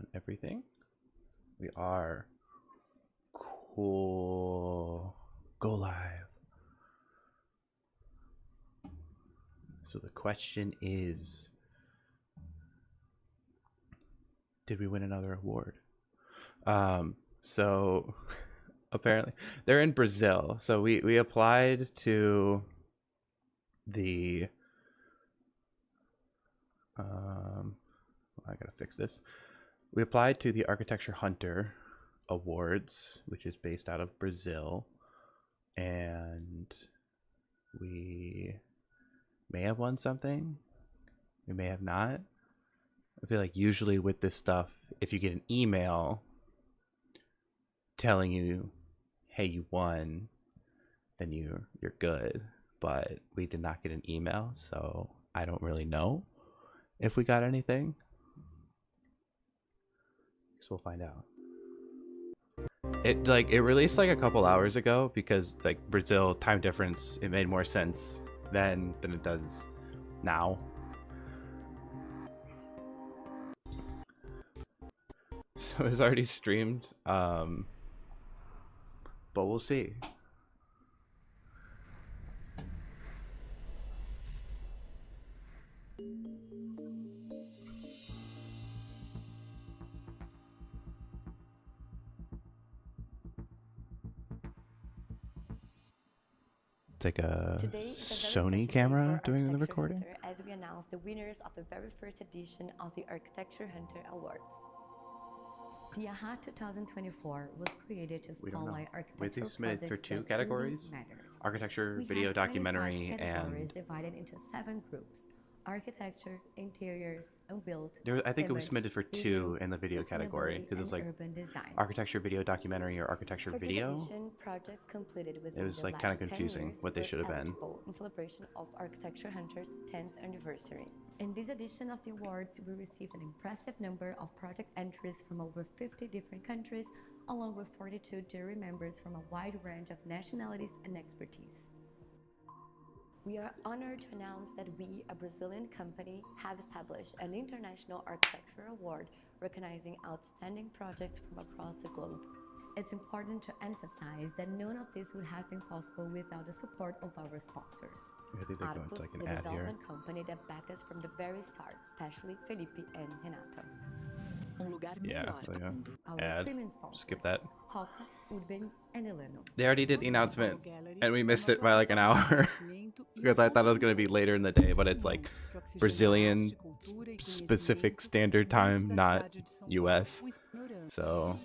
on everything. We are cool. Go live. So the question is, did we win another award? So apparently they're in Brazil. So we applied to the I gotta fix this. We applied to the Architecture Hunter Awards, which is based out of Brazil, and we may have won something. We may have not. I feel like usually with this stuff, if you get an email telling you, "Hey, you won," then you're good. But we did not get an email, so I don't really know if we got anything. So we'll find out. It released like a couple hours ago because like Brazil time difference, it made more sense then than it does now. So it's already streamed, but we'll see. It's like a Sony camera doing the recording. Hunter, as we announce the winners of the very first edition of the Architecture Hunter Awards. The AHA 2024 was created to spotlight architectural submitted for 2 categories: architecture, video, documentary, and divided into 7 groups: architecture, interiors, unbuilt. I think it was submitted for 2 in the video category because it was like architecture, video, documentary, or architecture, video. Projects completed within it was like kind of confusing what they should have been. In celebration of Architecture Hunter's 10th anniversary. In this edition of the awards, we received an impressive number of project entries from over 50 different countries, along with 42 jury members from a wide range of nationalities and expertise. We are honored to announce that we, a Brazilian company, have established an International Architecture Award recognizing outstanding projects from across the globe. It's important to emphasize that none of this would have been possible without the support of our sponsors. I think they're going to like an ad here. The development company that backed us from the very start, especially Felipe and Renata. Yeah, ad. Skip that. Hoka, Urban, and Eleno. They already did the announcement, and we missed it by like an hour because I thought it was going to be later in the day, but it's like Brazilian specific standard time, not US. So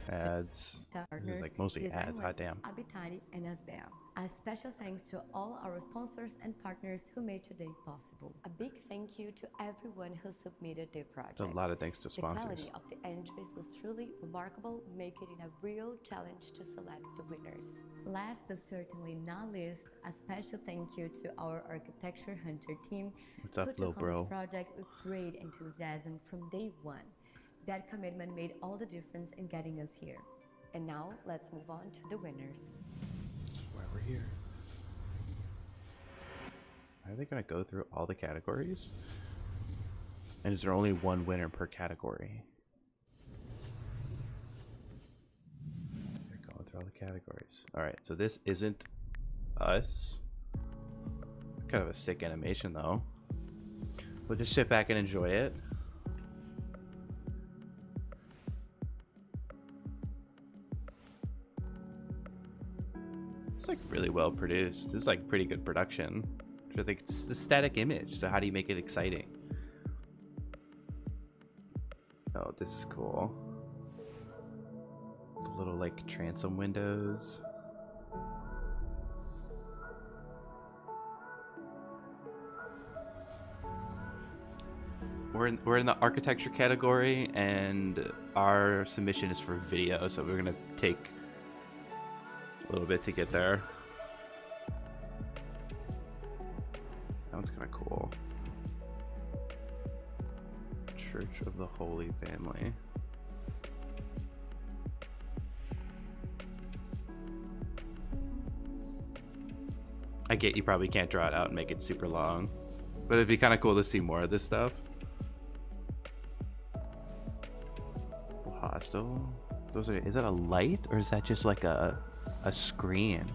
ads. This is like mostly ads. Hot damn. Abitari and Asbel. A special thanks to all our sponsors and partners who made today possible. A big thank you to everyone who submitted their projects. A lot of thanks to sponsors. The quality of the entries was truly remarkable, making it a real challenge to select the winners. Last but certainly not least, a special thank you to our Architecture Hunter team. What's up, little bro? This project with great enthusiasm from day one. That commitment made all the difference in getting us here. And now, let's move on to the winners. That's why we're here. Are they going to go through all the categories? And is there only one winner per category? They're going through all the categories. Alright, so this isn't us. It's kind of a sick animation, though. We'll just sit back and enjoy it. It's like really well produced. It's like pretty good production. I think it's the static image. So how do you make it exciting? Oh, this is cool. The little like transom windows. We're in the architecture category, and our submission is for video. So we're gonna take a little bit to get there. That one's kind of cool. Church of the Holy Family. I get you probably can't draw it out and make it super long, But it'd be kind of cool to see more of this stuff. Hostel. Those are. Is that a light or is that just like a screen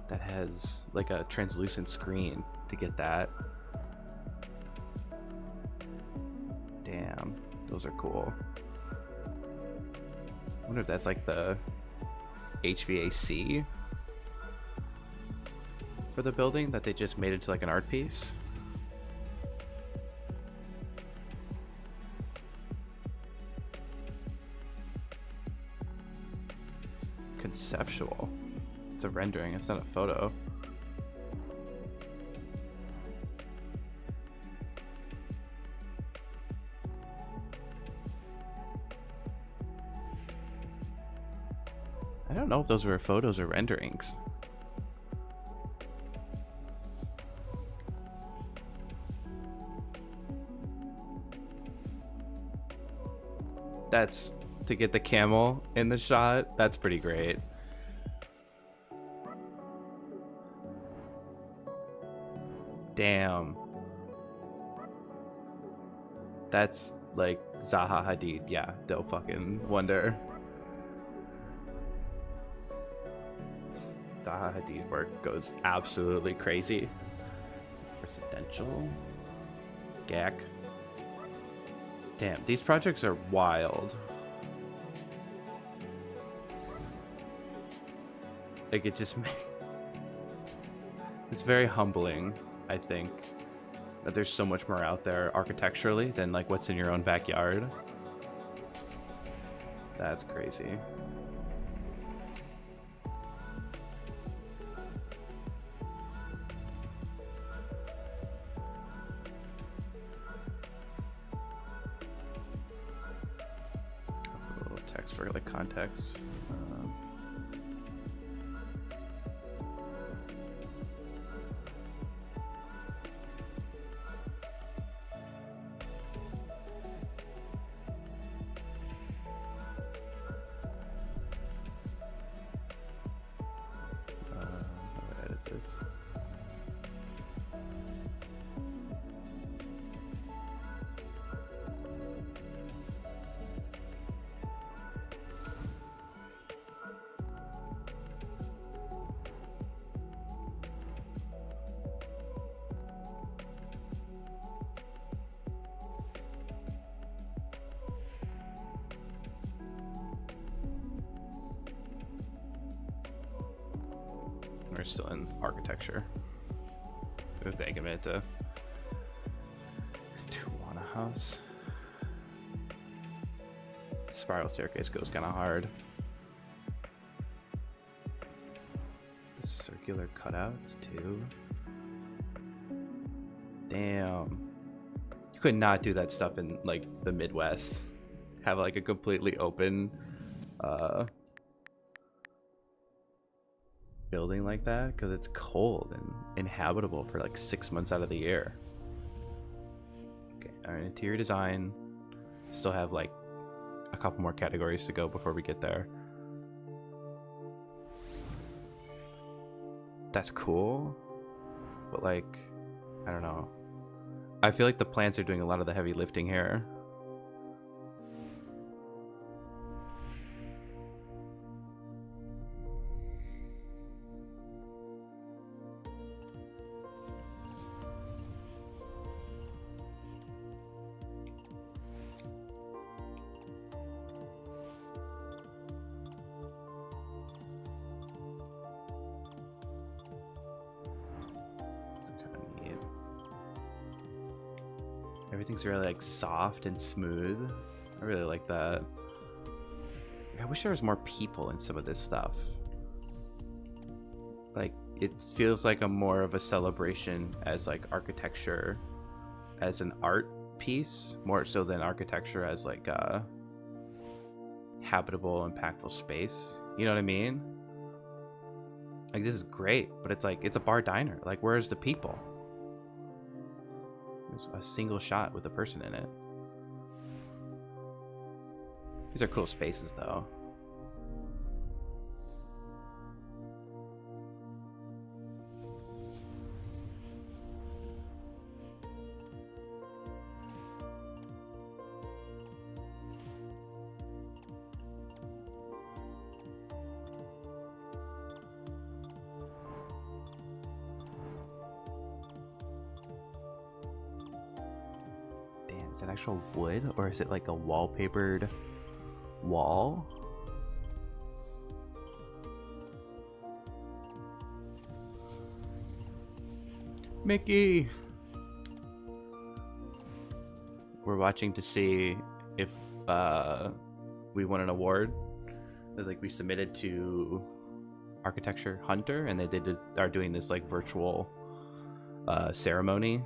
that has like a translucent screen to get that? Damn, those are cool. I wonder if that's like the HVAC for the building that they just made into like an art piece. It's conceptual. It's a rendering, it's not a photo. I don't know if those were photos or renderings. That's to get the camel in the shot. That's pretty great. Damn. That's like Zaha Hadid. Yeah, no fucking wonder. Zaha Hadid work goes absolutely crazy. Residential. Gak. Damn, these projects are wild. Like it just it's very humbling, I think, that there's so much more out there architecturally than like what's in your own backyard. That's crazy. For the context. How do I edit this? We're still in architecture. It was taking a minute to want a house. Spiral staircase goes kind of hard. The circular cutouts too. Damn. You could not do that stuff in like the Midwest. Have like a completely open building like that because it's cold and inhabitable for like 6 months out of the year. Okay, our interior design still have like a couple more categories to go before we get there. That's cool, but like I don't know, I feel like the plants are doing a lot of the heavy lifting here. Everything's really like soft and smooth. I really like that. I wish there was more people in some of this stuff. Like it feels like a more of a celebration as like architecture as an art piece, more so than architecture as like a habitable, impactful space. You know what I mean? Like this is great, but it's like it's a bar diner. Like where's the people? A single shot with a person in it. These are cool spaces though. Is that actual wood, or is it like a wallpapered wall? Mickey! We're watching to see if we won an award. Like, we submitted to Architecture Hunter, and they are doing this like virtual ceremony.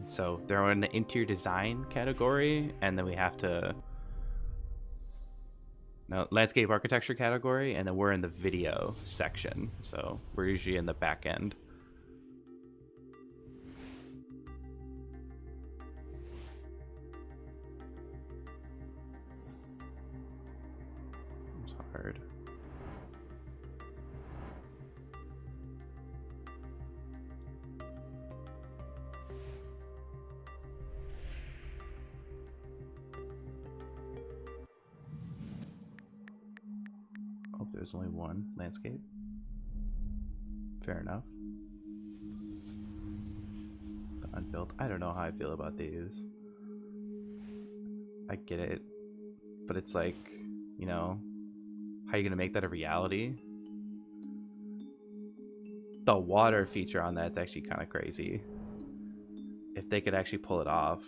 So they're in the interior design category, and then we have to landscape architecture category, and then we're in the video section. So we're usually in the back end. It's hard. Oh, there's only one landscape. Fair enough. The unbuilt. I don't know how I feel about these. I get it, but it's like, you know, how are you gonna make that a reality? The water feature on that's actually kind of crazy. If they could actually pull it off.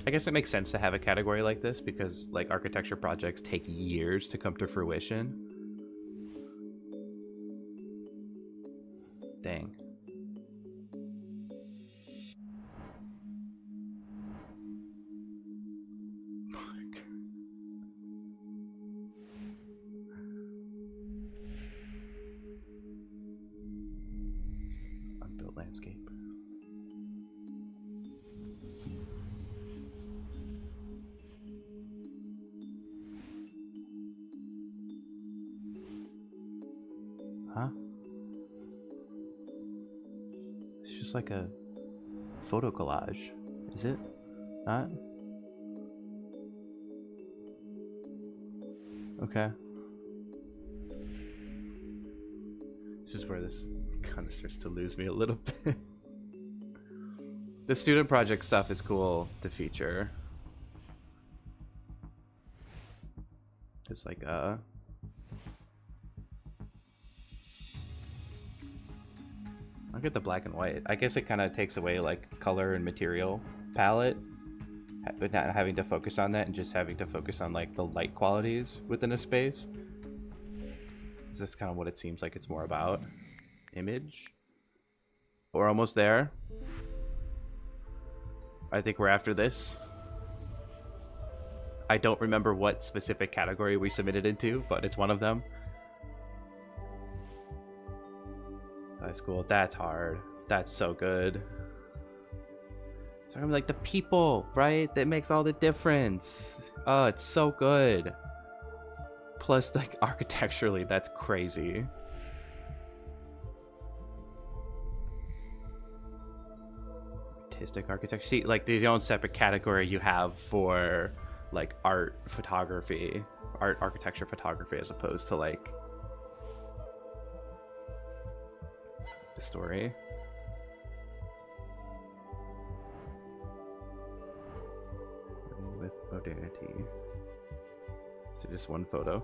I guess it makes sense to have a category like this because like architecture projects take years to come to fruition. Dang. Unbuilt landscape. Huh? It's just like a photo collage, is it? Not? Okay. This is where this kind of starts to lose me a little bit. The student project stuff is cool to feature. It's like I'll get the black and white. I guess it kind of takes away like color and material palette, but not having to focus on that and just having to focus on like the light qualities within a space. Is this kind of what it seems like it's more about? Image? We're almost there. I think we're after this. I don't remember what specific category we submitted into, but it's one of them. That's cool. That's hard. That's so good. So I'm like the people, right? That makes all the difference. Oh, it's so good. Plus, like architecturally, that's crazy. Artistic architecture. See, like there's your own separate category you have for like art photography, art architecture photography, as opposed to like the story. With modernity. Is it just one photo?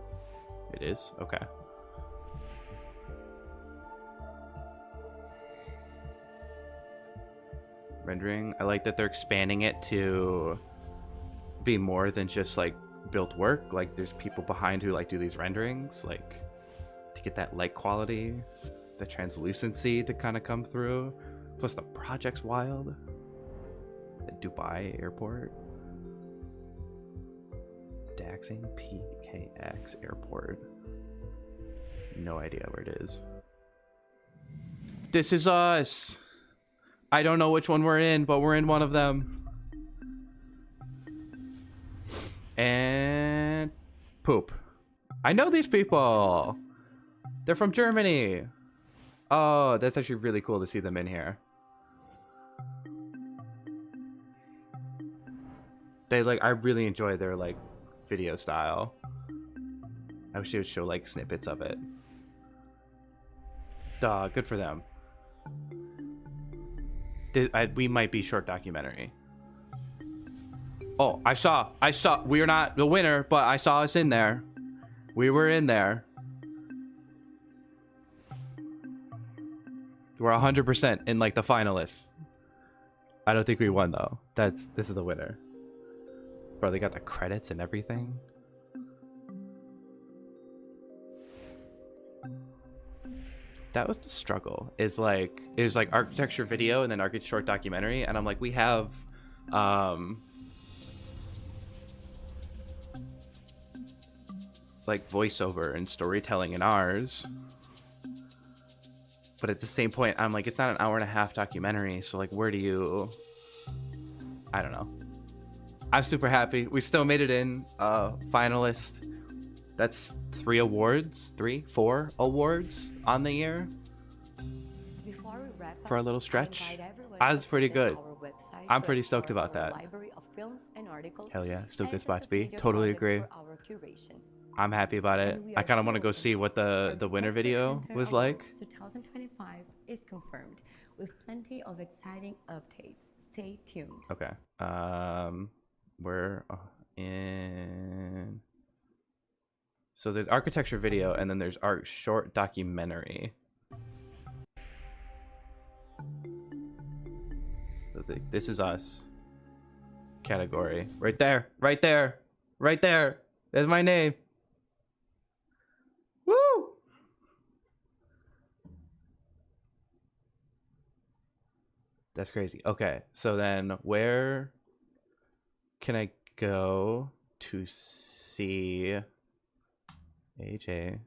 It is? Okay. Rendering. I like that they're expanding it to be more than just like built work. Like there's people behind who like do these renderings, like to get that light quality, the translucency to kind of come through. Plus the project's wild. The Dubai airport. Daxing PKX airport. No idea where it is. This is us. I don't know which one we're in, but we're in one of them. And poop. I know these people. They're from Germany. Oh, that's actually really cool to see them in here. They like, I really enjoy their like video style. I wish they would show like snippets of it. Duh, good for them. We might be short documentary. Oh, I saw. We're not the winner, but I saw us in there. We were in there. We're 100% in like the finalists. I don't think we won though. This is the winner. Bro, they got the credits and everything. That was the struggle. It was like architecture video and then architecture short documentary, and I'm like, we have like voiceover and storytelling in ours. But at the same point, I'm like, it's not an hour and a half documentary, so like, where do you... I don't know. I'm super happy. We still made it in. Finalist. That's 4 awards on the year. Before we wrap up, for a little stretch. I invite everyone That's to pretty visit good. our website I'm to pretty stoked explore about our that. library of films and articles Hell yeah, still a and good to spot to be. submit your Totally projects agree. for our curation. I'm happy about it. And we I are kind of want to go thrilled to see what announce the winner Architecture video Hunter was Awards like. 2025 is confirmed with plenty of exciting updates. Stay tuned. Okay. We're in. So there's architecture video, and then there's art short documentary. So this is us. Category right there, right there, right there. There's my name. Woo! That's crazy. Okay, so then where can I go to see AJ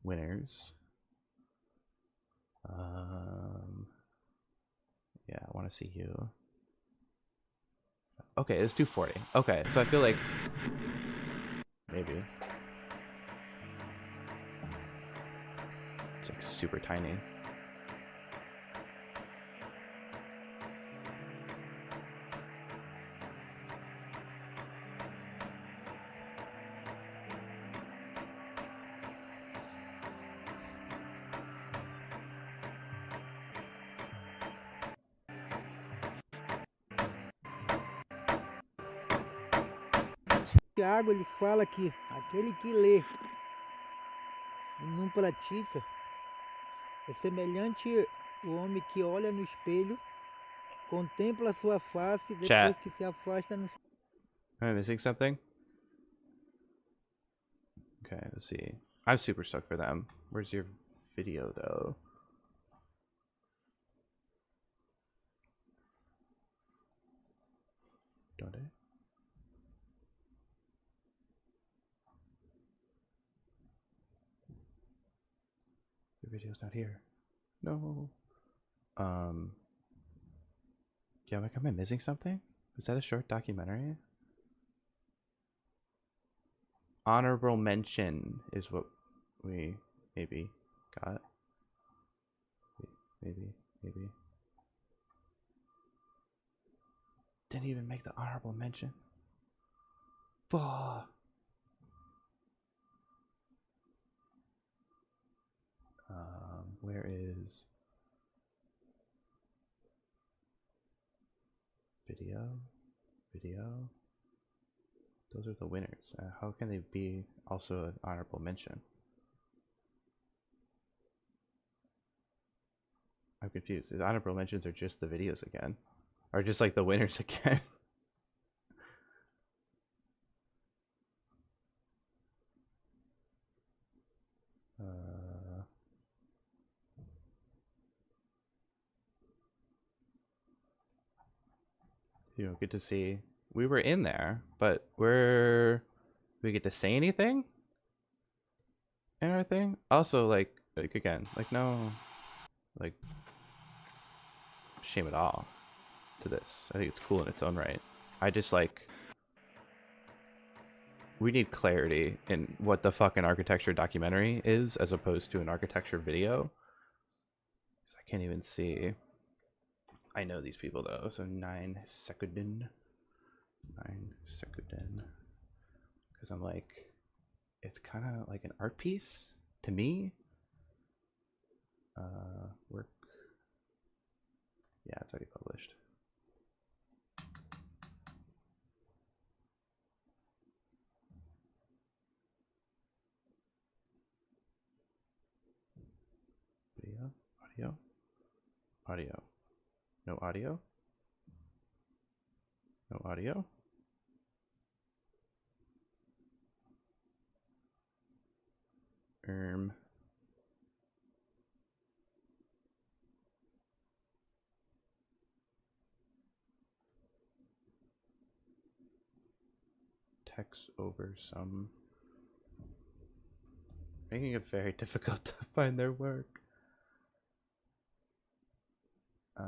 winners? Yeah, I want to see you. Okay, it's 240. Okay, so I feel like maybe it's like super tiny. Tiago, ele fala que aquele que lê e não pratica é semelhante ao homem que olha no espelho, contempla a sua face, depois Chat. que se afasta no... Am I missing something? Okay, let's see. I'm super stoked for them. Where's your video though? Don't I? Your video's not here. No. Yeah, like, am I missing something? Is that a short documentary? Honorable mention is what we maybe got. Maybe. Didn't even make the honorable mention. Fuck. Where is video? Those are the winners. How can they be also an honorable mention? I'm confused. The honorable mentions are just the videos again, or just like the winners again. You know, good to see. We were in there, but we get to say anything in our thing? Also, like again, like no, like shame at all to this. I think it's cool in its own right. I just like, we need clarity in what the fucking architecture documentary is as opposed to an architecture video. 'Cause I can't even see. I know these people though, so 9 Sekuden. 9 Sekuden. because I'm like, it's kind of like an art piece to me. Work. Yeah, it's already published. Video, audio, audio. No audio. No audio. Text over some, making it very difficult to find their work. 9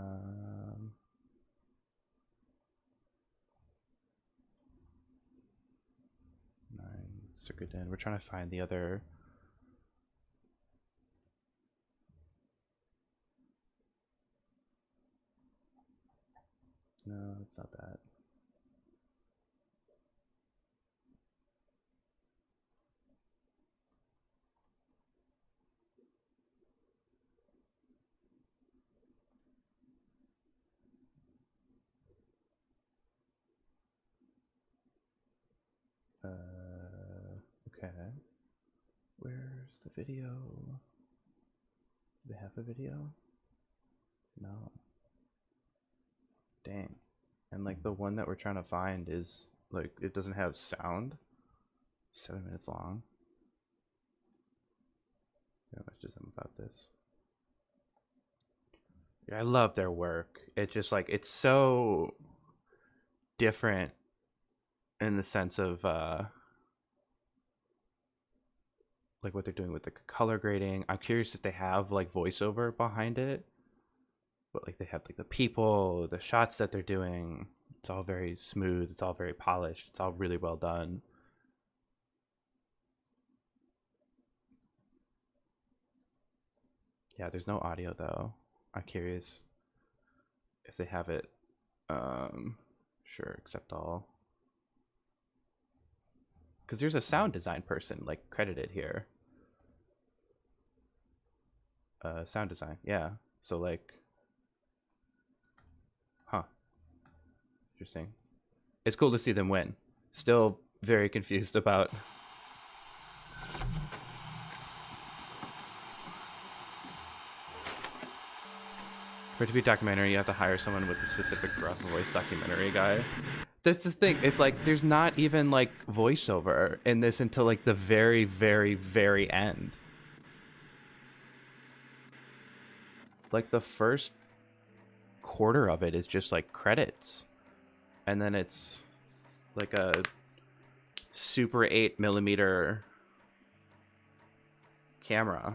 Circuitin. We're trying to find the other. No, it's not that. Okay. Where's the video? Do they have a video? No. Dang. And like the one that we're trying to find is like, it doesn't have sound. 7 minutes long. How much does them about this? Yeah, I love their work. It just like, it's so different in the sense of like what they're doing with the color grading. I'm curious if they have like voiceover behind it, but like they have like the people, the shots that they're doing. It's all very smooth. It's all very polished. It's all really well done. Yeah, there's no audio though. I'm curious if they have it. Sure, accept all. Because there's a sound design person like credited here. Sound design, yeah. So like, huh? Interesting. It's cool to see them win. Still very confused about. For it to be a documentary, you have to hire someone with a specific breath voice documentary guy. That's the thing. It's like there's not even like voiceover in this until like the very, very, very end. Like the first quarter of it is just like credits, and then it's like a super 8mm camera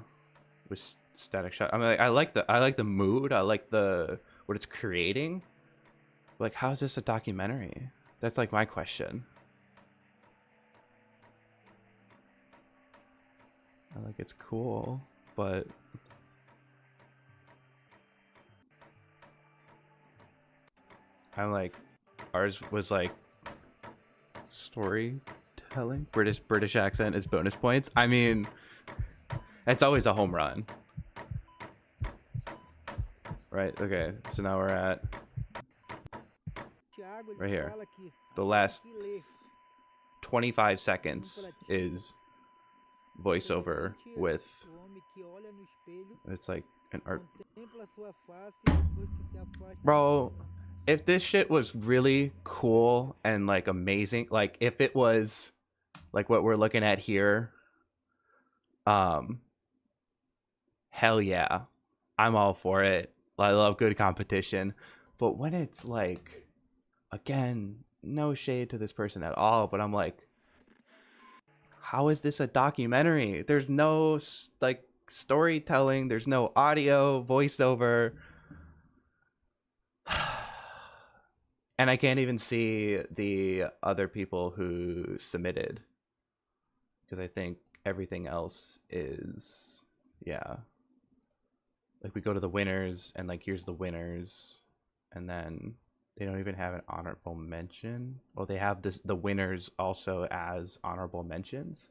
with static shot. I mean, I like the mood. I like the what it's creating. Like, how is this a documentary? That's like my question. I like it's cool, but I'm like, ours was like storytelling. British accent is bonus points. I mean, it's always a home run, right? Okay, so now we're at right here. The last 25 seconds is voiceover with, it's like an art. Bro, if this shit was really cool and like amazing, like if it was like what we're looking at here, hell yeah, I'm all for it. I love good competition. But when it's like, again, no shade to this person at all, but I'm like, how is this a documentary? There's no like storytelling, there's no audio, voiceover. And I can't even see the other people who submitted, because I think everything else is, yeah. Like we go to the winners and like here's the winners, and then They don't even have an honorable mention. Well, they have the winners also as honorable mentions.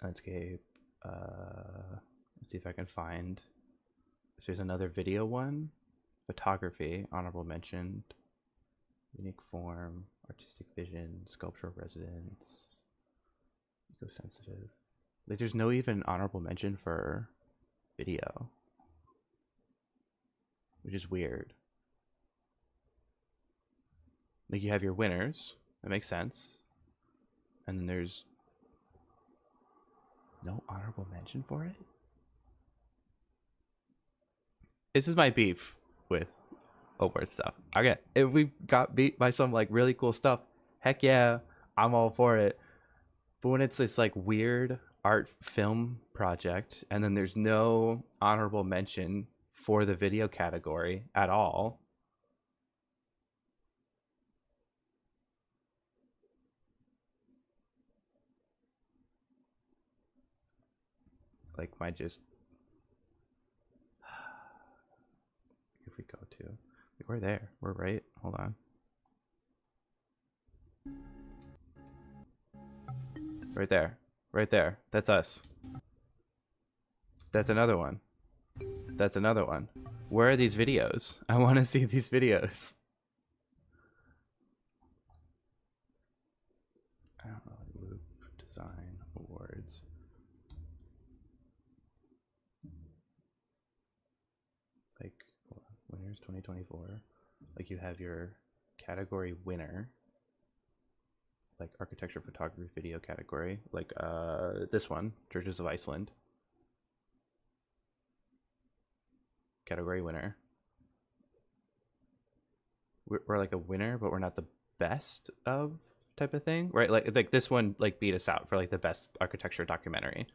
Landscape. Let's see if I can find if there's another video one. Photography, honorable mention. Unique form, artistic vision, sculptural residence, eco-sensitive. Like, there's no even honorable mention for video, which is weird. Like, you have your winners, that makes sense, and then there's no honorable mention for it. This is my beef with award stuff. Okay, if we got beat by some like really cool stuff, heck yeah, I'm all for it. But when it's this like weird art film project and then there's no honorable mention for the video category at all, like my just if we go to we're there, we're right, hold on, right there, that's us. That's another one. That's another one. Where are these videos? I want to see these videos. I don't know. Loop Design Awards. Like, hold on, winners 2024. Like, you have your category winner. Like architecture, photography, video category. Like this one, Churches of Iceland. Category winner. We're like a winner, but we're not the best of type of thing, right? Like this one like beat us out for like the best architecture documentary.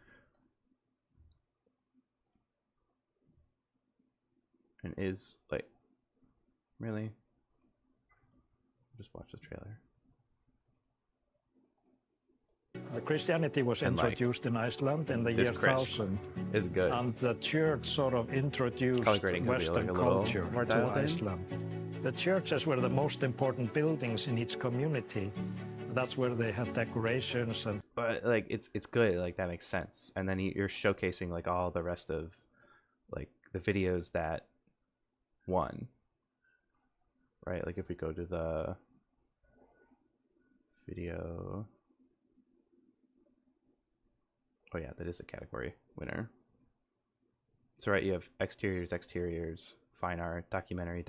And is like really? Just watch the trailer. Christianity was introduced in Iceland in the year 1000. Is good. And the church sort of introduced Western culture to Iceland. The churches were the most important buildings in each community. That's where they had decorations and. But like it's good. Like that makes sense. And then you're showcasing like all the rest of like the videos that won. Right? Like if we go to the video. Oh yeah, that is a category winner. So right, you have exteriors, fine art, documentary.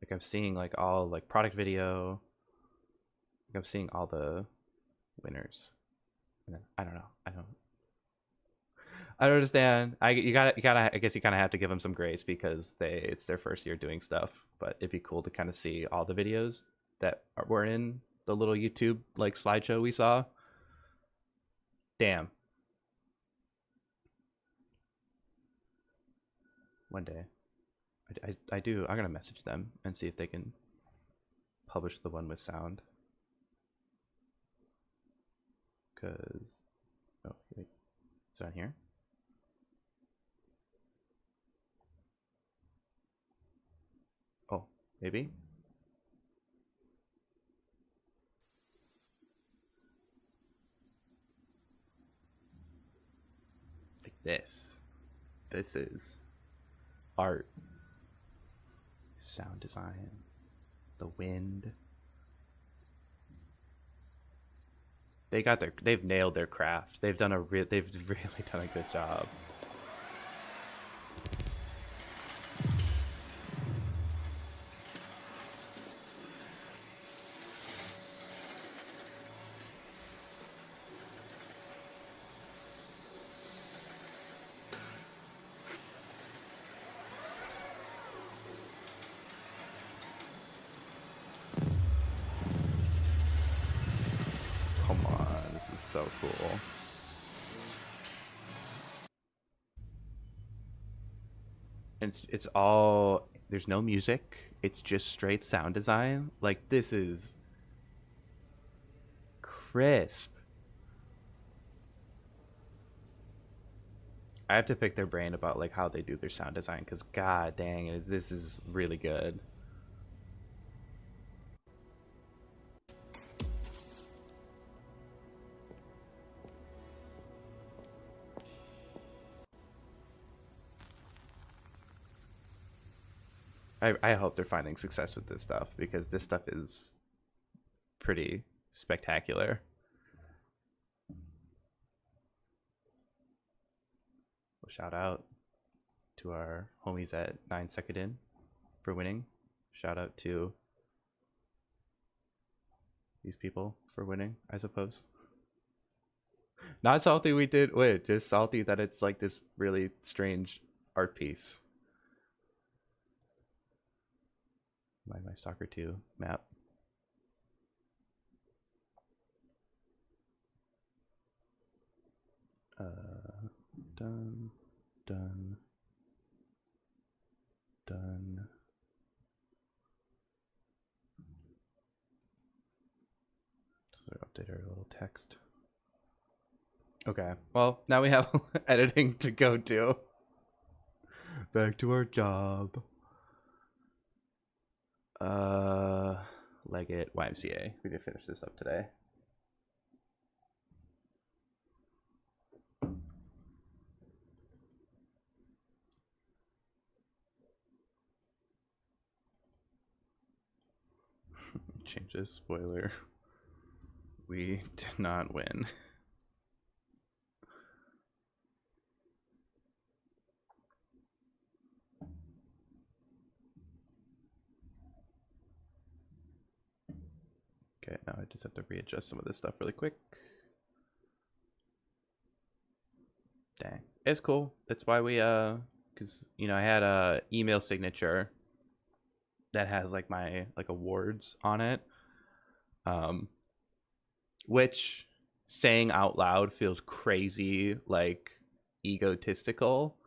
Like I'm seeing like all like product video. Like I'm seeing all the winners. And then I don't know. I don't understand. I guess you kind of have to give them some grace because it's their first year doing stuff. But it'd be cool to kind of see all the videos that were in the little YouTube like slideshow we saw. Damn. One day. I do. I'm going to message them and see if they can publish the one with sound. Because... Oh, wait. Is it on here? Oh, maybe? This is art, sound design, the wind. They've nailed their craft. They've really done a good job. So cool. And it's all, there's no music, it's just straight sound design. Like this is crisp. I have to pick their brain about like how they do their sound design, because god dang, this is really good. I hope they're finding success with this stuff, because this stuff is pretty spectacular. Well, shout out to our homies at 9 Second In for winning. Shout out to these people for winning, I suppose. Not salty we did win, just salty that it's like this really strange art piece. My Stalker 2 map. Done. So update our little text. Okay, well, now we have editing to go to. Back to our job. Leggett YMCA. We did finish this up today. Changes, spoiler. We did not win. Okay, now I just have to readjust some of this stuff really quick. Dang, it's cool. That's why we because you know I had a email signature that has like my like awards on it, which saying out loud feels crazy like egotistical,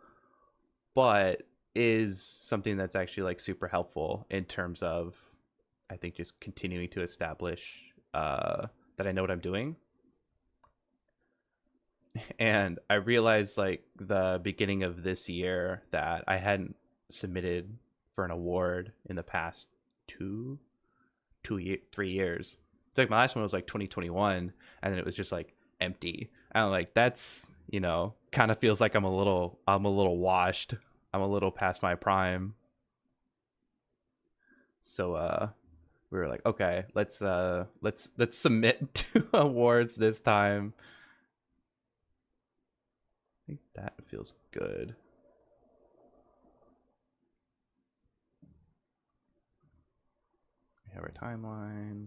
but is something that's actually like super helpful in terms of I think just continuing to establish that I know what I'm doing. And I realized like the beginning of this year that I hadn't submitted for an award in the past 3 years. It's like my last one was like 2021, and then it was just like empty. And I'm like, that's, you know, kind of feels like I'm a little washed. I'm a little past my prime. So we were like, okay, let's submit to awards this time. I think that feels good. We have our timeline.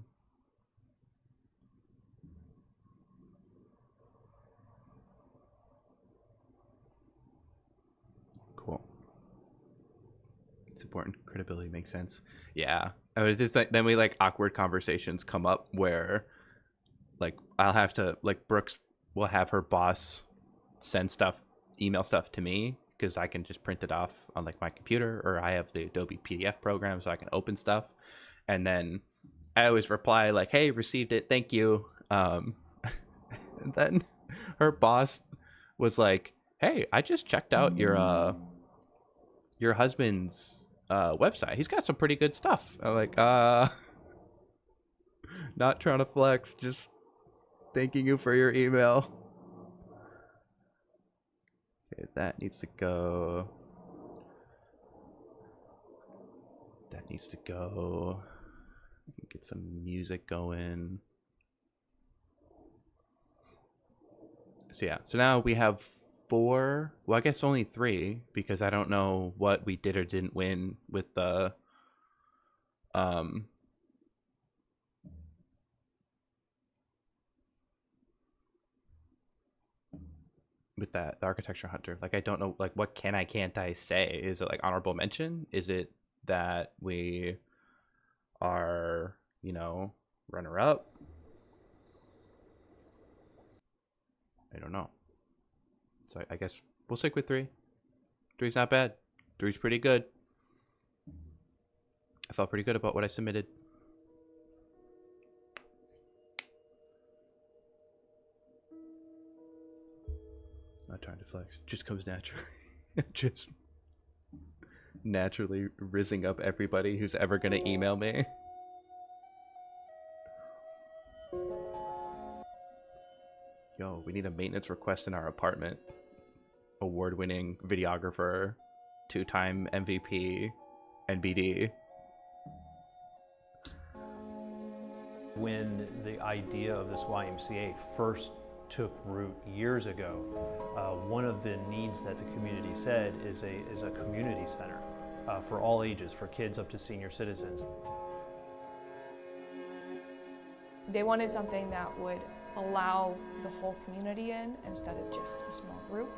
Cool. It's important. Credibility makes sense. Yeah. I was just like, then we like awkward conversations come up where like I'll have to like Brooks will have her boss send stuff, email stuff to me because I can just print it off on like my computer, or I have the Adobe PDF program so I can open stuff, and then I always reply like, hey, received it, thank you. And then her boss was like, hey, I just checked out your husband's website, he's got some pretty good stuff. I'm like, not trying to flex, just thanking you for your email. Okay, that needs to go. That needs to go. Get some music going. So yeah, so now we have 4. Well, I guess only 3 because I don't know what we did or didn't win with the with the architecture hunter. Like I don't know, like what can't I say? Is it like honorable mention? Is it that we are, you know, runner up? I don't know. So I guess we'll stick with 3. 3's not bad. 3's pretty good. I felt pretty good about what I submitted. not trying to flex. Just comes naturally. Just naturally rizzing up everybody who's ever gonna email me. Yo, we need a maintenance request in our apartment. Award-winning videographer, 2-time MVP, NBD. When the idea of this YMCA first took root years ago, one of the needs that the community said is a community center for all ages, for kids up to senior citizens. They wanted something that would allow the whole community in instead of just a small group.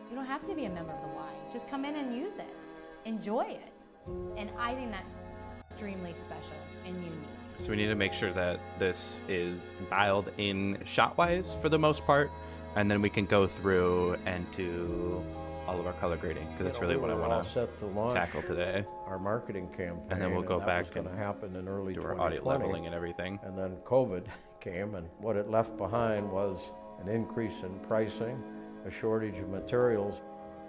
You don't have to be a member of the Y. Just come in and use it. Enjoy it. And I think that's extremely special and unique. So we need to make sure that this is dialed in shot-wise for the most part, and then we can go through and do all of our color grading, because that's really what I want to tackle today. Our marketing campaign, and then we'll go back and going to happen in early do 2020, our audio leveling and everything. And then COVID came, and what it left behind was an increase in pricing, a shortage of materials.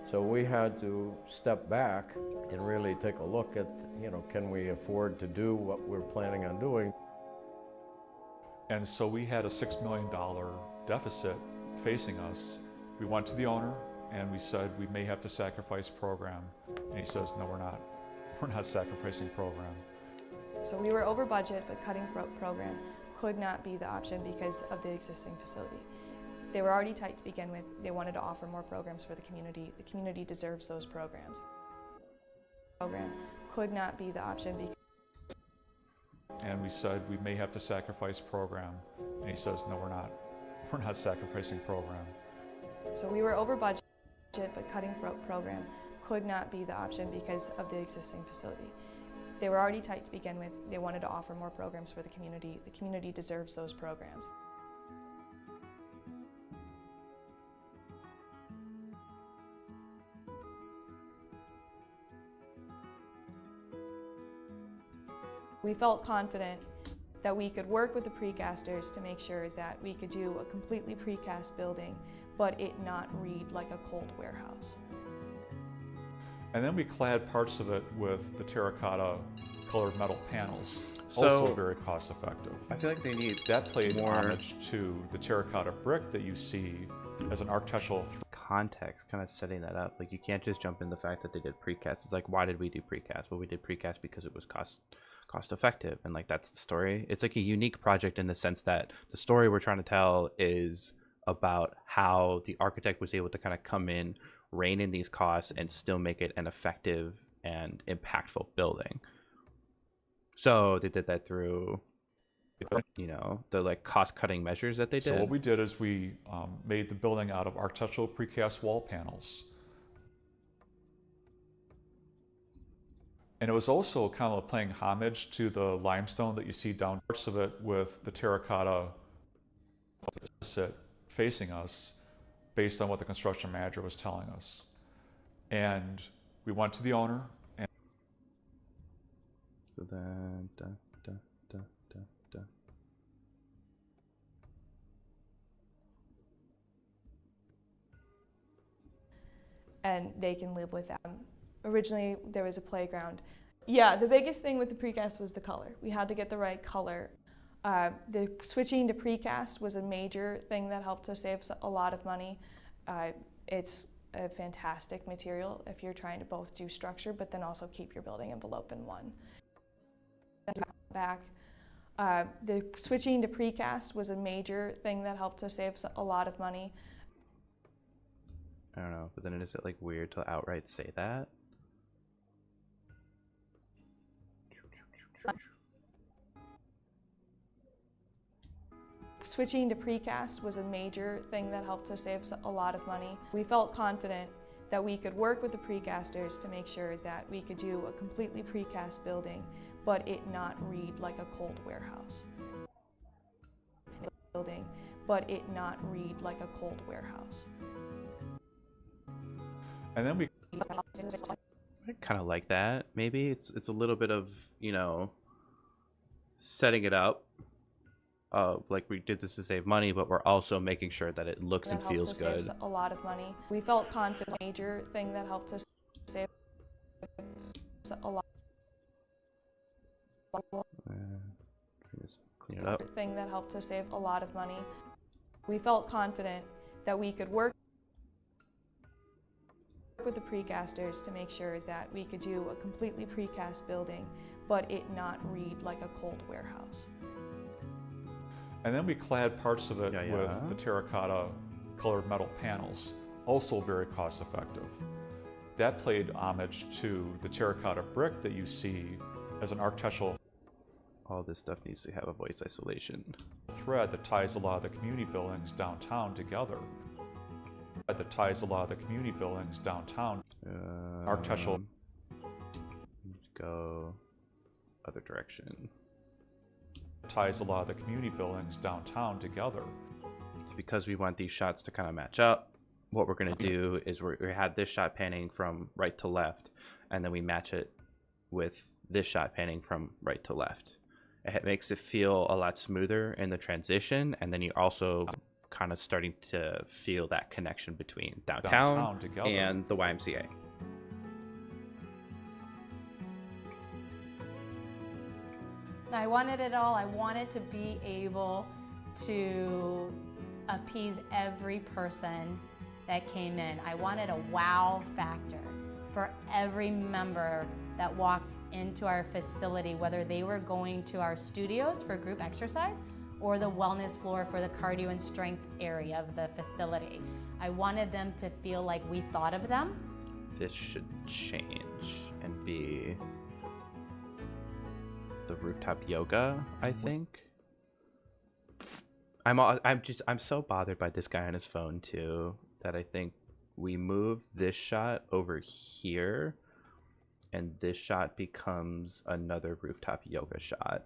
So we had to step back and really take a look at, can we afford to do what we're planning on doing? And so we had a $6 million deficit facing us. We went to the owner and we said, we may have to sacrifice program. And he says, no, we're not. We're not sacrificing program. So we were over budget, but cutting program could not be the option because of the existing facility. They were already tight to begin with. They wanted to offer more programs for the community. The community deserves those programs. Program could not be the option because and we said, we may have to sacrifice program. And he says, no, we're not. We're not sacrificing program. So we were over budget, but cutting program could not be the option because of the existing facility. They were already tight to begin with. They wanted to offer more programs for the community. The community deserves those programs. We felt confident that we could work with the precasters to make sure that we could do a completely precast building, but it not read like a cold warehouse. And then we clad parts of it with the terracotta colored metal panels, So, also very cost effective. I feel like they need That played more homage to the terracotta brick that you see as an architectural context, kind of setting that up. Like, you can't just jump in the fact that they did precast. It's like, why did we do precast? Well, we did precast because it was cost effective, and like, that's the story. It's like a unique project in the sense that the story we're trying to tell is about how the architect was able to kind of come in, rein in these costs, and still make it an effective and impactful building. So they did that through, the like cost-cutting measures that they did. So what we did is we made the building out of architectural precast wall panels. And it was also kind of paying homage to the limestone that you see down parts of it with the terracotta facing us based on what the construction manager was telling us. And we went to the owner. And so then, and they can live with them. Originally, there was a playground. Yeah, the biggest thing with the precast was the color. We had to get the right color. The switching to precast was a major thing that helped us save a lot of money. It's a fantastic material if you're trying to both do structure, but then also keep your building envelope in one. The switching to precast was a major thing that helped us save a lot of money. I don't know, but then is it like weird to outright say that? Switching to precast was a major thing that helped us save a lot of money. We felt confident that we could work with the precasters to make sure that we could do a completely precast building, but it not read like a cold warehouse. And then we I kind of like that. Maybe it's a little bit of, setting it up like we did this to save money, but we're also making sure that it looks and feels helped good. us save a lot of money. We felt confident. A major thing that helped us save a lot. Just clean it up. Thing that helped us save a lot of money. We felt confident that we could work with the precasters to make sure that we could do a completely precast building, but it not read like a cold warehouse. And then we clad parts of it with the terracotta colored metal panels, also very cost effective. That played homage to the terracotta brick that you see as an architectural all this stuff needs to have a voice isolation thread that ties a lot of the community buildings downtown together. That ties a lot of the community buildings downtown. Architectural. Go other direction. Ties a lot of the community buildings downtown together. It's because we want these shots to kind of match up. What we're going to do is we had this shot panning from right to left, and then we match it with this shot panning from right to left. It makes it feel a lot smoother in the transition, and then you're also kind of starting to feel that connection between downtown and the YMCA. I wanted it all. I wanted to be able to appease every person that came in. I wanted a wow factor for every member that walked into our facility, whether they were going to our studios for group exercise or the wellness floor for the cardio and strength area of the facility. I wanted them to feel like we thought of them. This should change and be the rooftop yoga, I think. I'm so bothered by this guy on his phone too, that I think we move this shot over here and this shot becomes another rooftop yoga shot.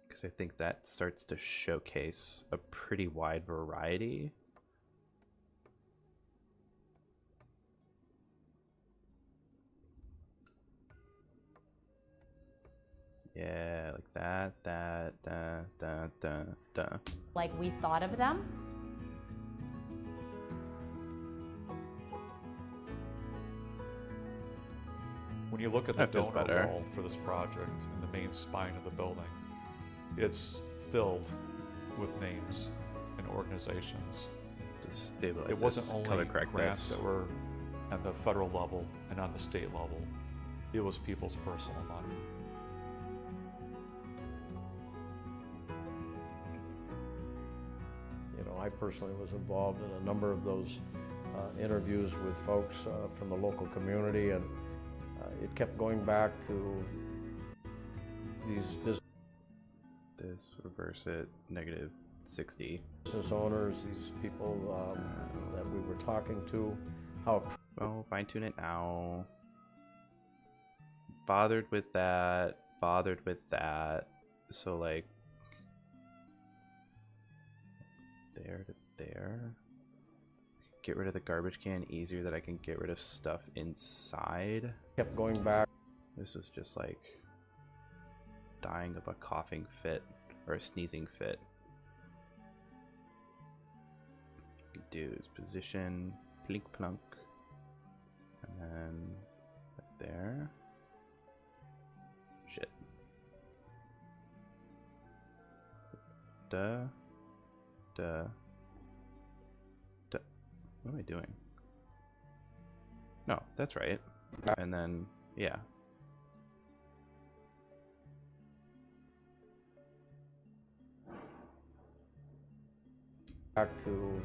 Because I think that starts to showcase a pretty wide variety. Yeah, like that, Like we thought of them. When you look at the donor wall for this project and the main spine of the building, it's filled with names and organizations. Just stabilize it wasn't this, only color correct grants this. that were at the federal level and on the state level. It was people's personal money. You know, I personally was involved in a number of those interviews with folks from the local community, and it kept going back to these reverse it, negative 60. business owners, these people that we were talking to, how... Oh, fine tune it now. Bothered with that, so like there to there. Get rid of the garbage can easier that I can get rid of stuff inside. Kept going back. This was just like dying of a coughing fit or a sneezing fit. What you do is position, plink plunk, and then right there. Shit. Duh. What am I doing? No, that's right. And then, yeah. Back to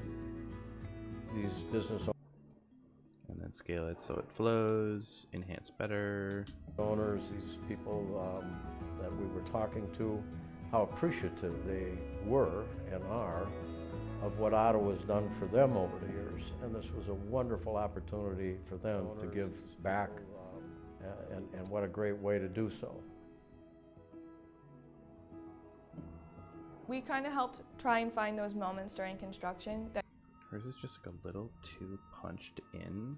these business and then scale it so it flows, enhance better. Owners, these people that we were talking to, how appreciative they were and are of what Ottawa's done for them over the years. And this was a wonderful opportunity for them to give back, and what a great way to do so. We kind of helped try and find those moments during construction that... Or is this just like a little too punched in?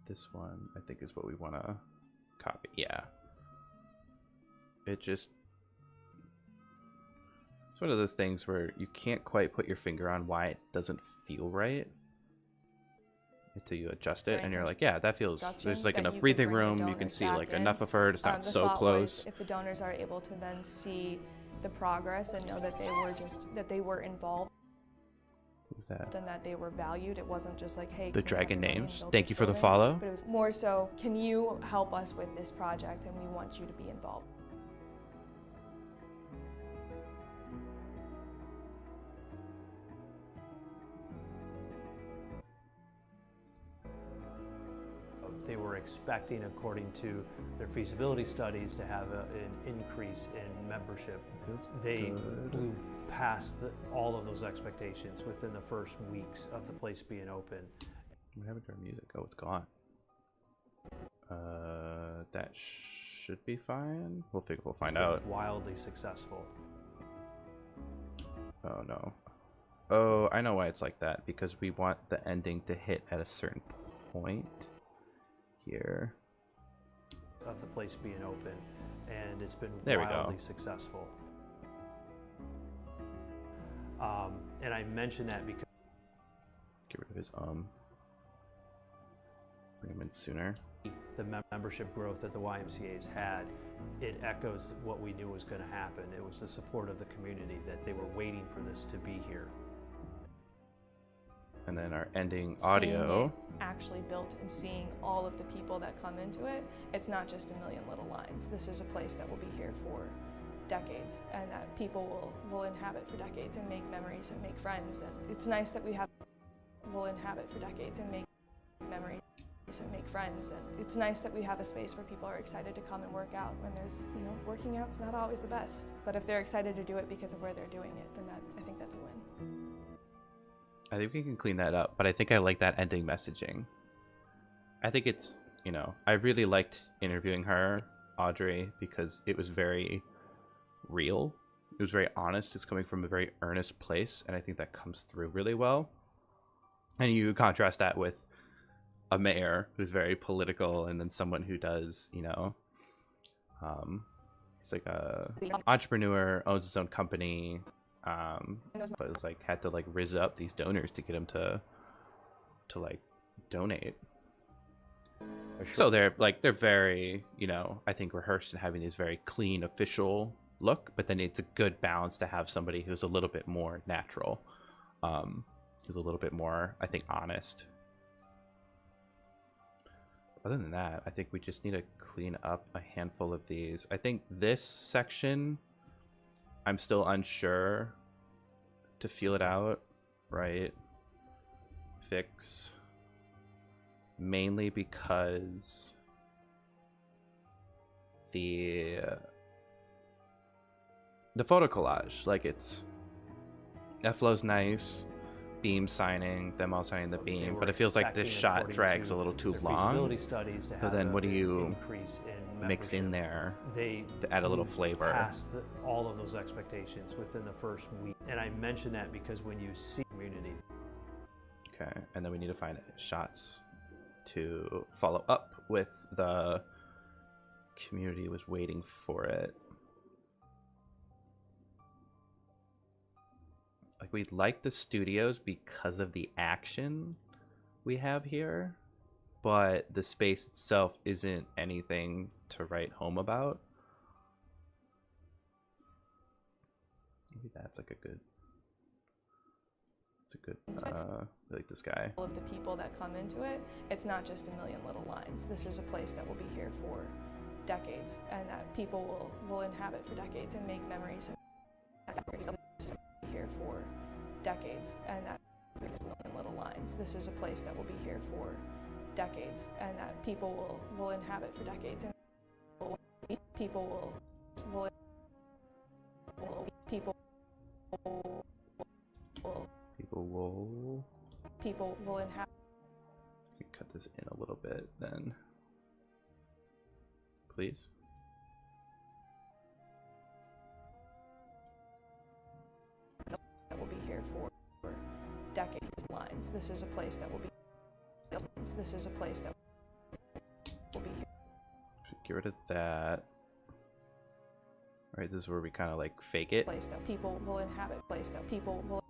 This one, I think, is what we want to copy. Yeah. It just, it's one of those things where you can't quite put your finger on why it doesn't feel right until you adjust it, and you're like, yeah, that feels, there's like enough breathing room, you can see like enough of her, it's not so close. If the donors are able to then see the progress and know that they were involved, Who's that? and that they were valued, it wasn't just like, hey, The Dragon Names, thank you for the follow. but it was more so, can you help us with this project, and we want you to be involved. They were expecting, according to their feasibility studies, to have an increase in membership. They blew past all of those expectations within the first weeks of the place being open. What happened to our music? Oh, it's gone. That should be fine. We'll find out. Wildly successful. Oh no. Oh, I know why it's like that. Because we want the ending to hit at a certain point. Here of the place being open, and it's been there wildly successful. And I mention that because get rid of his bring him in sooner. The membership growth that the YMCA's had, it echoes what we knew was going to happen. It was the support of the community, that they were waiting for this to be here. And then our ending audio. Seeing it actually built and seeing all of the people that come into it, it's not just a million little lines. This is a place that will be here for decades, and that people will inhabit for decades and make memories and make friends. And it's nice that will inhabit for decades and make memories and make friends. And it's nice that we have a space where people are excited to come and work out when there's, working out's not always the best. But if they're excited to do it because of where they're doing it, then I think that's a win. I think we can clean that up, but I think I like that ending messaging. I think it's, I really liked interviewing her, Audrey, because it was very real. It was very honest. It's coming from a very earnest place, and I think that comes through really well. And you contrast that with a mayor who's very political, and then someone who does, he's like a entrepreneur, owns his own company, but it's like had to like rizz up these donors to get them to like donate. So they're very, I think rehearsed in having this very clean official look, but then it's a good balance to have somebody who's a little bit more natural, who's a little bit more, I think, honest. Other than that, I think we just need to clean up a handful of these. I think this section, I'm still unsure to feel it out, right? Fix. Mainly because the photo collage, like that flow's nice. Beam signing, them all signing the beam, but it feels like this shot drags a little too long. So then what do you mix in there to add a little flavor? Past all of those expectations within the first week. And I mention that because when you see community. Okay, and then we need to find shots to follow up with the community was waiting for it. Like, we like the studios because of the action we have here, but the space itself isn't anything to write home about. Maybe that's like a good, I like this guy. All of the people that come into it, it's not just a million little lines. This is a place that will be here for decades, and that people will inhabit for decades and make memories and here for decades, and that in little lines. This is a place that will be here for decades, and that people will inhabit for decades, and people will inhabit. Cut this in a little bit then, please. That will be here for decades. Lines. This is a place that will be. This is a place that will be here. Get rid of that. Right, this is where we kind of like fake it. Place that people will inhabit. Place that people will.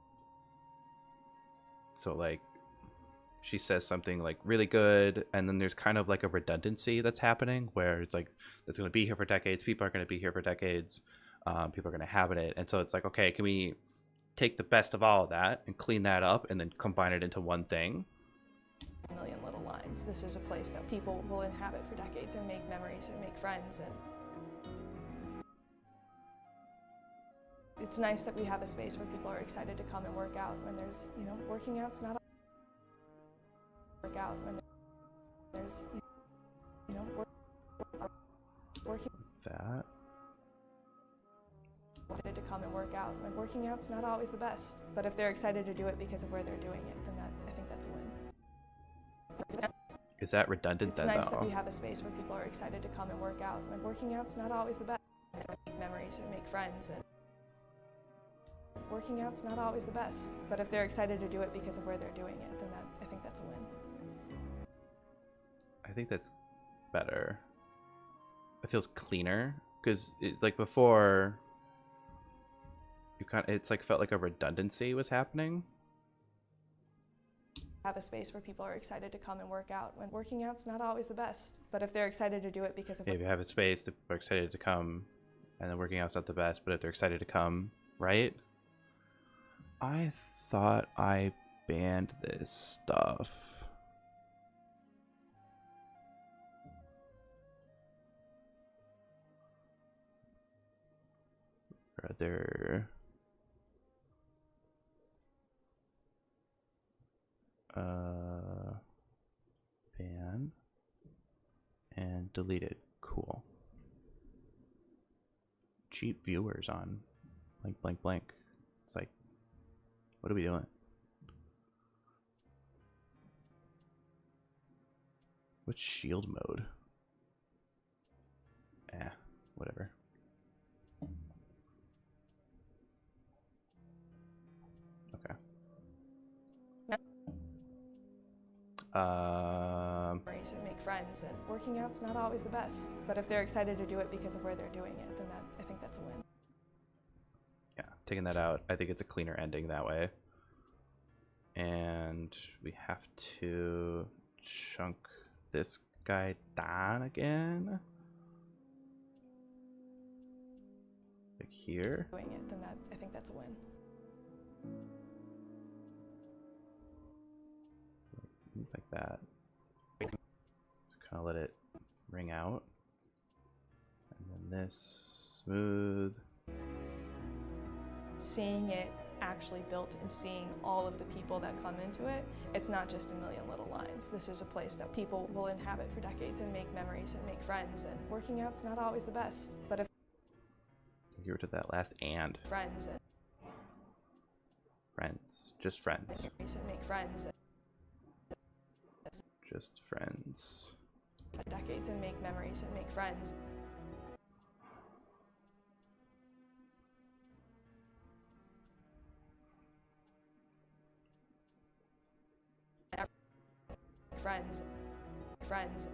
So like, she says something like really good, and then there's kind of like a redundancy that's happening where it's like it's going to be here for decades. People are going to be here for decades. People are going to inhabit it, and so it's like, okay, can we take the best of all of that and clean that up and then combine it into one thing? A million little lines. This is a place that people will inhabit for decades and make memories and make friends. And it's nice that we have a space where people are excited to come and work out when there's, you know, working out's not work out when there's, you know, working that. Excited to come and work out when working out's not always the best, but if they're excited to do it because of where they're doing it, then I think that's a win. Is that redundant it's then nice though? That we have a space where people are excited to come and work out when working out's not always the best, make memories and make friends. And working out's not always the best, but if they're excited to do it because of where they're doing it, then I think that's a win. I think that's better. It feels cleaner because like before, it's like felt like a redundancy was happening. Have a space where people are excited to come and work out when working out's not always the best, but if they're excited to do it because of if you have a space that are excited to come, and then working out's not the best, but if they're excited to come, right? I thought I banned this stuff. Rather ban and deleted. Cool. Cheap viewers on blank blank blank. It's like, what are we doing? What's shield mode? Whatever. Okay. Memories and make friends, and working out's not always the best, but if they're excited to do it because of where they're doing it, then I think that's a win. Yeah, taking that out, I think it's a cleaner ending that way. And we have to chunk this guy down again. Like here. Doing it, then I think that's a win. Like that. Just kind of let it ring out. And then this, smooth. Seeing it actually built and seeing all of the people that come into it, it's not just a million little lines. This is a place that people will inhabit for decades and make memories and make friends, and working out's not always the best, but if Get rid of that last and. Friends. Friends. Just friends. Make friends. Just friends. Decades and make memories and make friends. Friends.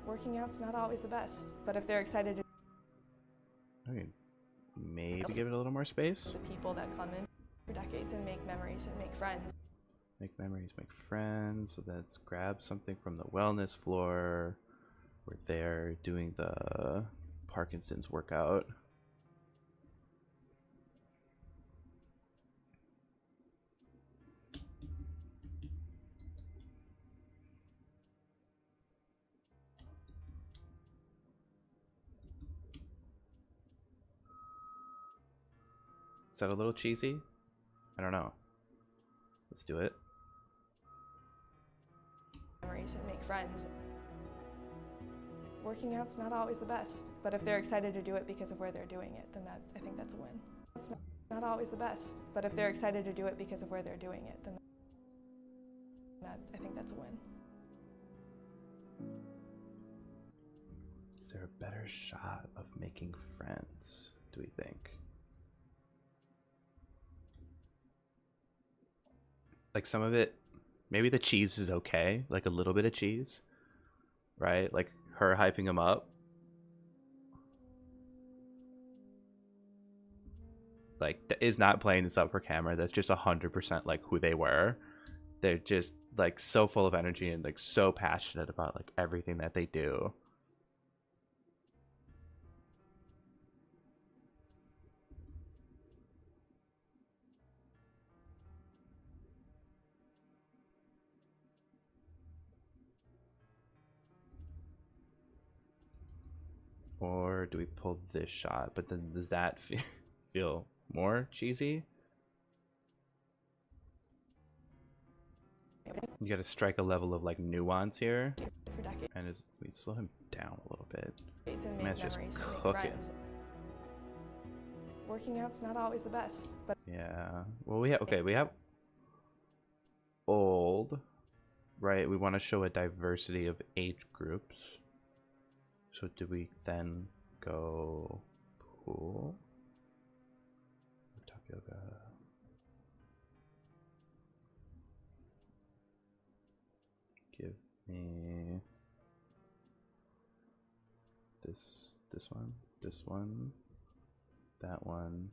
Working out's not always the best, but if they're excited to Okay, maybe give it a little more space. The people that come in for decades and make memories and make friends. Make memories, make friends. So let's grab something from the wellness floor. We're there doing the Parkinson's workout. Is that a little cheesy? I don't know. Let's do it. Memories and make friends. Working out's not always the best, but if they're excited to do it because of where they're doing it, then I think that's a win. It's not always the best, but if they're excited to do it because of where they're doing it, then I think that's a win. Is there a better shot of making friends, do we think? Like some of it, maybe the cheese is okay, like a little bit of cheese, right? Like her hyping him up. like is not playing this up for camera. That's just 100% like who they were. They're just like so full of energy and like so passionate about like everything that they do. Or do we pull this shot? But then does that feel more cheesy? You gotta strike a level of like nuance here. And we slow him down a little bit. Man's just cooking. Working out's not always the best, but yeah. Well, we have old, right? We want to show a diversity of age groups. So do we then go pool? Top yoga. Give me this one, that one.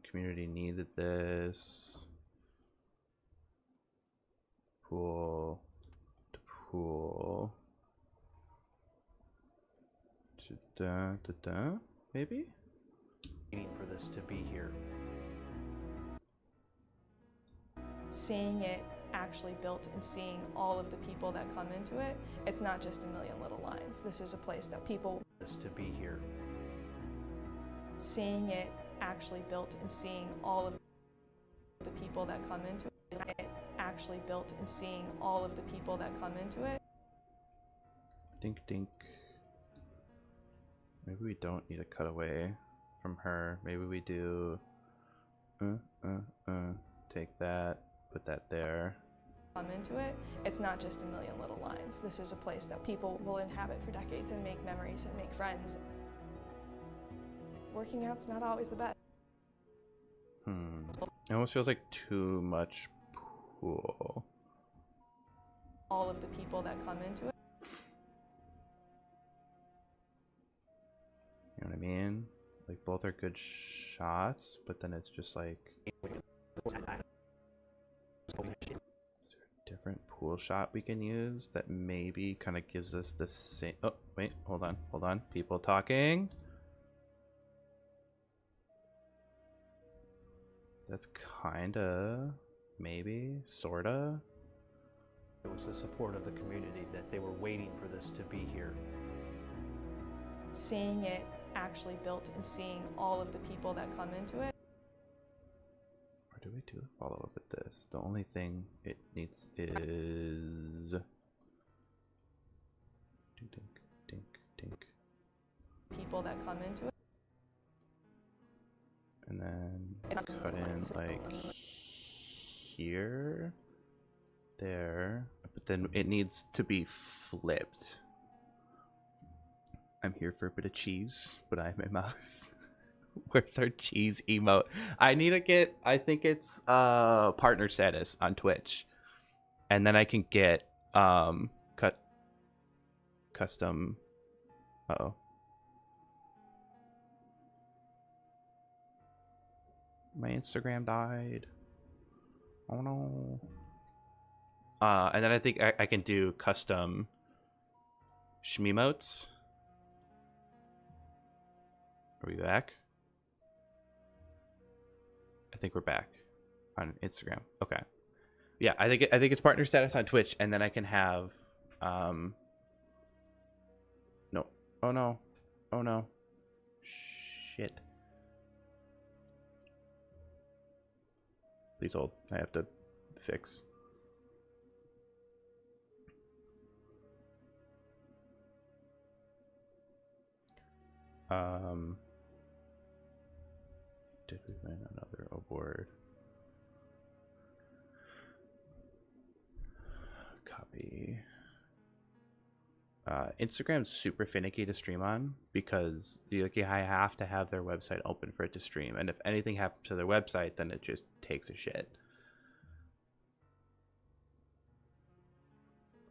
Community needed this. Pool to pool. Maybe? Waiting for this to be here. seeing it actually built and seeing all of the people that come into it, it's not just a million little lines. This is a place that people to be here. Seeing it actually built and seeing all of the people that come into it, actually built and seeing all of the people that come into it. Dink dink. Maybe we don't need a cutaway from her. Maybe we do. Take that, put that there. Come into it, it's not just a million little lines. This is a place that people will inhabit for decades and make memories and make friends. Working out's not always the best. It almost feels like too much pool. All of the people that come into it. You know what I mean? Like both are good shots, but then it's just like different pool shot we can use that maybe kind of gives us the same. Oh wait, hold on. People talking. That's kinda, maybe, sorta. It was the support of the community that they were waiting for this to be here. Seeing it actually built and seeing all of the people that come into it. Or do we do a follow up with this? The only thing it needs is dink. People that come into it. And then cut in like here, there, but then it needs to be flipped. I'm here for a bit of cheese, but I have my mouse. Where's our cheese emote? I need to get, I think it's partner status on Twitch. And then I can get custom. Uh-oh. My Instagram died. Oh no. And then I think I can do custom shmemotes. Are we back? I think we're back on Instagram. Okay. Yeah, I think it's partner status on Twitch, and then I can have no. Oh no. Oh no. Shit. Please hold. I have to fix. Did we find another award? Copy. Instagram's super finicky to stream on because I have to have their website open for it to stream, and if anything happens to their website, then it just takes a shit.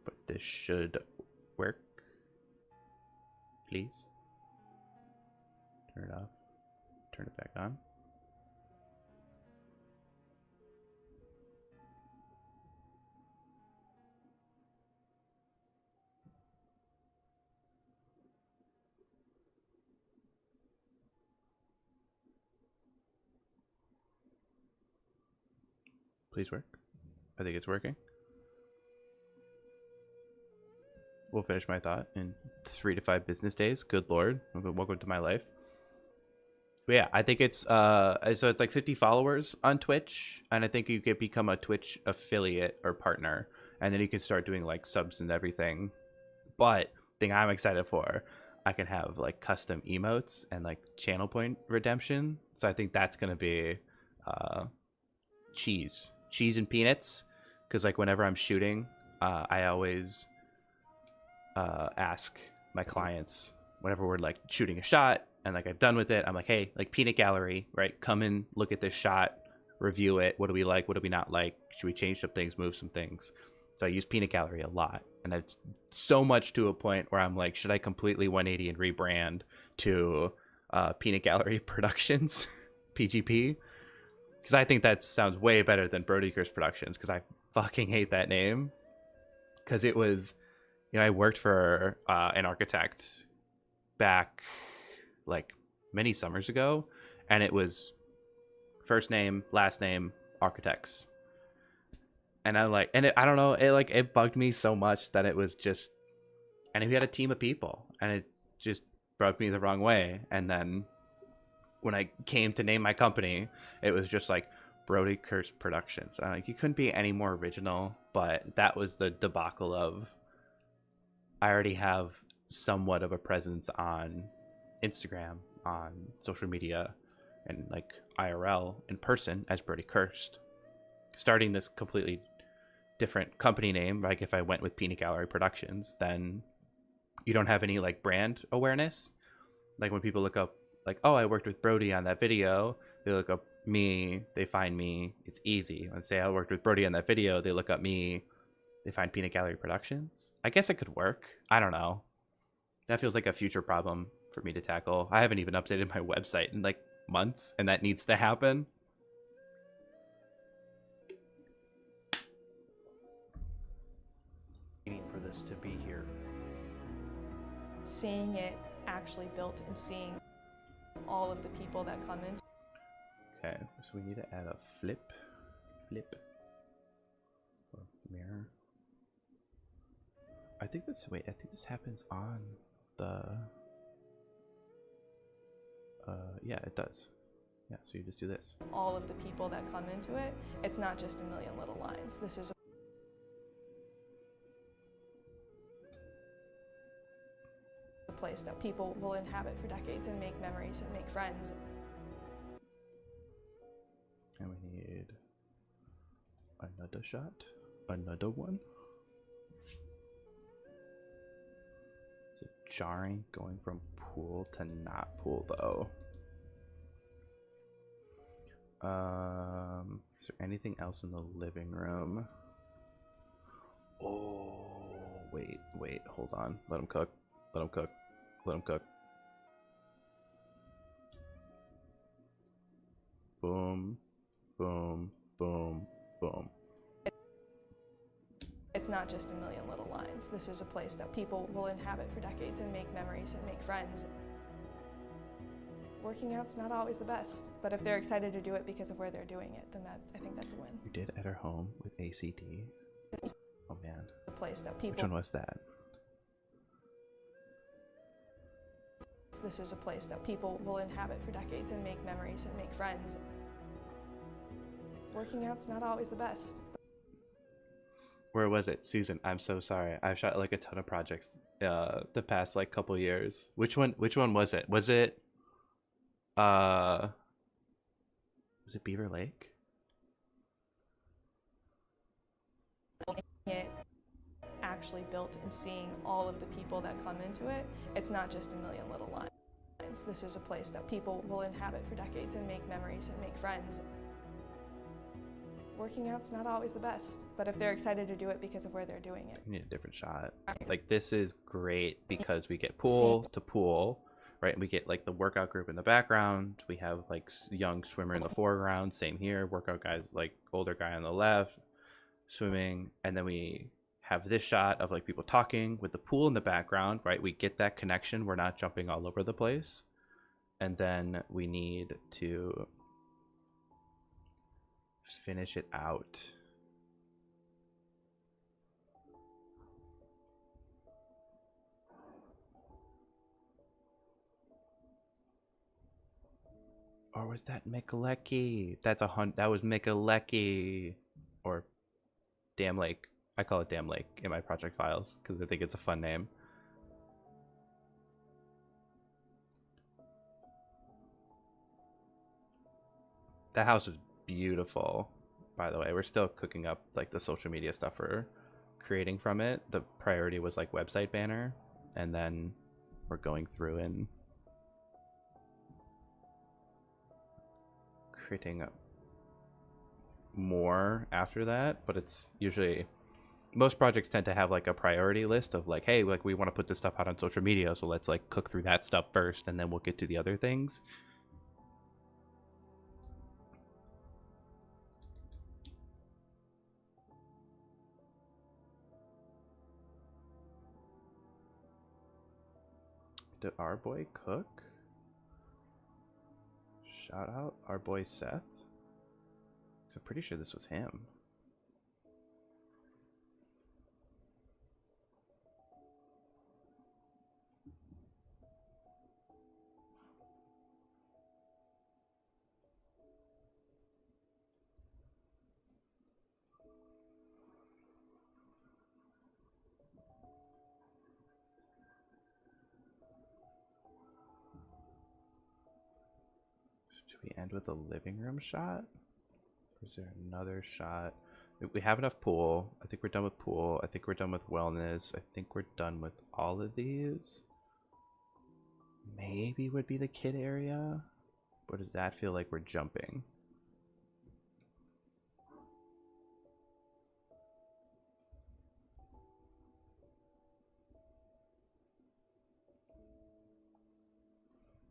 But this should work. Please turn it off. Turn it back on. Please work. I think it's working. We'll finish my thought in 3 to 5 business days. Good Lord. Welcome to my life. But yeah, I think it's so it's like 50 followers on Twitch, and I think you could become a Twitch affiliate or partner, and then you can start doing like subs and everything. But thing I'm excited for, I can have like custom emotes and like channel point redemption. So I think that's gonna be cheese and peanuts, because like whenever I'm shooting, I always ask my clients whenever we're like shooting a shot and like I'm done with it, I'm like, hey, like peanut gallery, right? Come and look at this shot, review it. What do we like? What do we not like? Should we change some things, move some things? So I use peanut gallery a lot, and it's so much to a point where I'm like, should I completely 180 and rebrand to Peanut Gallery Productions, PGP? Because I think that sounds way better than Brody Curse Productions, because I fucking hate that name. Because it was, you know, I worked for an architect back like many summers ago, and it was first name, last name, architects. And I like, and I don't know, it bugged me so much that it was just, and we had a team of people, and it just rubbed me the wrong way. And then when I came to name my company, it was just like Brody Curse Productions. I'm like, you couldn't be any more original. But that was the debacle of, I already have somewhat of a presence on Instagram, on social media, and like IRL in person as Brody Cursed. Starting this completely different company name, like if I went with Peanut Gallery Productions, then you don't have any like brand awareness. Like when people look up like, oh, I worked with Brody on that video, they look up me, they find me, it's easy. Let's say I worked with Brody on that video, they look up me, they find Peanut Gallery Productions. I guess it could work. I don't know. That feels like a future problem for me to tackle. I haven't even updated my website in like months, and that needs to happen. For this to be here. Seeing it actually built and seeing all of the people that come in. Okay, so we need to add a flip or mirror. I think this happens on the yeah, it does. Yeah, so you just do this. All of the people that come into it, it's not just a million little lines. This is a place that people will inhabit for decades and make memories and make friends. And we need another shot, another one. Is it jarring going from pool to not pool though? Is there anything else in the living room? Oh, wait, hold on. Let him cook. Let him cook. Let him cook. Boom, boom, boom, boom. It's not just a million little lines. This is a place that people will inhabit for decades and make memories and make friends. Working out's not always the best, but if they're excited to do it because of where they're doing it, then I think that's a win. You did at our home with ACT. Oh man. A place that people. Which one was that? This is a place that people will inhabit for decades and make memories and make friends. Working out's not always the best. Where was it? Susan, I'm so sorry. I've shot like a ton of projects the past like couple years. Which one was it? Was it Beaver Lake? It actually built and seeing all of the people that come into it, it's not just a million little lines. This is a place that people will inhabit for decades and make memories and make friends. Working out's not always the best, but if they're excited to do it because of where they're doing it. We need a different shot. Like this is great because we get pool to pool, right? We get like the workout group in the background. We have like young swimmer in the foreground. Same here. Workout guys, like older guy on the left, swimming, and then we have this shot of like people talking with the pool in the background, right? We get that connection. We're not jumping all over the place. And then we need to finish it out. Or was that Mikalecki? That's a hunt. That was Mikalecki, or Dam Lake. I call it Dam Lake in my project files because I think it's a fun name. That house was beautiful, by the way. We're still cooking up like the social media stuff we're creating from it. The priority was like website banner, and then we're going through and creating more after that. But it's usually, most projects tend to have like a priority list of like, hey, like we want to put this stuff out on social media, so let's like cook through that stuff first, and then we'll get to the other things. Did our boy cook? Shout out our boy Seth. I'm pretty sure this was him. Should we end with a living room shot? Or is there another shot? We have enough pool. I think we're done with pool. I think we're done with wellness. I think we're done with all of these. Maybe would be the kid area. Or does that feel like we're jumping?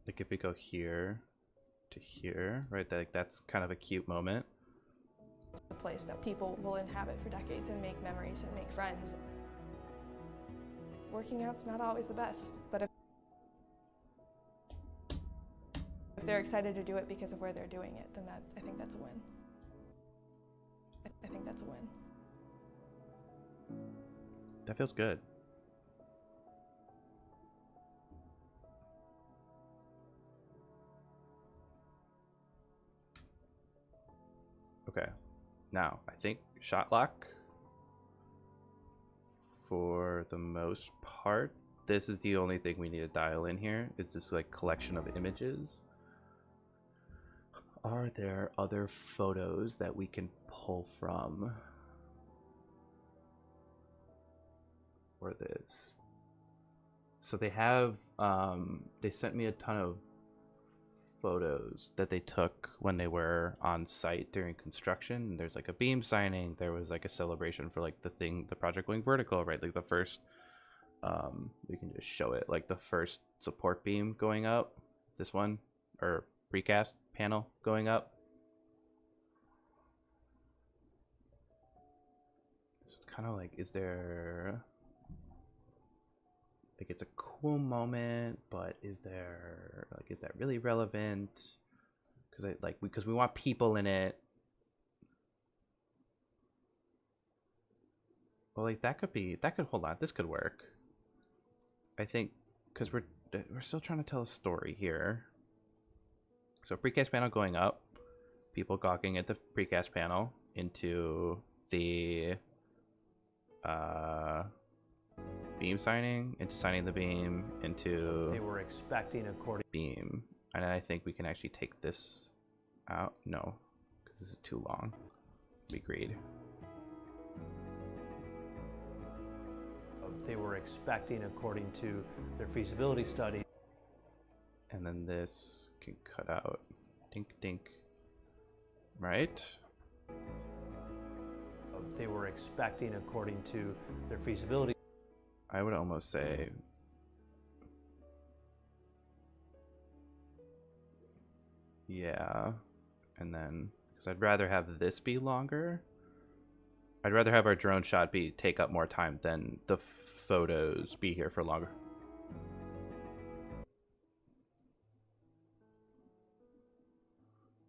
Like if we go here to here, right? Like that's kind of a cute moment. A place that people will inhabit for decades and make memories and make friends. Working out's not always the best, but if they're excited to do it because of where they're doing it, then I think that's a win. I think that's a win. That feels good. Okay, now I think shot lock, for the most part, this is the only thing we need to dial in here, is this like collection of images. Are there other photos that we can pull from for this? So they have, they sent me a ton of photos that they took when they were on site during construction. There's like a beam signing, there was like a celebration for like the project going vertical, right? Like the first, we can just show it, like the first support beam going up, this one, or precast panel going up. It's kind of like, is there, like it's a cool moment, but is there, like, is that really relevant? Because we want people in it. Well, like that could hold on, this could work. I think, because we're still trying to tell a story here. So precast panel going up, people gawking at the precast panel into the beam signing, into signing the beam, into They were expecting according beam. And I think we can actually take this out. No, because this is too long. We agreed. They were expecting according to their feasibility study. And then this can cut out. Dink dink. Right? They were expecting according to their feasibility. I would almost say yeah. And then, because I'd rather have this be longer. I'd rather have our drone shot take up more time than the photos be here for longer.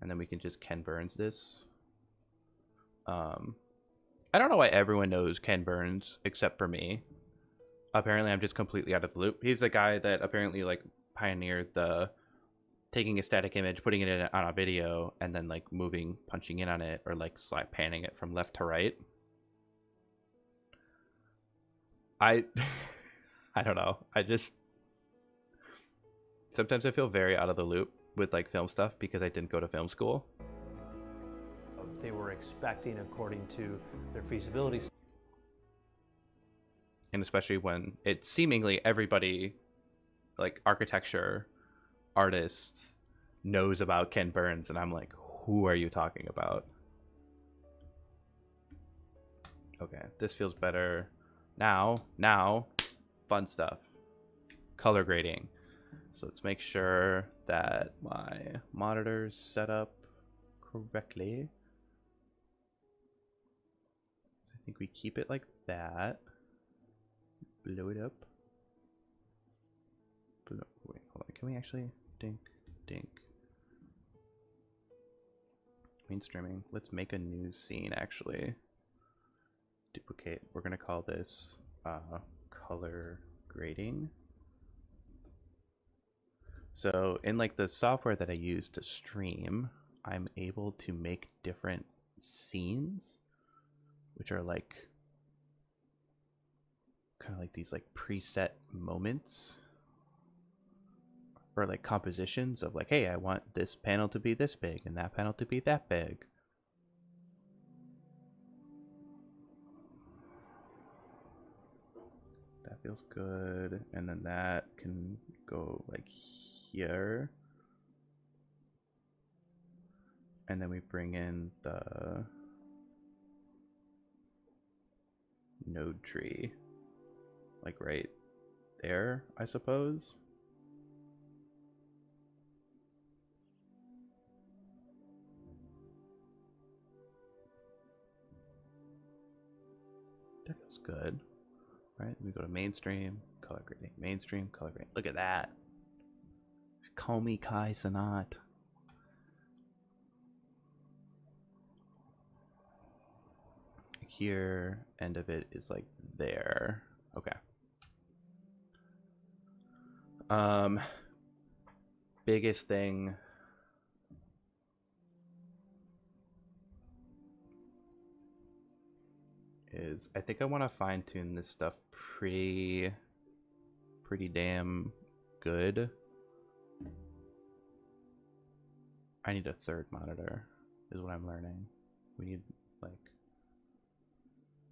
And then we can just Ken Burns this. I don't know why everyone knows Ken Burns except for me. Apparently, I'm just completely out of the loop. He's the guy that apparently like pioneered the taking a static image, putting it on a video, and then like moving, punching in on it, or like panning it from left to right. I don't know. Sometimes I feel very out of the loop with like film stuff because I didn't go to film school. They were expecting according to their feasibility. And especially when it's seemingly everybody, like architecture artists, knows about Ken Burns, and I'm like, who are you talking about? Okay, this feels better. Now, fun stuff. Color grading. So let's make sure that my monitor's set up correctly. I think we keep it like that. Blow it up. Wait, hold on. Can we actually dink? Mainstreaming. Let's make a new scene actually. Duplicate. We're gonna call this color grading. So in like the software that I use to stream, I'm able to make different scenes, which are like kind of like these like preset moments or like compositions of like, hey, I want this panel to be this big and that panel to be that big. That feels good. And then that can go like here. And then we bring in the node tree, like right there, I suppose. That feels good. Right, we go to mainstream, color grading, mainstream, color grading. Look at that. Call me Kai Cenat. Here, end of it is like there. Okay. Biggest thing is I think I want to fine tune this stuff pretty damn good. I need a third monitor is what I'm learning. We need like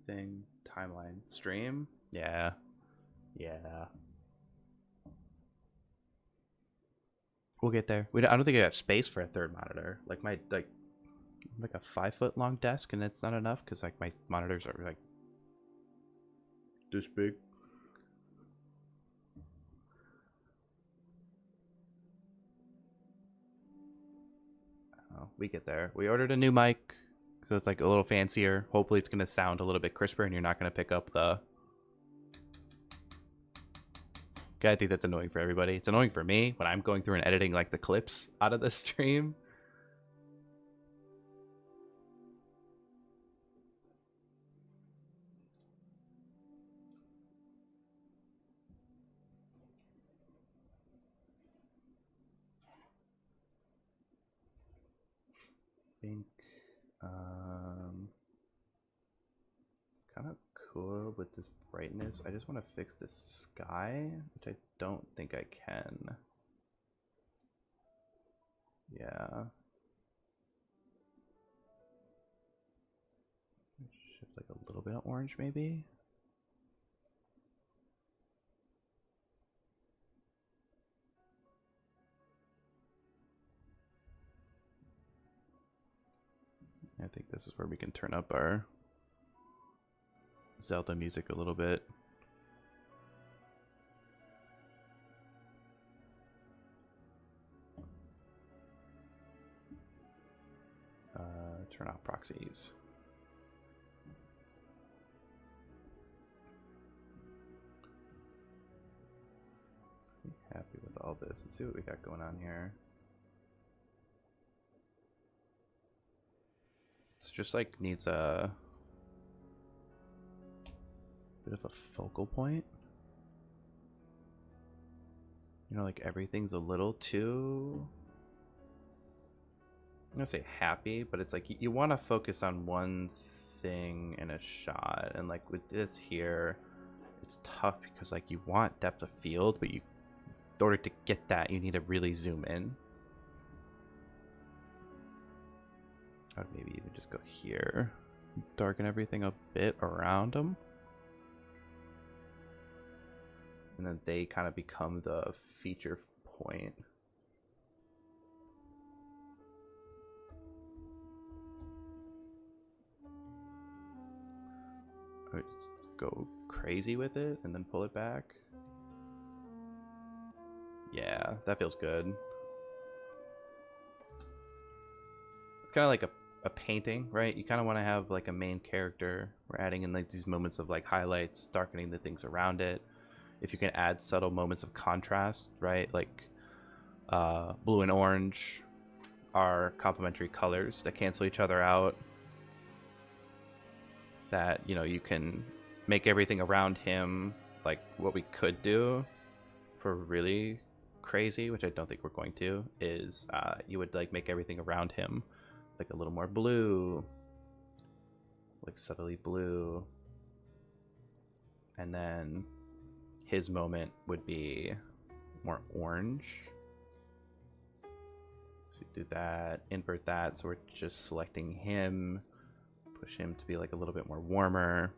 thing timeline stream. Yeah. We'll get there. I don't think I have space for a third monitor. Like my like a 5-foot long desk, and it's not enough because like my monitors are like this big. Oh, we get there. We ordered a new mic, so it's like a little fancier. Hopefully it's gonna sound a little bit crisper and you're not gonna pick up the... Okay, I think that's annoying for everybody. It's annoying for me when I'm going through and editing like the clips out of the stream. I think kind of cool with this brightness. I just want to fix the sky, which I don't think I can. Yeah. Shift like a little bit of orange maybe. I think this is where we can turn up our Zelda music a little bit. Turn off proxies. Happy with all this. Let's see what we got going on here. Let's just like needs a bit of a focal point. You know, like everything's a little too, I'm gonna say happy, but it's like you want to focus on one thing in a shot, and like with this here, it's tough because like you want depth of field, but in order to get that, you need to really zoom in. I would maybe even just go here, darken everything a bit around them, and then they kind of become the feature point. I would just go crazy with it and then pull it back. Yeah, that feels good. It's kind of like a painting, right? You kind of want to have like a main character. We're adding in like these moments of like highlights, darkening the things around it. If you can add subtle moments of contrast, right? Like blue and orange are complementary colors that cancel each other out. That, you know, you can make everything around him like what we could do for really crazy, which I don't think we're going to, is you would like make everything around him like a little more blue, like subtly blue, and then his moment would be more orange. So do that, invert that, so we're just selecting him, push him to be like a little bit more warmer.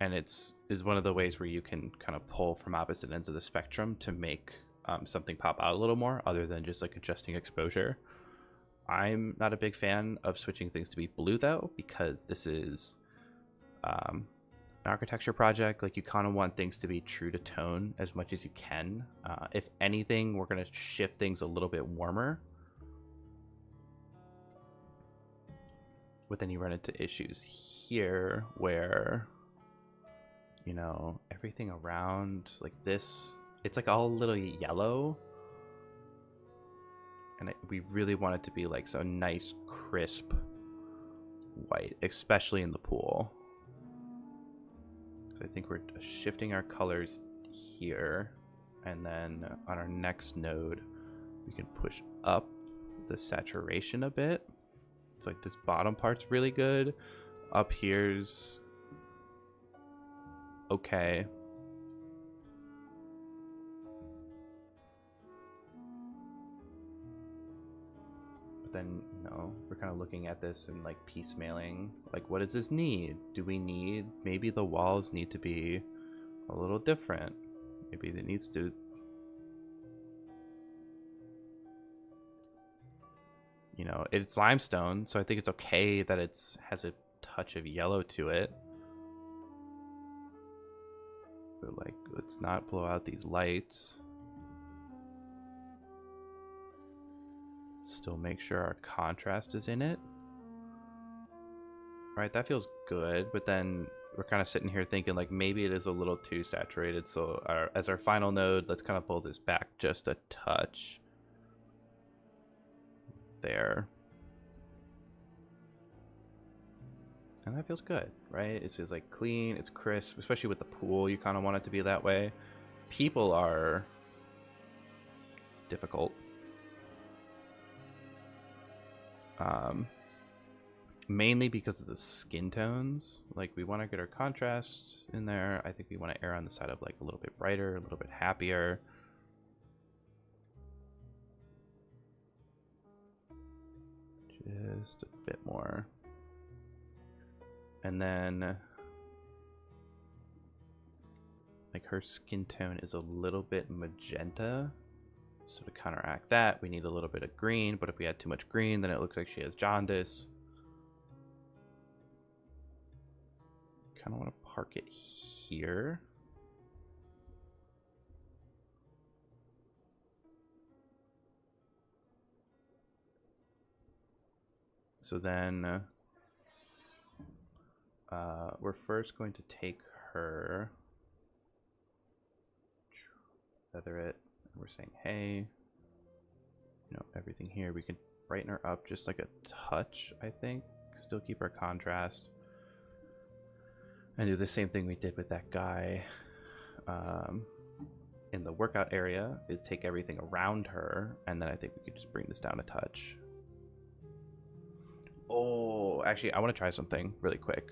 And is one of the ways where you can kind of pull from opposite ends of the spectrum to make something pop out a little more, other than just like adjusting exposure. I'm not a big fan of switching things to be blue though, because this is an architecture project. Like you kind of want things to be true to tone as much as you can. If anything, we're going to shift things a little bit warmer. But then you run into issues here where, you know, everything around like this, it's like all a little yellow, and we really want it to be like so nice crisp white, especially in the pool. So I think we're shifting our colors here, and then on our next node we can push up the saturation a bit. It's like this bottom part's really good, up here's okay. But then, you know, we're kind of looking at this and like piecemealing, like what does this need? Do we need, maybe the walls need to be a little different. Maybe it needs to, you know, it's limestone, so I think it's okay that it's has a touch of yellow to it. But like, let's not blow out these lights. Still make sure our contrast is in it. Alright, that feels good, but then we're kind of sitting here thinking like maybe it is a little too saturated, so as our final node, let's kind of pull this back just a touch. There. And that feels good, right? It's just like clean, it's crisp, especially with the pool, you kind of want it to be that way. People are difficult. Mainly because of the skin tones. Like we want to get our contrast in there. I think we want to err on the side of like a little bit brighter, a little bit happier. Just a bit more. And then like her skin tone is a little bit magenta. So to counteract that, we need a little bit of green, but if we add too much green, then it looks like she has jaundice. Kind of want to park it here. So then we're first going to take her, feather it, and we're saying, hey, you know, everything here, we can brighten her up just like a touch, I think. Still keep her contrast. And do the same thing we did with that guy in the workout area, is take everything around her, and then I think we could just bring this down a touch. Oh, actually, I want to try something really quick.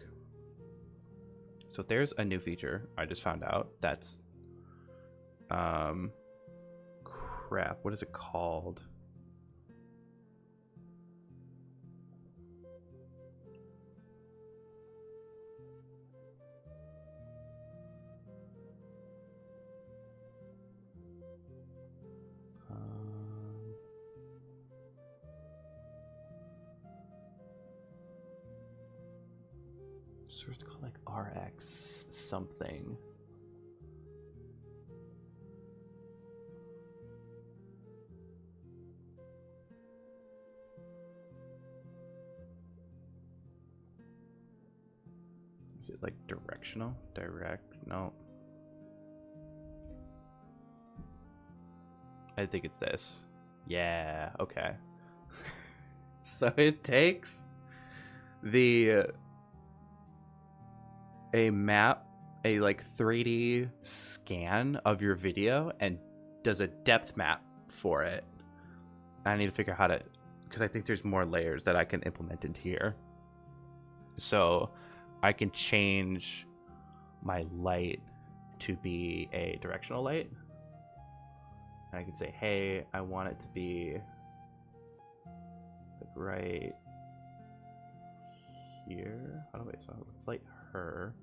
So there's a new feature I just found out that's crap, what is it called? So it's called like RX something. Is it like directional? Direct? No. I think it's this. Yeah, okay. So it takes a map, a like 3D scan of your video and does a depth map for it. I need to figure out how to, because I think there's more layers that I can implement into here. So I can change my light to be a directional light. And I can say, hey, I want it to be like right here. How do I, so let's light her,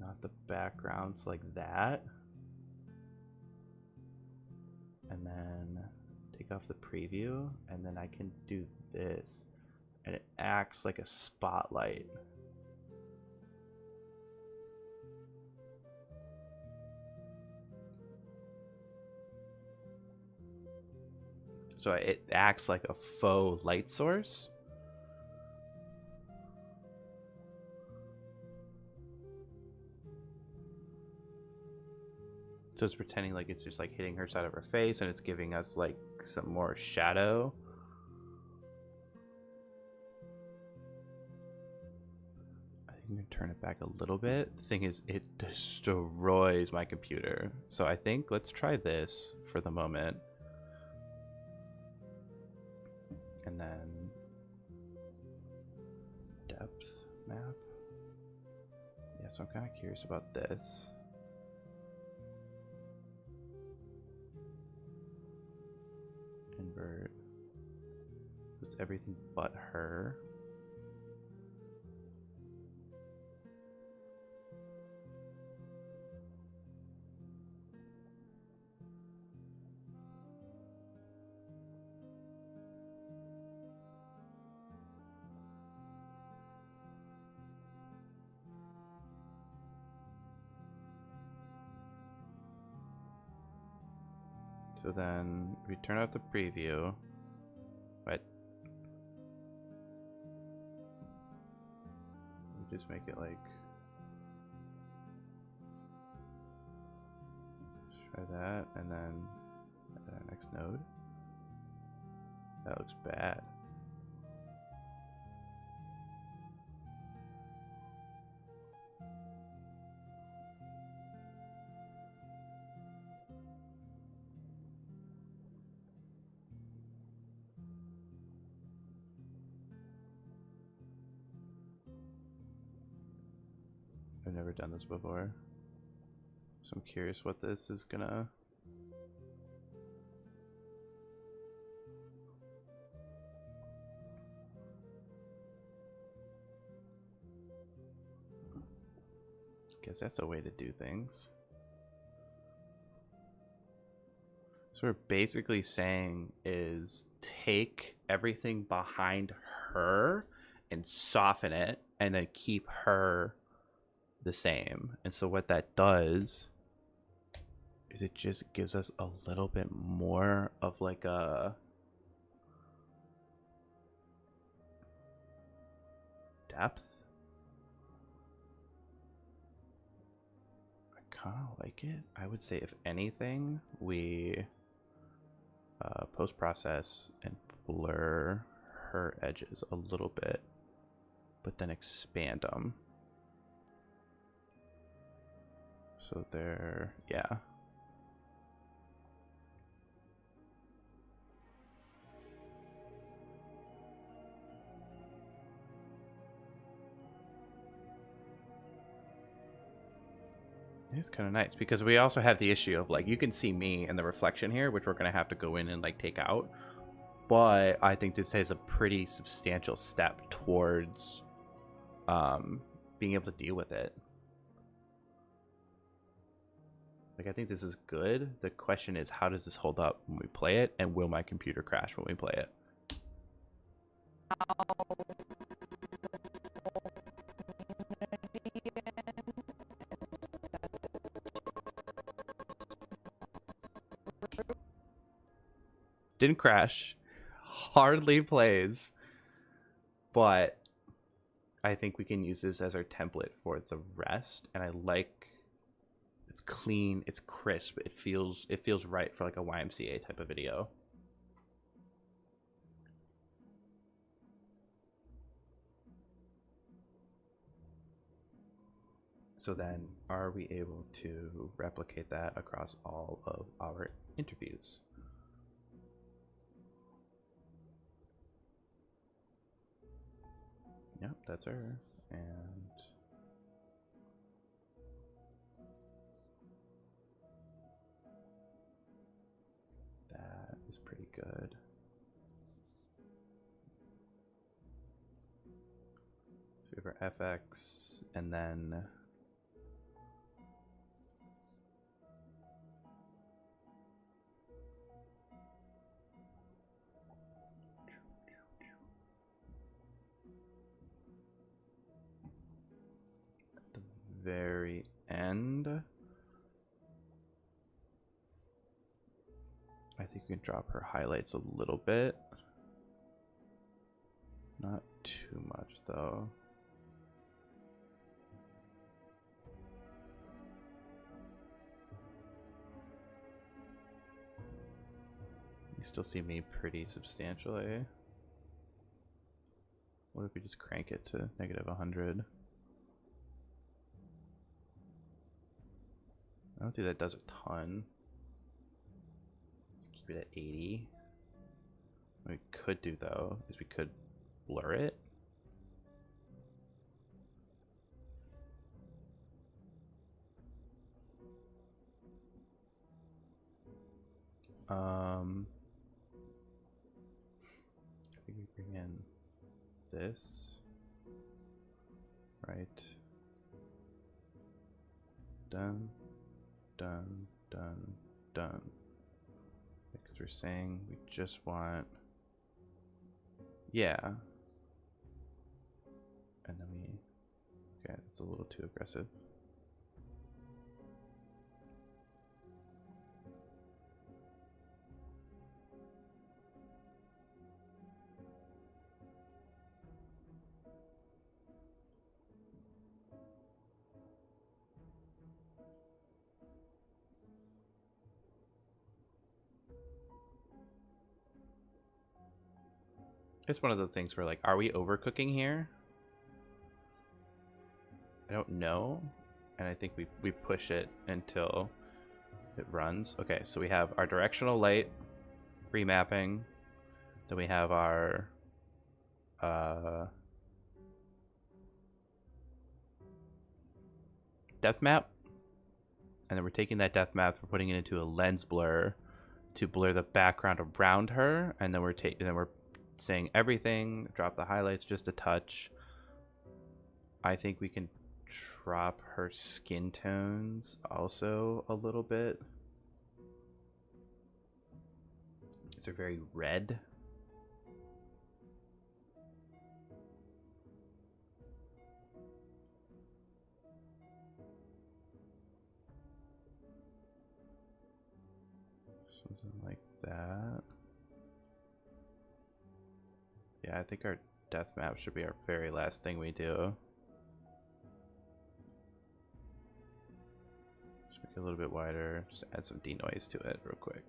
not the backgrounds, like that. And then take off the preview, and then I can do this, and it acts like a spotlight. So it acts like a faux light source. So it's pretending like it's just like hitting her side of her face, and it's giving us like some more shadow. I think I'm gonna turn it back a little bit. The thing is, it destroys my computer. So I think let's try this for the moment. And then depth map. Yeah, so I'm kind of curious about this. Invert. It's everything but her. So then we turn off the preview, but we just make it like, try that, and then our next node. That looks bad. I've never done this before, so I'm curious what this is gonna. Guess that's a way to do things. So we're basically saying is take everything behind her and soften it, and then keep her the same. And so what that does is it just gives us a little bit more of like a depth. I kind of like it. I would say if anything, we post-process and blur her edges a little bit, but then expand them. So they're, yeah. It's kind of nice because we also have the issue of like, you can see me in the reflection here, which we're going to have to go in and like take out. But I think this is a pretty substantial step towards being able to deal with it. Like, I think this is good. The question is, how does this hold up when we play it? And will my computer crash when we play it? Didn't crash. Hardly plays. But I think we can use this as our template for the rest. And I like, it's clean, it's crisp, it feels right for like a YMCA type of video. So then, are we able to replicate that across all of our interviews? Yep, that's her. And that is pretty good. So we have our FX, and then very end, I think we can drop her highlights a little bit. Not too much though. You still see me pretty substantially. What if we just crank it to -100? I don't think that does a ton. Let's keep it at 80. What we could do though is we could blur it. I think we bring in this, right? Done. Done, done, done. Because we're saying we just want, yeah. And then we, okay, that's a little too aggressive. It's one of the things where like, are we overcooking here? I don't know. And I think we push it until it runs. Okay, so we have our directional light remapping. Then we have our depth map. And then we're taking that depth map, we're putting it into a lens blur to blur the background around her, and then we're saying everything, drop the highlights just a touch. I think we can drop her skin tones also a little bit. These are very red. Something like that. Yeah, I think our depth map should be our very last thing we do. Just make it a little bit wider. Just add some denoise to it real quick.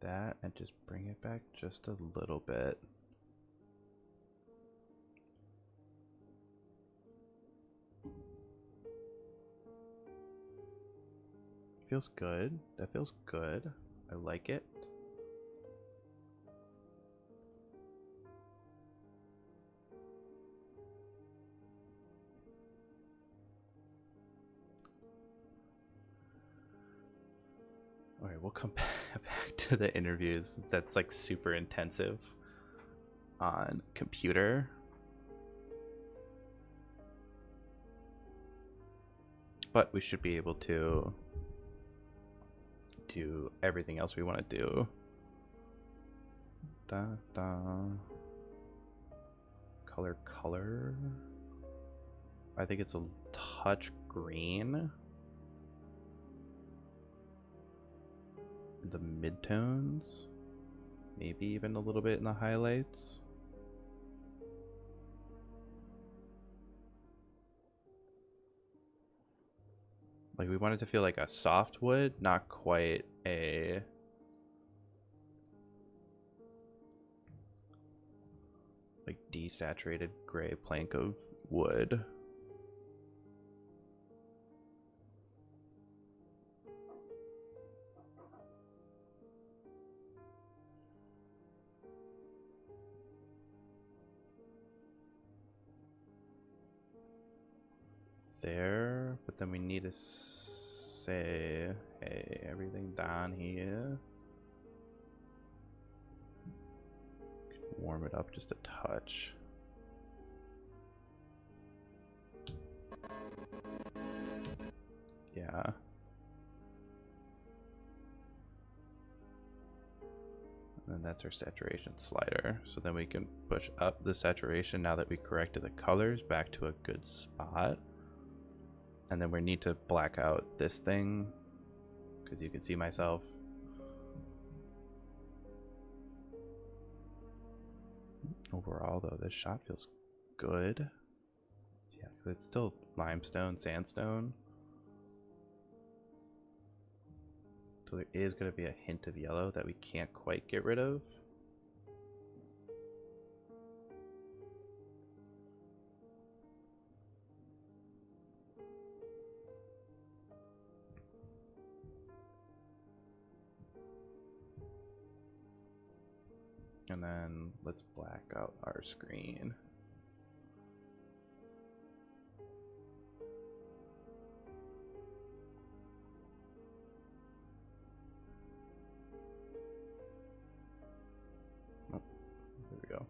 that and just bring it back just a little bit. Feels good. That feels good. I like it. Alright, we'll come back to the interviews. That's like super intensive on computer. But we should be able to do everything else we want to do. Da, da. Color. I think it's a touch green. The midtones. Maybe even a little bit in the highlights. Like, we want it to feel like a softwood, not quite a like desaturated gray plank of wood. There, but then we need to say, hey, everything down here. Warm it up just a touch. Yeah. And then that's our saturation slider. So then we can push up the saturation now that we corrected the colors back to a good spot. And then we need to black out this thing because you can see myself. Overall though, this shot feels good. Yeah, it's still limestone, sandstone. So there is going to be a hint of yellow that we can't quite get rid of. And then let's black out our screen. Oh, there we go.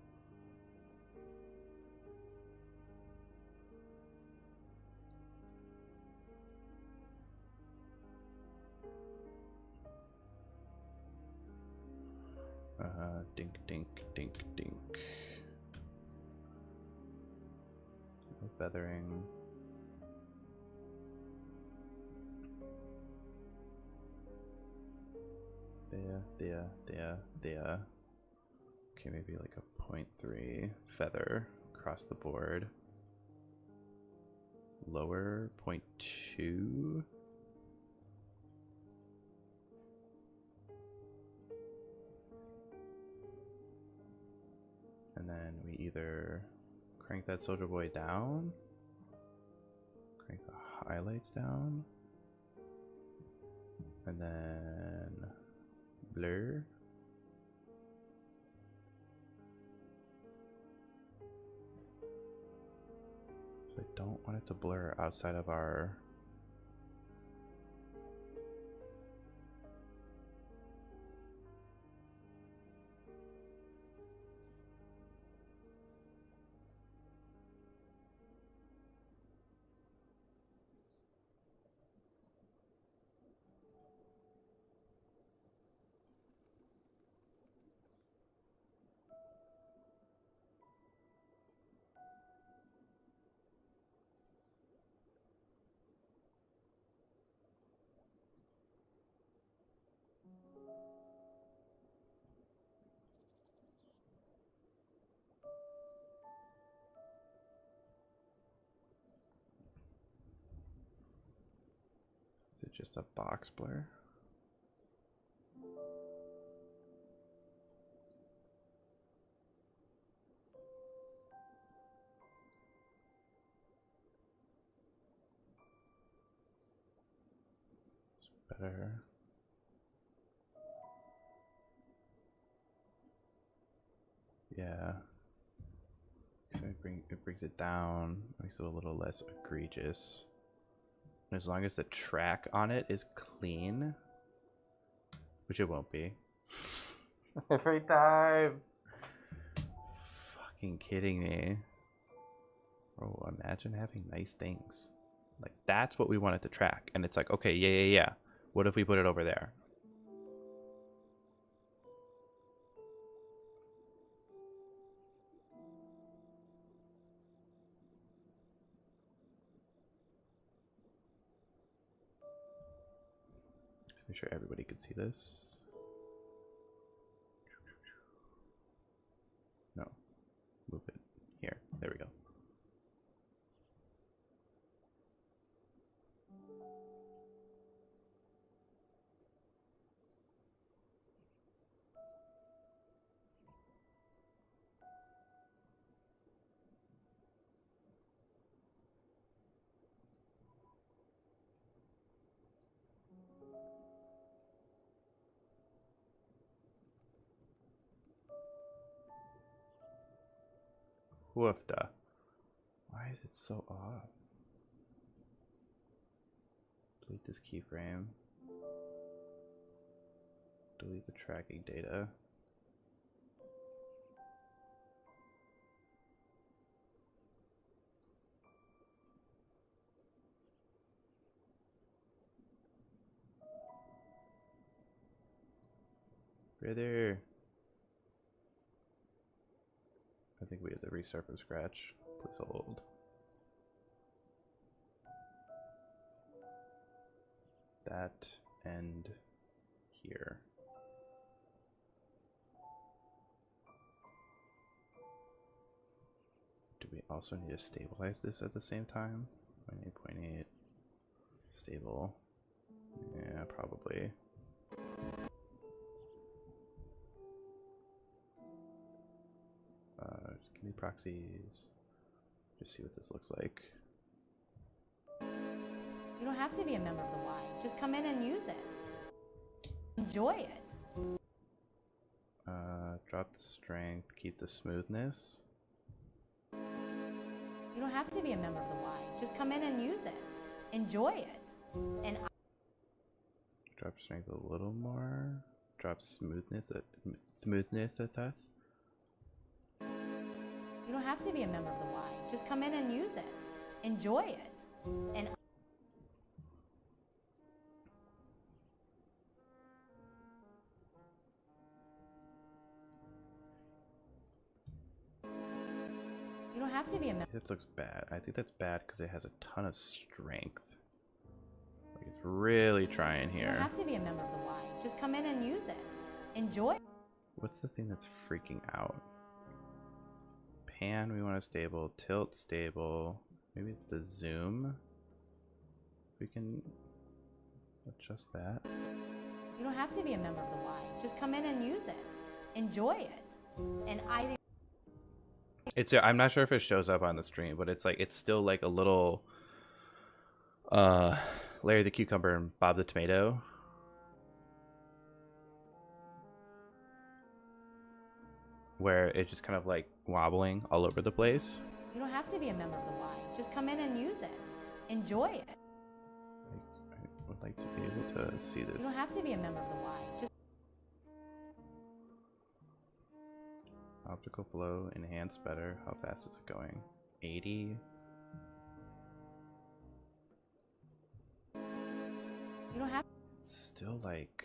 Dink, dink, dink, dink. No feathering. There. Okay, maybe like a 0.3 feather across the board. Lower 0.2. And then we either crank that Soldier Boy down, crank the highlights down, and then blur. So I don't want it to blur outside of our just a box blur. better. Yeah. So it brings it down, makes it a little less egregious. And as long as the track on it is clean, which it won't be. Every time. Fucking kidding me. Oh, imagine having nice things. Like, that's what we wanted to track. And it's like, okay, yeah. What if we put it over there? Let's make sure everybody can see this. No. Move it. Here. There we go. Woofda. Why is it so off? Delete this keyframe. Delete the tracking data. Brother. I think we have to restart from scratch. Please hold. That and here. Do we also need to stabilize this at the same time? 0.8.8. Stable. Yeah, probably. Give me proxies. Just see what this looks like. You don't have to be a member of the Y. Just come in and use it. Enjoy it. Drop the strength, keep the smoothness. You don't have to be a member of the Y. Just come in and use it. Enjoy it. And drop strength a little more. Drop smoothness at that. You don't have to be a member of the Y. Just come in and use it. Enjoy it. And you don't have to be a member. That looks bad. I think that's bad because it has a ton of strength. Like, it's really trying here. You don't have to be a member of the Y. Just come in and use it. Enjoy it. What's the thing that's freaking out? Pan, we want a stable. Tilt, stable. Maybe it's the zoom. We can adjust that. You don't have to be a member of the Y. Just come in and use it. Enjoy it. And I think it's I'm not sure if it shows up on the stream, but it's like it's still like a little Larry the Cucumber and Bob the Tomato. Where it's just kind of like wobbling all over the place. You don't have to be a member of the Y. Just come in and use it. Enjoy it. I would like to be able to see this. You don't have to be a member of the Y. Just optical flow enhanced better. How fast is it going? 80. You don't have. It's still like.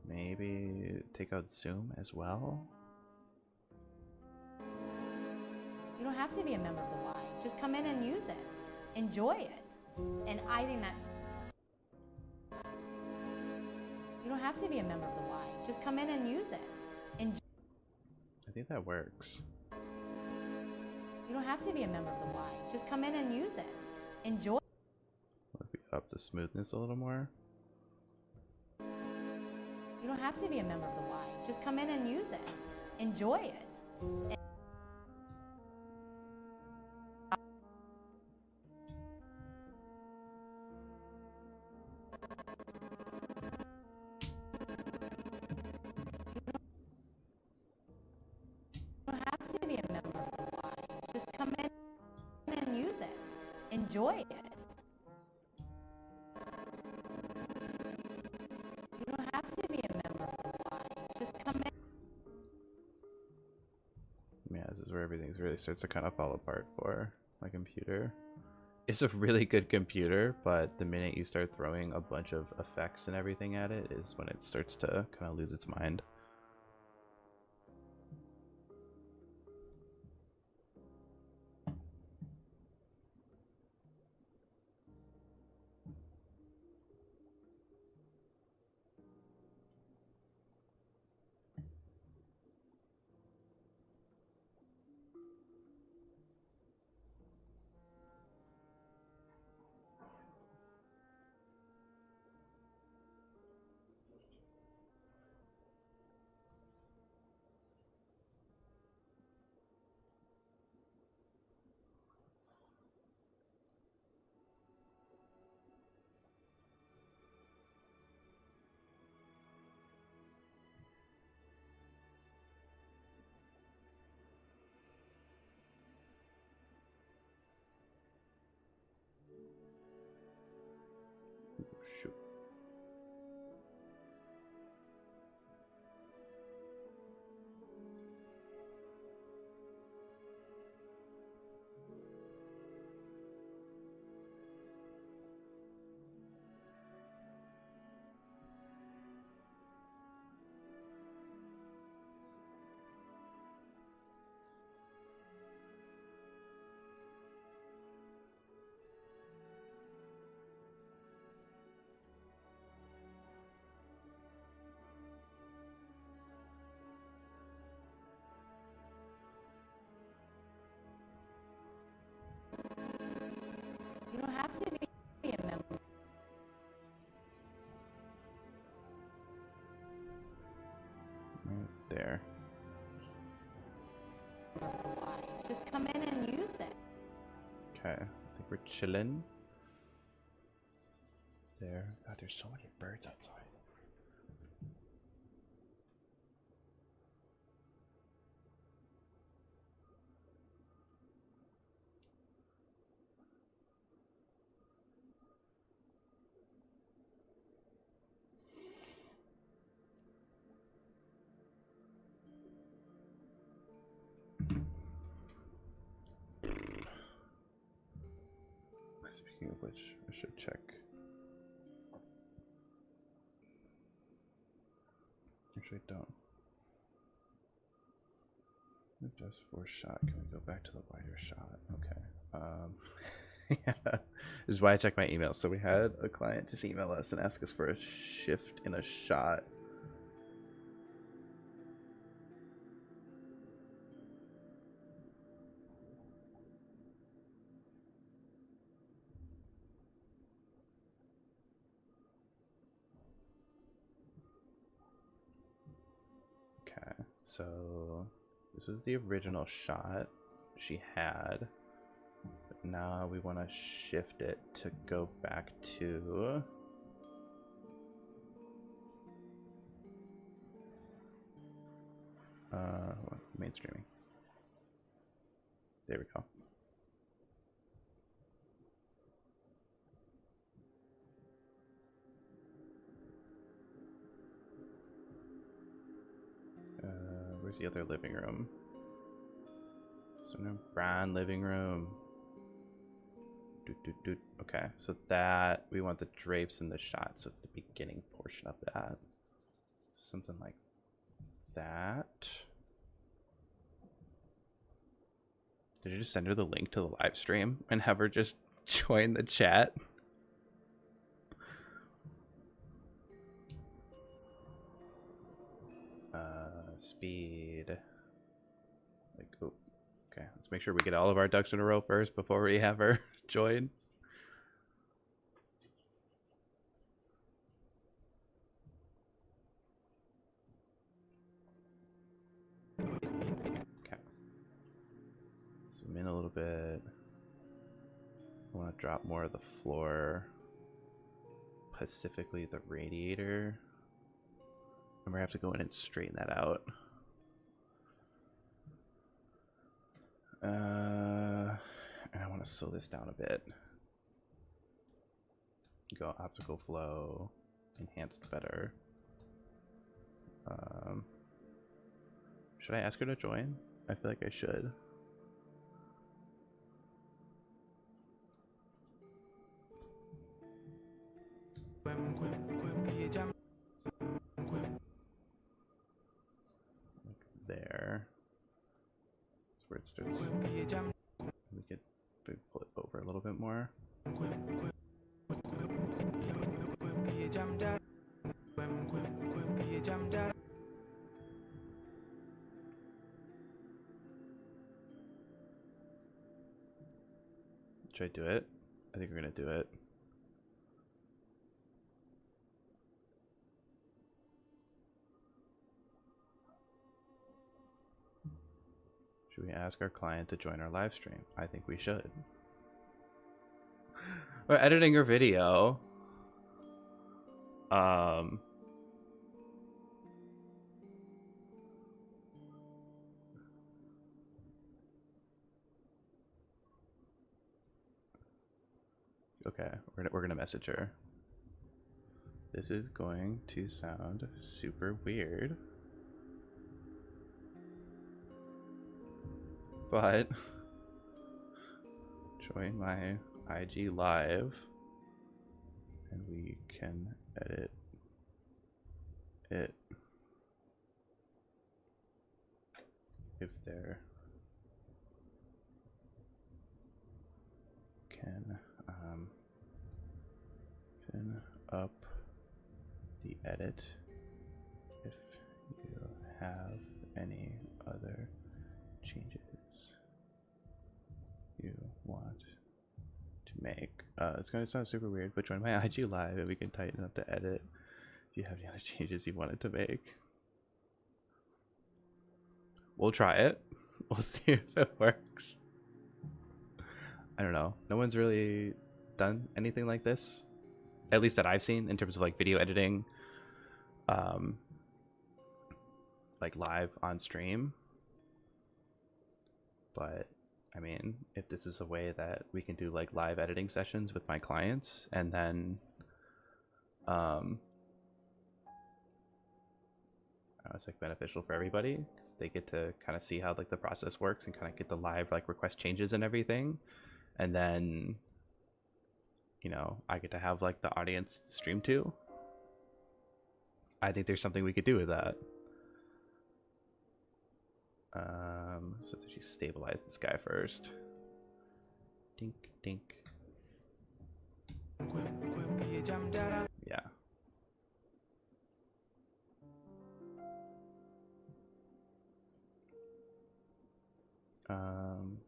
Maybe take out zoom as well. You don't have to be a member of the Y. Just come in and use it. Enjoy it. And I think that's. You don't have to be a member of the Y. Just come in and use it. I think that works. You don't have to be a member of the Y. Just come in and use it. Enjoy. What if we up the smoothness a little more? You don't have to be a member of the Y. Just come in and use it. Enjoy it. Just come in and use it. Enjoy it. You don't have to be a member of the Y. Just come in. Yeah, this is where everything really starts to kind of fall apart for my computer. It's a really good computer, but the minute you start throwing a bunch of effects and everything at it is when it starts to kind of lose its mind. Shoot. You don't have to be a member. Right there. Just come in and use it. Okay, I think we're chilling. There. God, there's so many birds outside. Speaking of which, I should check. Actually, don't. Just for shot. Can we go back to the wider shot? Okay. Yeah. This is why I check my emails. So we had a client just email us and ask us for a shift in a shot. Okay, so this is the original shot she had, but now we want to shift it to go back to mainstreaming. There we go. Where's the other living room? So no brand living room. Okay, so that we want the drapes in the shot, so it's the beginning portion of that. Something like that. Did you just send her the link to the live stream and have her just join the chat? Speed. Like, oh, okay. Let's make sure we get all of our ducks in a row first before we have her join. Okay. Zoom in a little bit. I want to drop more of the floor, specifically the radiator. I'm gonna have to go in and straighten that out. want to slow this down a bit. Go optical flow, enhanced better. Should I ask her to join? I feel like I should. Like there. That's where it starts. We could pull it over a little bit more. Should I do it? I think we're gonna do it. Should we ask our client to join our live stream? I think we should. We're editing her video. Okay, we're gonna message her. This is going to sound super weird, but join my IG live and we can edit it if there can pin up the edit if you have any other changes you want to make. It's going to sound super weird, but join my IG live and we can tighten up the edit if you have any other changes you wanted to make. We'll try it. We'll see if it works. I don't know. No one's really done anything like this, at least that I've seen, in terms of like video editing, like live on stream. But I mean, if this is a way that we can do like live editing sessions with my clients, and then it's like beneficial for everybody because they get to kind of see how like the process works and kind of get the live like request changes and everything, and then you know I get to have like the audience stream too. I think there's something we could do with that. So that you stabilize this guy first. Dink dink. Yeah.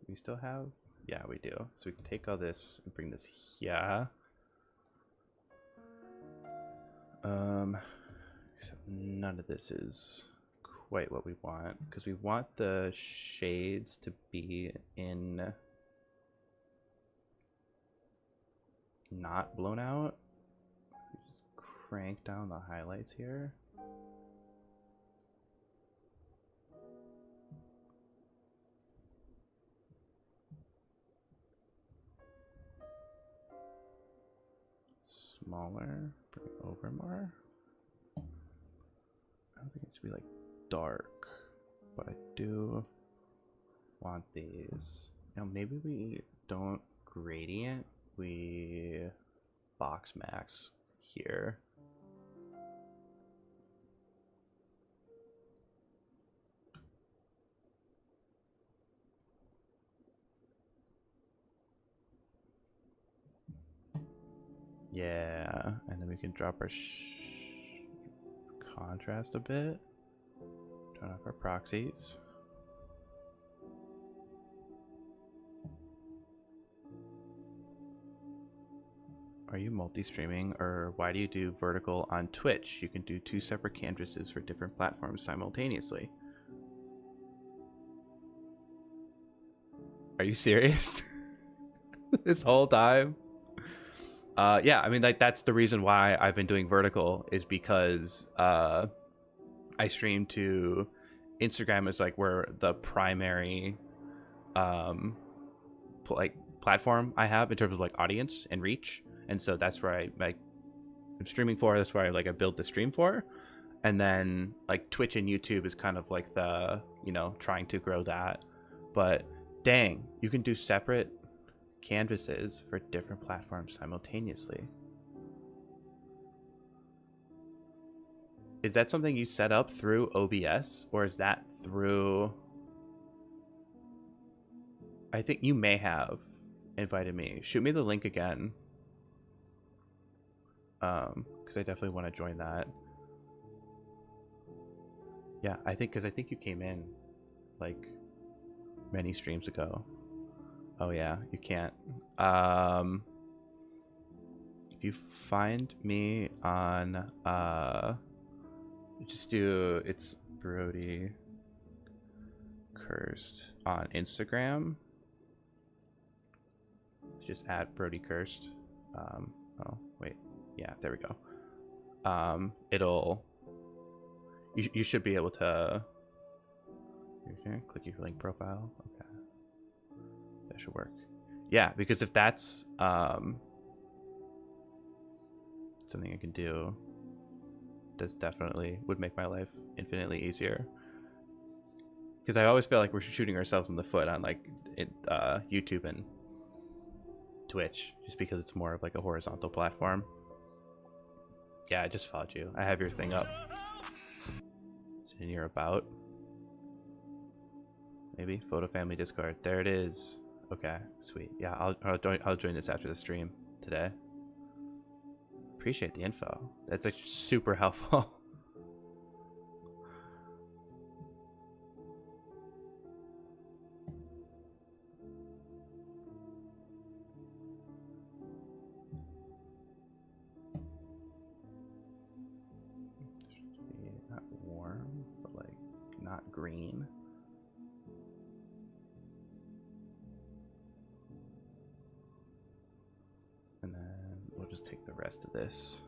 We still have, yeah, we do. So we can take all this and bring this here. Except none of this is quite what we want, because we want the shades to be in not blown out. Just crank down the highlights here. Smaller, bring it over more. I don't think it should be like dark, but I do want these. Now maybe we don't gradient, we box max here. Yeah, and then we can drop our contrast a bit. Turn off our proxies. Are you multi-streaming, or why do you do vertical on Twitch? You can do 2 separate canvases for different platforms simultaneously. Are you serious? This whole time? Yeah, I mean, like, that's the reason why I've been doing vertical, is because I stream to Instagram is like where the primary like platform I have in terms of like audience and reach, and so that's where I'm streaming for. That's where I build the stream for, and then like Twitch and YouTube is kind of like the, you know, trying to grow that. But dang, you can do separate canvases for different platforms simultaneously. Is that something you set up through OBS, or is that through... I think you may have invited me. Shoot me the link again. Because I definitely want to join that. Yeah, I think you came in like many streams ago. Oh yeah, you can't. If you find me on just do, it's Brody Cursed on Instagram. Just add Brody Cursed. Oh wait, yeah, there we go. It'll, you should be able to, okay, click your link profile. Okay, that should work. Yeah, because if that's something I can do, this definitely would make my life infinitely easier. Because I always feel like we're shooting ourselves in the foot on like YouTube and Twitch, just because it's more of like a horizontal platform. Yeah, I just followed you. I have your thing up. Is it in your about? Maybe photo family Discord. There it is. Okay, sweet. Yeah, I'll join this after the stream today. Appreciate the info. That's like super helpful. Not warm, but like not green. And then we'll just take the rest of this.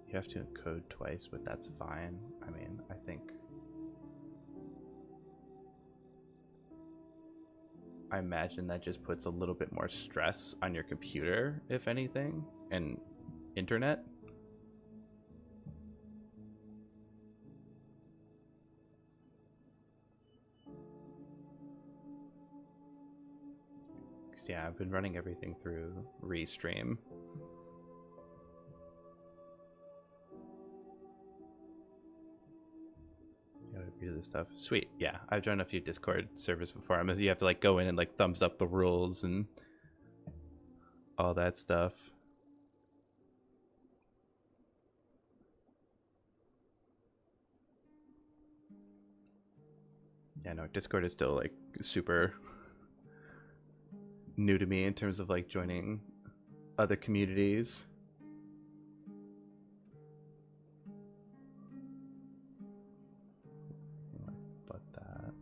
You have to encode twice, but that's fine. I mean, I think I imagine that just puts a little bit more stress on your computer, if anything, and internet. Yeah, I've been running everything through Restream. You gotta agree to this stuff. Sweet, yeah. I've joined a few Discord servers before. I mean, you have to like go in and like thumbs up the rules and all that stuff. Yeah, no, Discord is still like super new to me in terms of like joining other communities. But that.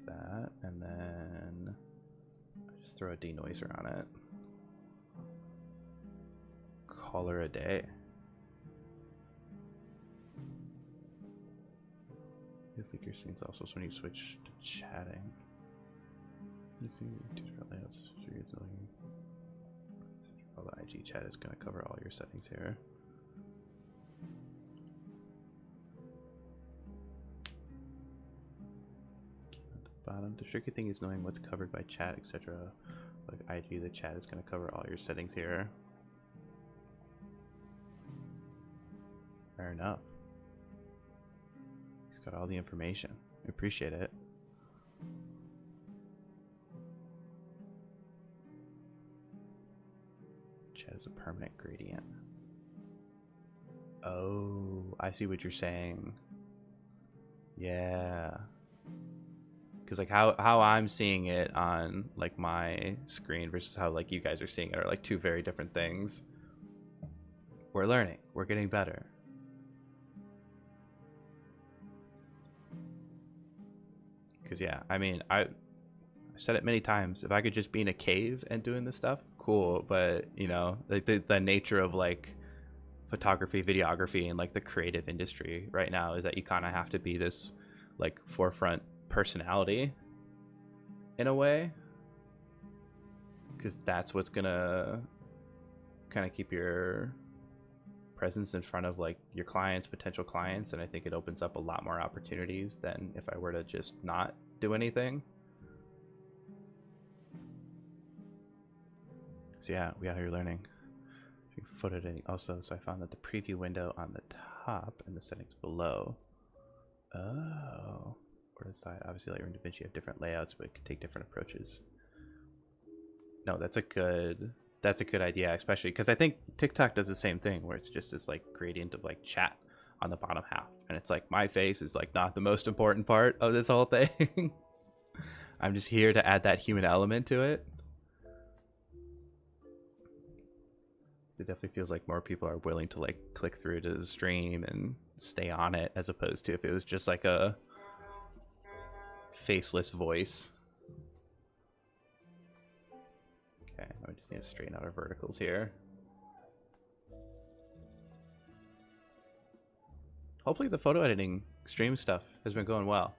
That, and then I just throw a denoiser on it. Call her a day. The figure scenes also when you switch to chatting. You see different layouts. All the IG chat is going to cover all your settings here. Bottom. The tricky thing is knowing what's covered by chat, etc. Like IG, the chat is going to cover all your settings here. Fair enough. He's got all the information. I appreciate it. Chat is a permanent gradient. Oh, I see what you're saying. Yeah. because like how I'm seeing it on like my screen versus how like you guys are seeing it are like two very different things. We're learning, we're getting better. Because yeah, I mean, I've said it many times, if I could just be in a cave and doing this stuff, cool. But you know, like the nature of like photography, videography, and like the creative industry right now is that you kind of have to be this like forefront personality in a way, because that's what's gonna kind of keep your presence in front of like your clients, potential clients. And I think it opens up a lot more opportunities than if I were to just not do anything. So yeah, we out here learning. Foot editing also, so I found that the preview window on the top and the settings below. Oh, or the side. Obviously, Lightroom and DaVinci have different layouts, but it can take different approaches. No, that's a good idea, especially because I think TikTok does the same thing, where it's just this like gradient of like chat on the bottom half, and it's like my face is like not the most important part of this whole thing. I'm just here to add that human element to it. It definitely feels like more people are willing to like click through to the stream and stay on it, as opposed to if it was just like a faceless voice. Okay, I just need to straighten out our verticals here. Hopefully the photo editing stream stuff has been going well.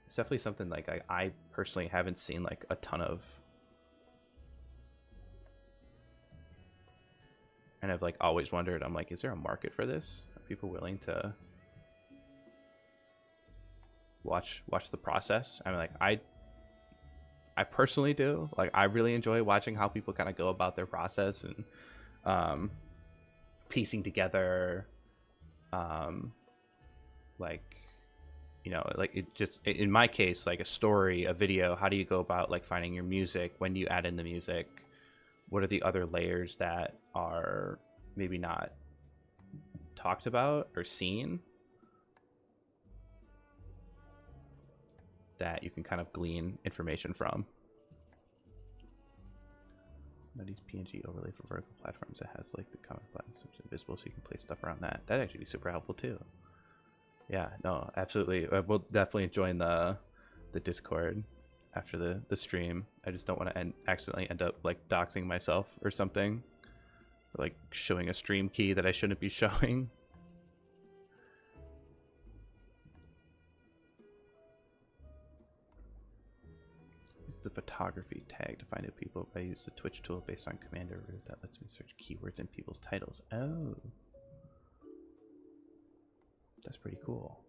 It's definitely something like I personally haven't seen like a ton of. And I've like always wondered, I'm like, is there a market for this? Are people willing to watch the process? I mean, like I personally do. Like I really enjoy watching how people kind of go about their process and piecing together like, you know, like it just, in my case, like a story, a video. How do you go about like finding your music? When do you add in the music? What are the other layers that are maybe not talked about or seen that you can kind of glean information from? Nutty's PNG overlay for vertical platforms that has like the comment buttons invisible, so you can place stuff around that. That'd actually be super helpful too. Yeah, no, absolutely. We'll definitely join the Discord after the stream. I just don't want to accidentally end up like doxing myself or something, or like showing a stream key that I shouldn't be showing. Use the photography tag to find new people. I use the Twitch tool based on Commander Root that lets me search keywords in people's titles. Oh, that's pretty cool.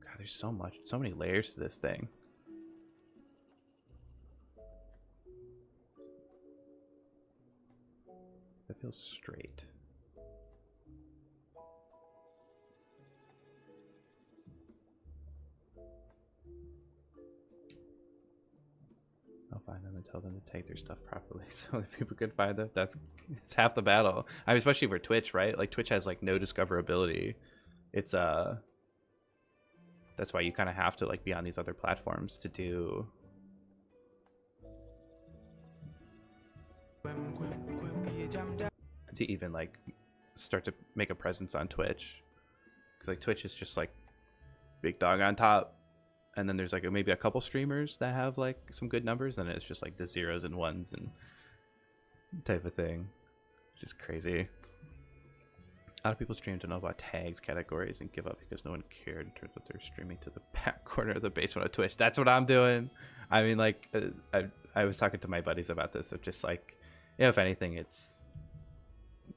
God, there's so many layers to this thing. That feels straight. I'll find them and tell them to tag their stuff properly so that people can find them. It's half the battle. I mean, especially for Twitch, right? Like Twitch has like no discoverability. It's that's why you kind of have to like be on these other platforms to do. To even like start to make a presence on Twitch, because like Twitch is just like big dog on top, and then there's like maybe a couple streamers that have like some good numbers, and it's just like the zeros and ones and type of thing, which is crazy. A lot of people stream to know about tags, categories, and give up because no one cared in terms of they're streaming to the back corner of the basement of Twitch. That's what I'm doing. I mean, like I was talking to my buddies about this, of just like, you know, if anything, it's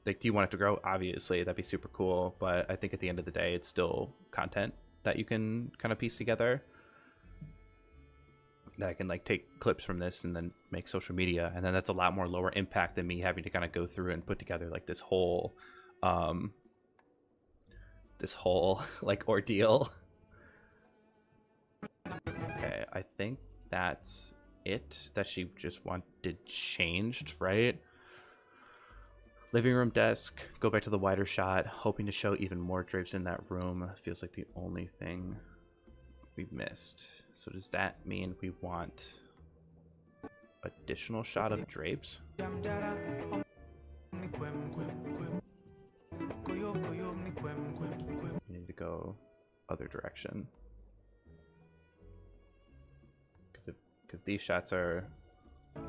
like, do you want it to grow? Obviously, that'd be super cool. But I think at the end of the day, it's still content that you can kind of piece together. That I can like take clips from this and then make social media. And then that's a lot more lower impact than me having to kind of go through and put together like this whole like ordeal. Okay, I think that's it that she just wanted changed, right? Living room desk, go back to the wider shot, hoping to show even more drapes in that room. Feels like the only thing we missed. So does that mean we want additional shot of drapes? We need to go other direction. Because these shots are... Just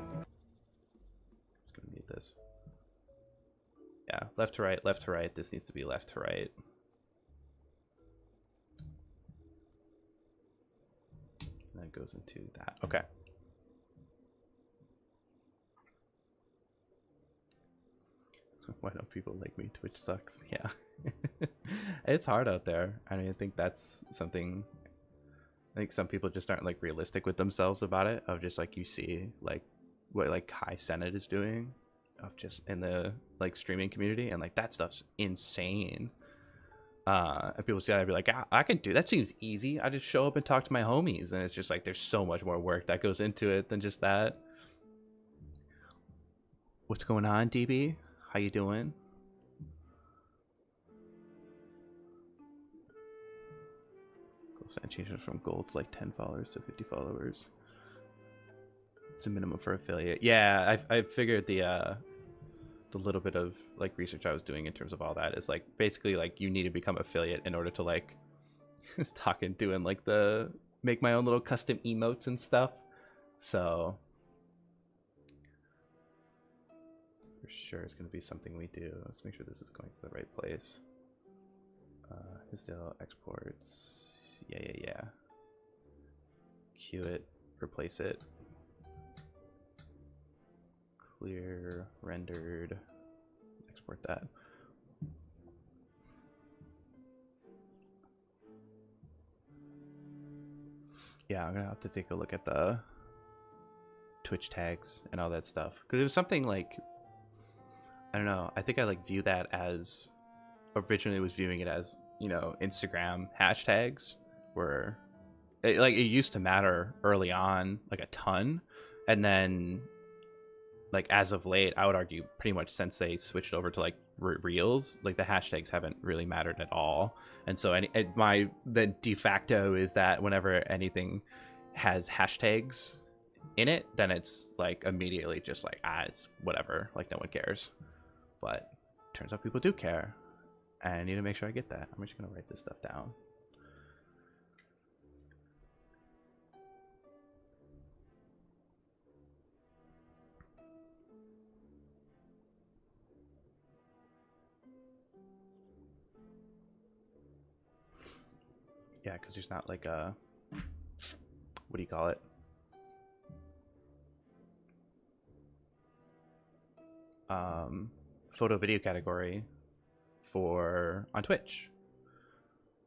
gonna need this. Yeah, left to right, left to right. This needs to be left to right. And that goes into that. Okay. Why don't people like me? Twitch sucks. Yeah. It's hard out there. I mean, I think that's something... I think some people just aren't like realistic with themselves about it. Of just like, you see like what like Kai Cenat is doing of just in the like streaming community, and like that stuff's insane. And people see that and be like, I can do that. Seems easy. I just show up and talk to my homies, and it's just like there's so much more work that goes into it than just that. What's going on, DB? How you doing? Changes from gold to like 10 followers to 50 followers. It's a minimum for affiliate. Yeah, I figured the little bit of like research I was doing in terms of all that is like basically like you need to become affiliate in order to like doing like the make my own little custom emotes and stuff. So for sure it's gonna be something we do. Let's make sure this is going to the right place. Hisdale exports. Yeah. Queue it, replace it. Clear, rendered, export that. Yeah, I'm gonna have to take a look at the Twitch tags and all that stuff. Because it was something like, I don't know, I think I like view that as, originally was viewing it as, you know, Instagram hashtags. Where it used to matter early on like a ton, and then like as of late I would argue pretty much since they switched over to like reels, like the hashtags haven't really mattered at all. And so the de facto is that whenever anything has hashtags in it, then it's like immediately just like it's whatever, like no one cares. But turns out people do care, and I need to make sure I get that. I'm just gonna write this stuff down. Yeah, because there's not like a, what do you call it? Photo video category on Twitch.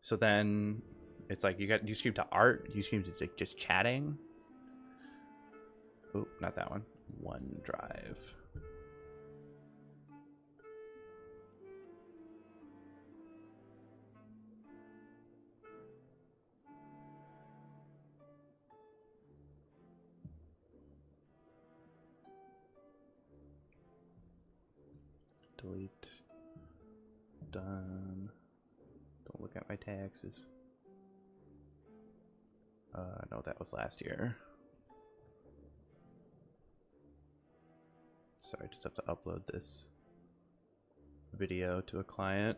So then it's like you stream to art, you stream to like just chatting. Oh, not that one. OneDrive. Delete. Done. Don't look at my taxes. No, that was last year. Sorry, I just have to upload this video to a client.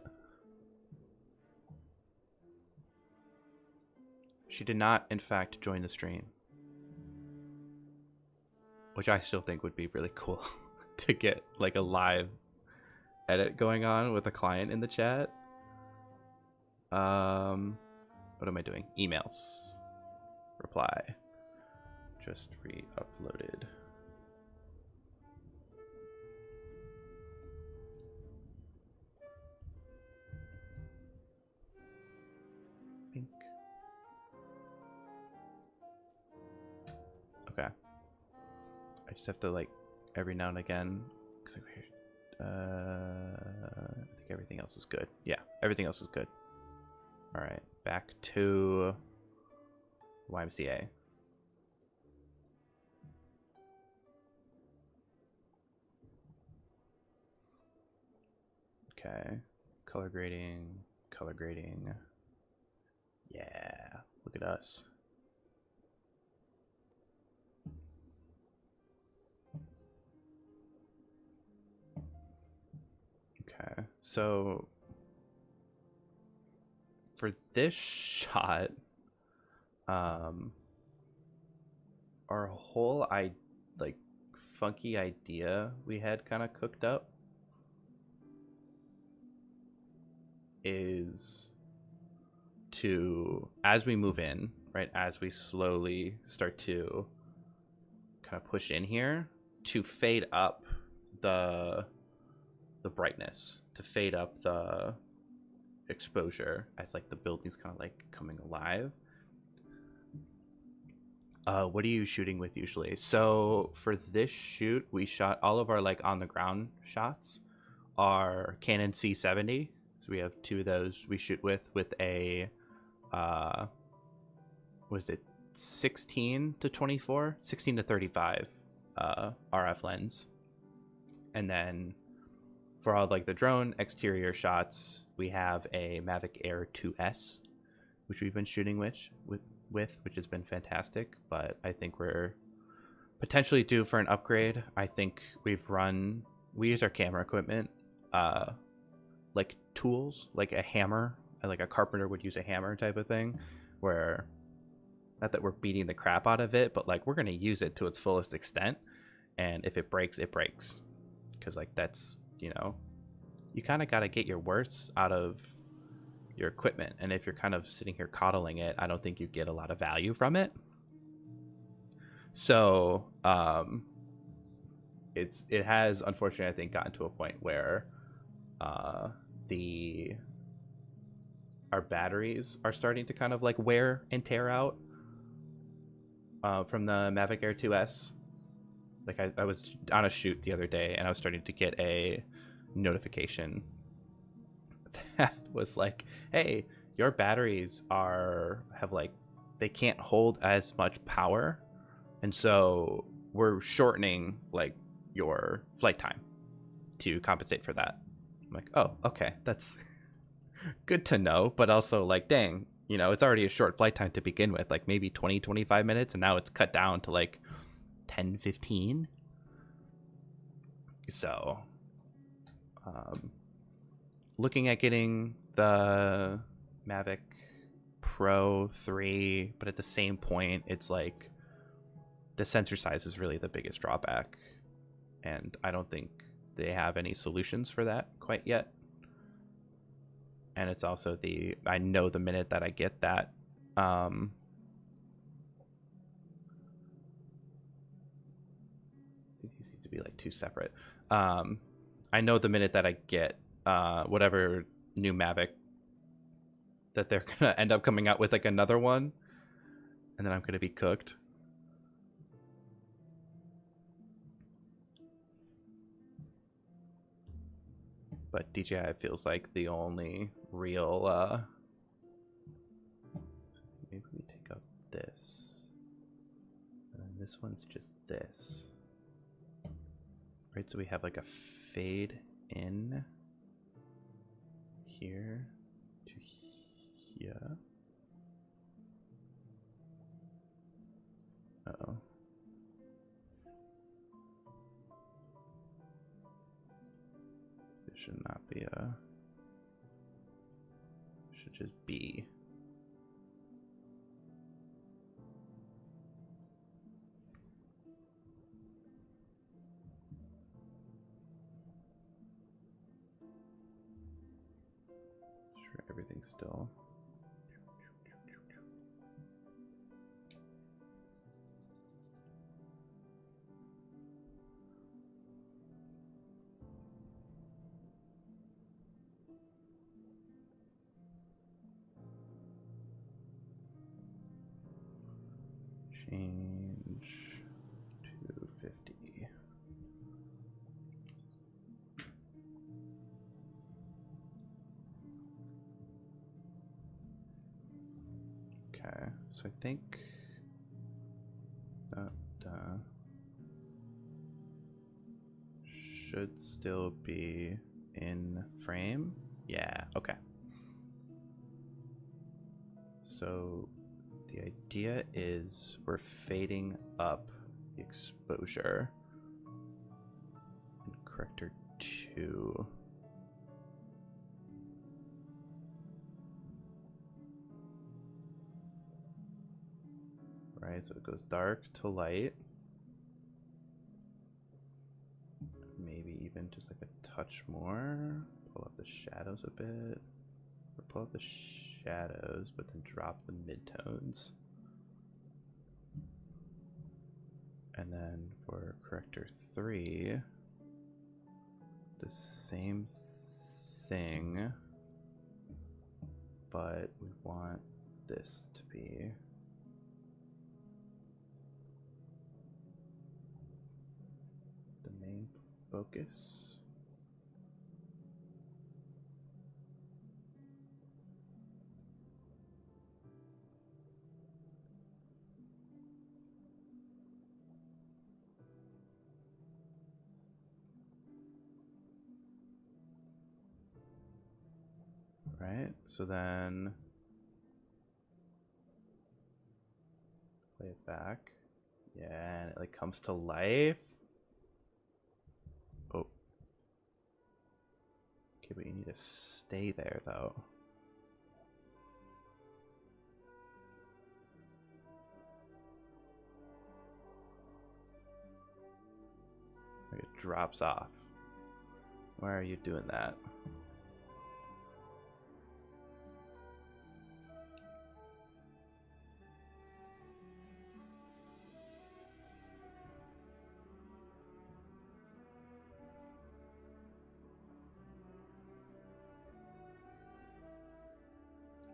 She did not, in fact, join the stream. Which I still think would be really cool to get like a live edit going on with a client in the chat. What am I doing? Emails. Reply. Just re-uploaded. Pink. Okay. I just have to like every now and again, because I think everything else is good. Yeah, everything else is good. All right, back to YMCA. Okay, color grading, color grading. Yeah, look at us. Okay, so for this shot, our whole funky idea we had kind of cooked up is to, as we move in, right, as we slowly start to kind of push in here, to fade up the brightness, to fade up the exposure as like the building's kind of like coming alive. What are you shooting with usually? So for this shoot, we shot all of our like on the ground shots are Canon C70. So we have 2 of those we shoot with a was it 16 to 24, 16 to 35 RF lens. And then for all like the drone exterior shots, we have a Mavic Air 2S, which we've been shooting with, which has been fantastic. But I think we're potentially due for an upgrade. I think we use our camera equipment, like tools, like a hammer, like a carpenter would use a hammer type of thing, where not that we're beating the crap out of it, but like we're going to use it to its fullest extent. And if it breaks, it breaks. Because like that's, you know, you kind of got to get your worst out of your equipment. And if you're kind of sitting here coddling it, I don't think you get a lot of value from it. So it has unfortunately, I think, gotten to a point where our batteries are starting to kind of like wear and tear out from the Mavic Air 2S. Like I was on a shoot the other day and I was starting to get a notification that was like, hey, your batteries they can't hold as much power, and so we're shortening like your flight time to compensate for that. I'm like, oh, okay, that's good to know, but also like, dang, you know, it's already a short flight time to begin with, like maybe 20-25 minutes, and now it's cut down to like 10-15. So looking at getting the Mavic Pro 3, but at the same point, it's like the sensor size is really the biggest drawback, and I don't think they have any solutions for that quite yet. And it's also I know the minute that I get that these need to be like 2 separate. I know the minute that I get whatever new Mavic that they're gonna end up coming out with, like another one, and then I'm gonna be cooked. But DJI feels like the only real maybe we take out this, and then this one's just this, right? So we have like a fade in here to here. Uh-oh. This should not be should just be. Sure, everything's still. Change to 50. Okay, so I think that should still be in frame. Yeah, okay. So the idea is we're fading up the exposure in corrector 2. Right, so it goes dark to light. Maybe even just like a touch more. Pull up the shadows a bit. Or pull up the shadows, but then drop the midtones. And then for corrector 3, the same thing, but we want this to be the main focus. Right, so then play it back. Yeah, and it like comes to life. Oh. Okay, but you need to stay there though. Like it drops off. Why are you doing that?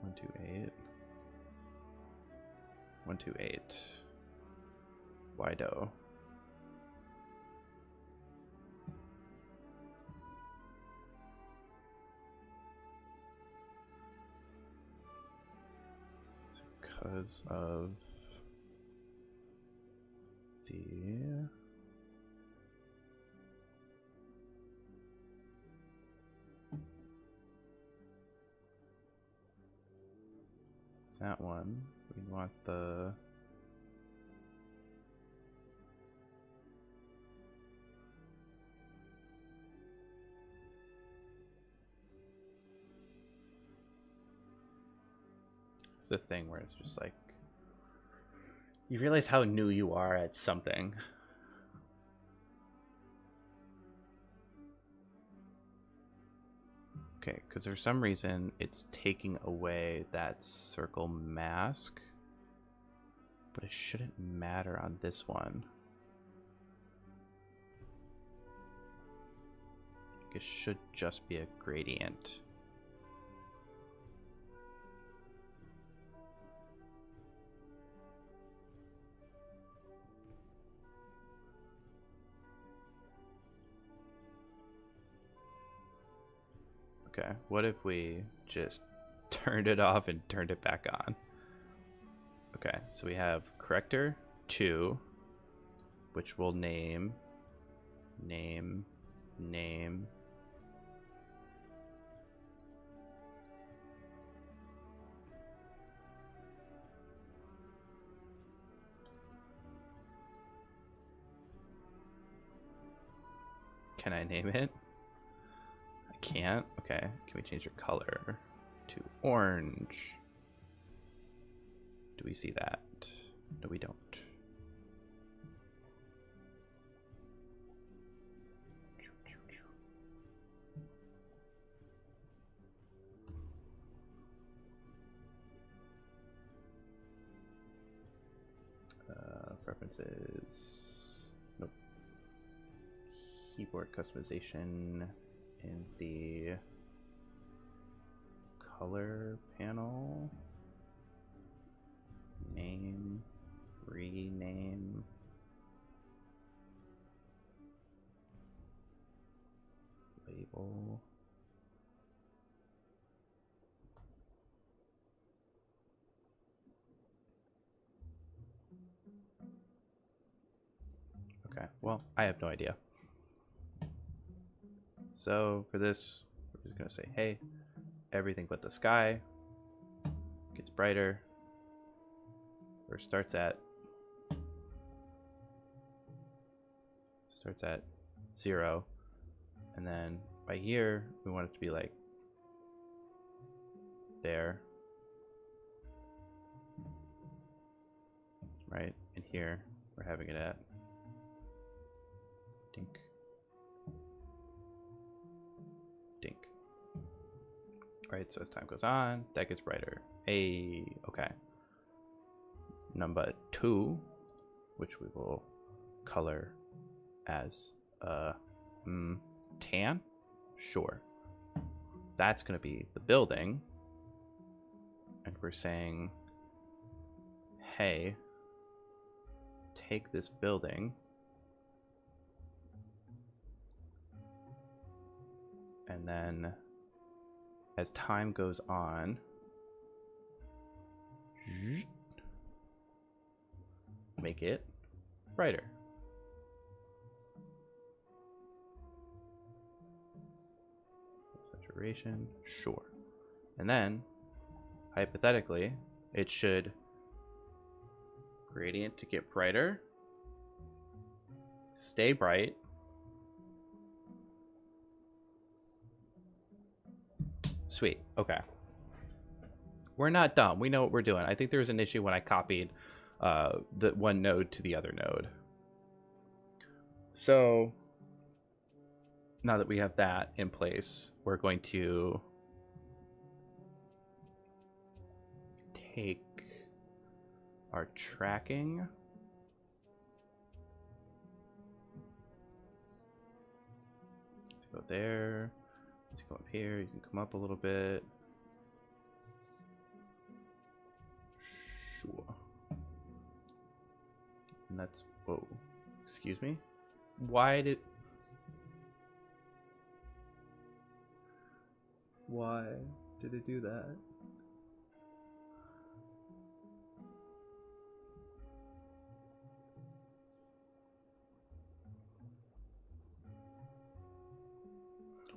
One, 2, 8. 1, 2, 8. Wido. Because of the that one, we want the it's the thing where it's just like you realize how new you are at something. Okay, because for some reason it's taking away that circle mask, but it shouldn't matter on this one. It should just be a gradient. Okay, what if we just turned it off and turned it back on? Okay, so we have corrector 2, which we'll name Can I name it? I can't. Okay, can we change your color to orange? Do we see that? No, we don't. Preferences. Nope. Keyboard customization in the color panel. Name, rename. Label. Okay, well, I have no idea. So for this, we're just gonna say, hey, everything but the sky gets brighter, or starts at 0, and then by here we want it to be like there, right? And here we're having it at dink, dink. Right, so as time goes on, that gets brighter. Hey, okay. Number 2, which we will color as tan. Sure. That's going to be the building. And we're saying, hey, take this building and then as time goes on, make it brighter. Saturation, sure. And then, hypothetically, it should gradient to get brighter, stay bright, sweet. Okay. We're not dumb. We know what we're doing. I think there was an issue when I copied the one node to the other node. So now that we have that in place, we're going to take our tracking. Let's go there. Let's go up here. You can come up a little bit. Sure. And that's, whoa, excuse me? Why did it do that?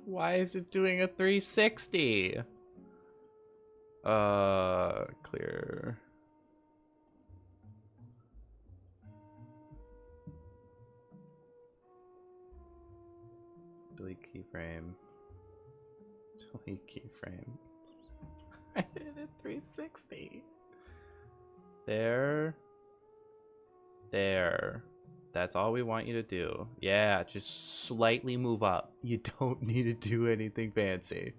Why is it doing a 360? Clear. Delete keyframe. Delete keyframe. I did it 360. There. There. That's all we want you to do. Yeah, just slightly move up. You don't need to do anything fancy.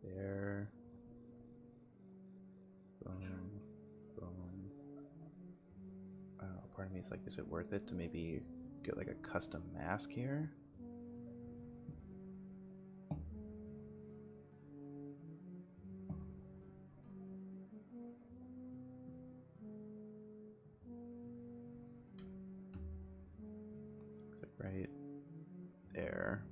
There. Boom. Boom. I don't know, part of me is like, is it worth it to maybe get like a custom mask here? Right there.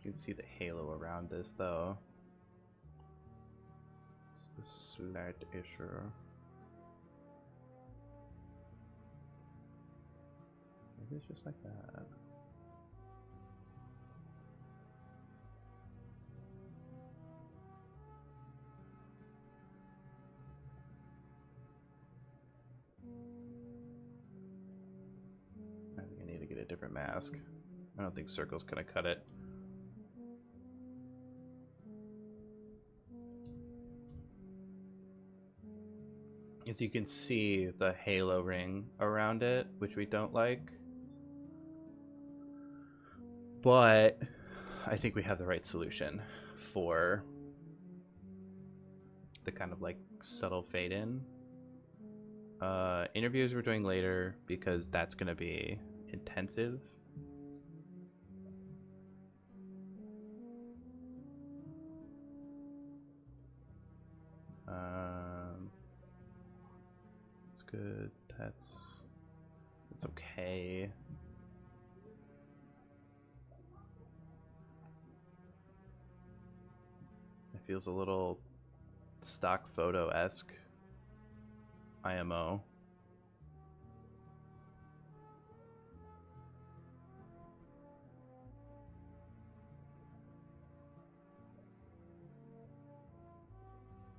You can see the halo around this though. It's a slight issue. Maybe it's just like that. I think I need to get a different mask. I don't think circle's gonna cut it. As you can see the halo ring around it, which we don't like. But I think we have the right solution for the kind of like subtle fade in. Interviews we're doing later because that's going to be intensive It's good. That's okay. It feels a little stock photo-esque. IMO.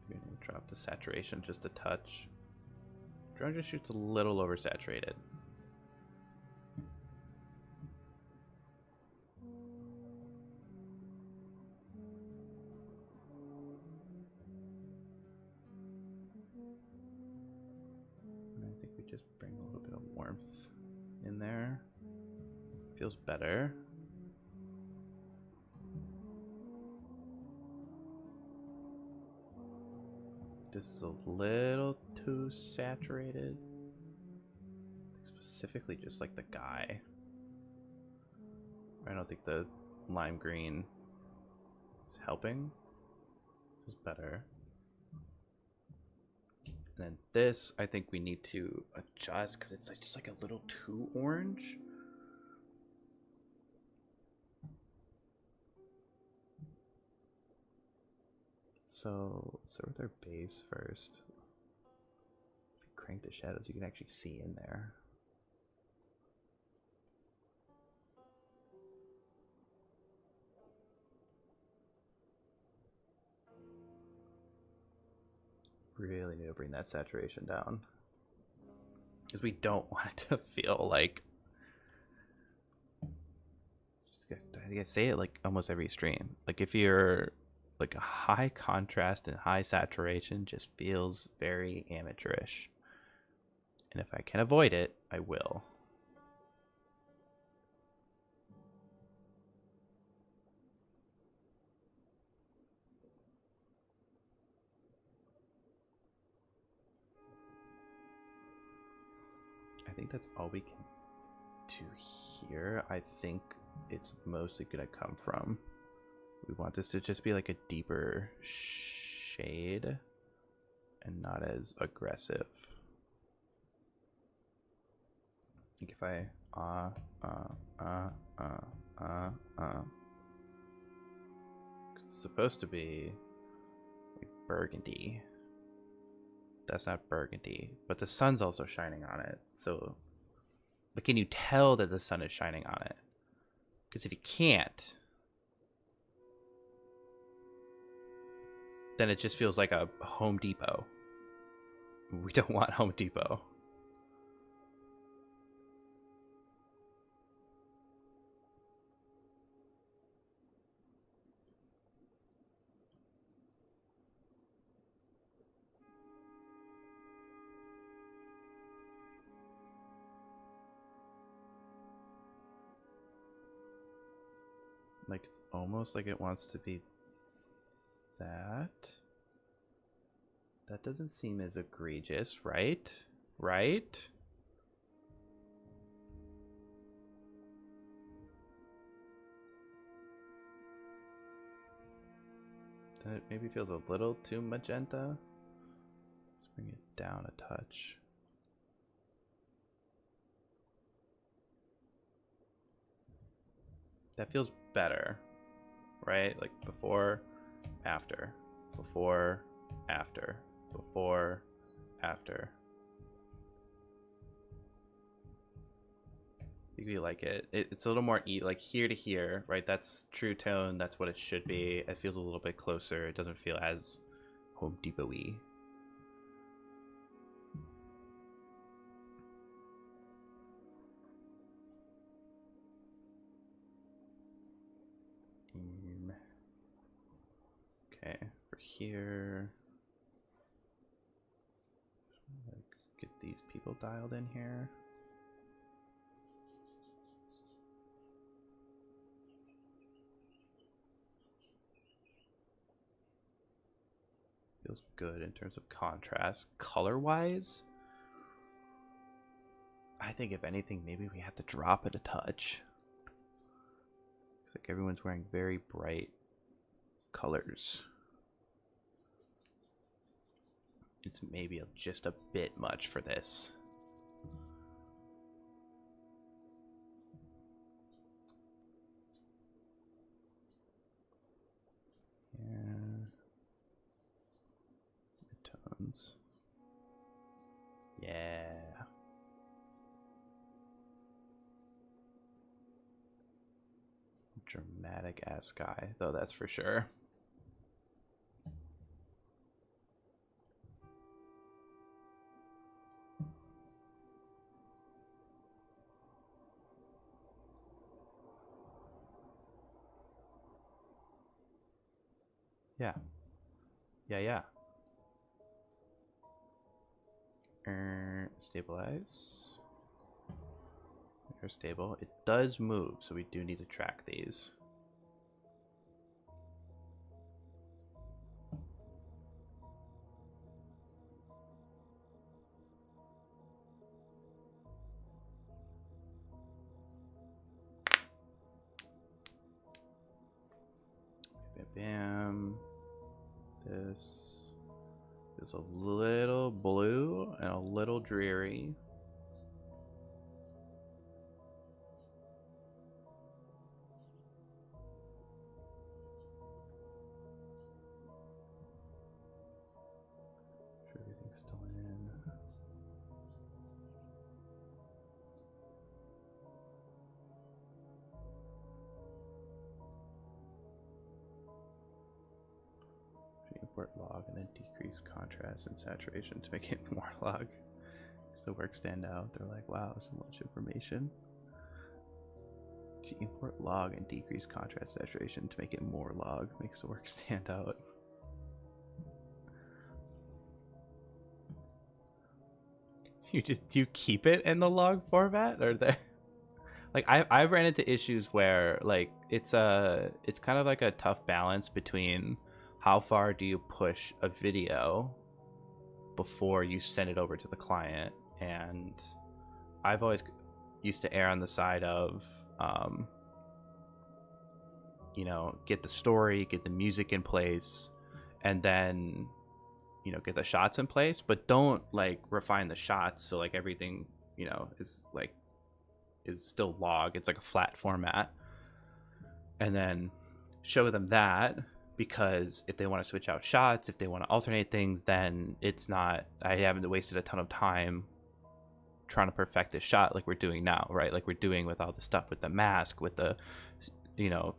We're gonna drop the saturation just a touch. Drone just shoots a little oversaturated. And I think we just bring a little bit of warmth in there. Feels better. This is a little too saturated. Specifically just like the guy. I don't think the lime green is helping. Feels better. And then this, I think we need to adjust because it's like just like a little too orange. So start with our base first. If you crank the shadows, you can actually see in there. Really need to bring that saturation down. Because we don't want it to feel like... I think I say it like almost every stream. Like if you're... like a high contrast and high saturation just feels very amateurish. And if I can avoid it, I will. I think that's all we can do here. I think it's mostly gonna come from... we want this to just be like a deeper shade and not as aggressive. Like if I it's supposed to be like burgundy. That's not burgundy, but the sun's also shining on it. So, but can you tell that the sun is shining on it? Because if you can't, then it just feels like a Home Depot. We don't want Home Depot. Like it's almost like it wants to be that. That doesn't seem as egregious, right? Right? Then it maybe feels a little too magenta. Let's bring it down a touch. That feels better, right? Like before, after, before, after, before, after. I think we like it. It's a little more like here to here, right? That's true tone. That's what it should be. It feels a little bit closer. It doesn't feel as Home Depot-y. Okay, for here, like get these people dialed in here. Feels good in terms of contrast. Color-wise, I think if anything, maybe we have to drop it a touch. Looks like everyone's wearing very bright colors. it's maybe just a bit much for this. Yeah. Midtones. Yeah. Dramatic ass sky, though, that's for sure. Yeah. Yeah. Stabilize. They're stable. It does move, so we do need to track these. Bam. This is a little blue and a little dreary. Sure everything's still in. Import log and then decrease contrast and saturation to make it more log. Makes the work stand out. They're like, wow, so much information. To import log and decrease contrast saturation to make it more log makes the work stand out. Do you keep it in the log format, or the like I've ran into issues where like it's kind of like a tough balance between how far do you push a video before you send it over to the client, and I've always used to err on the side of you know, get the story, get the music in place, and then, you know, get the shots in place, but don't like refine the shots so like everything, you know, is still log. It's like a flat format, and then show them that, because if they want to switch out shots, if they want to alternate things, then it's not, I haven't wasted a ton of time trying to perfect this shot like we're doing now, right? Like we're doing with all the stuff with the mask, with the, you know,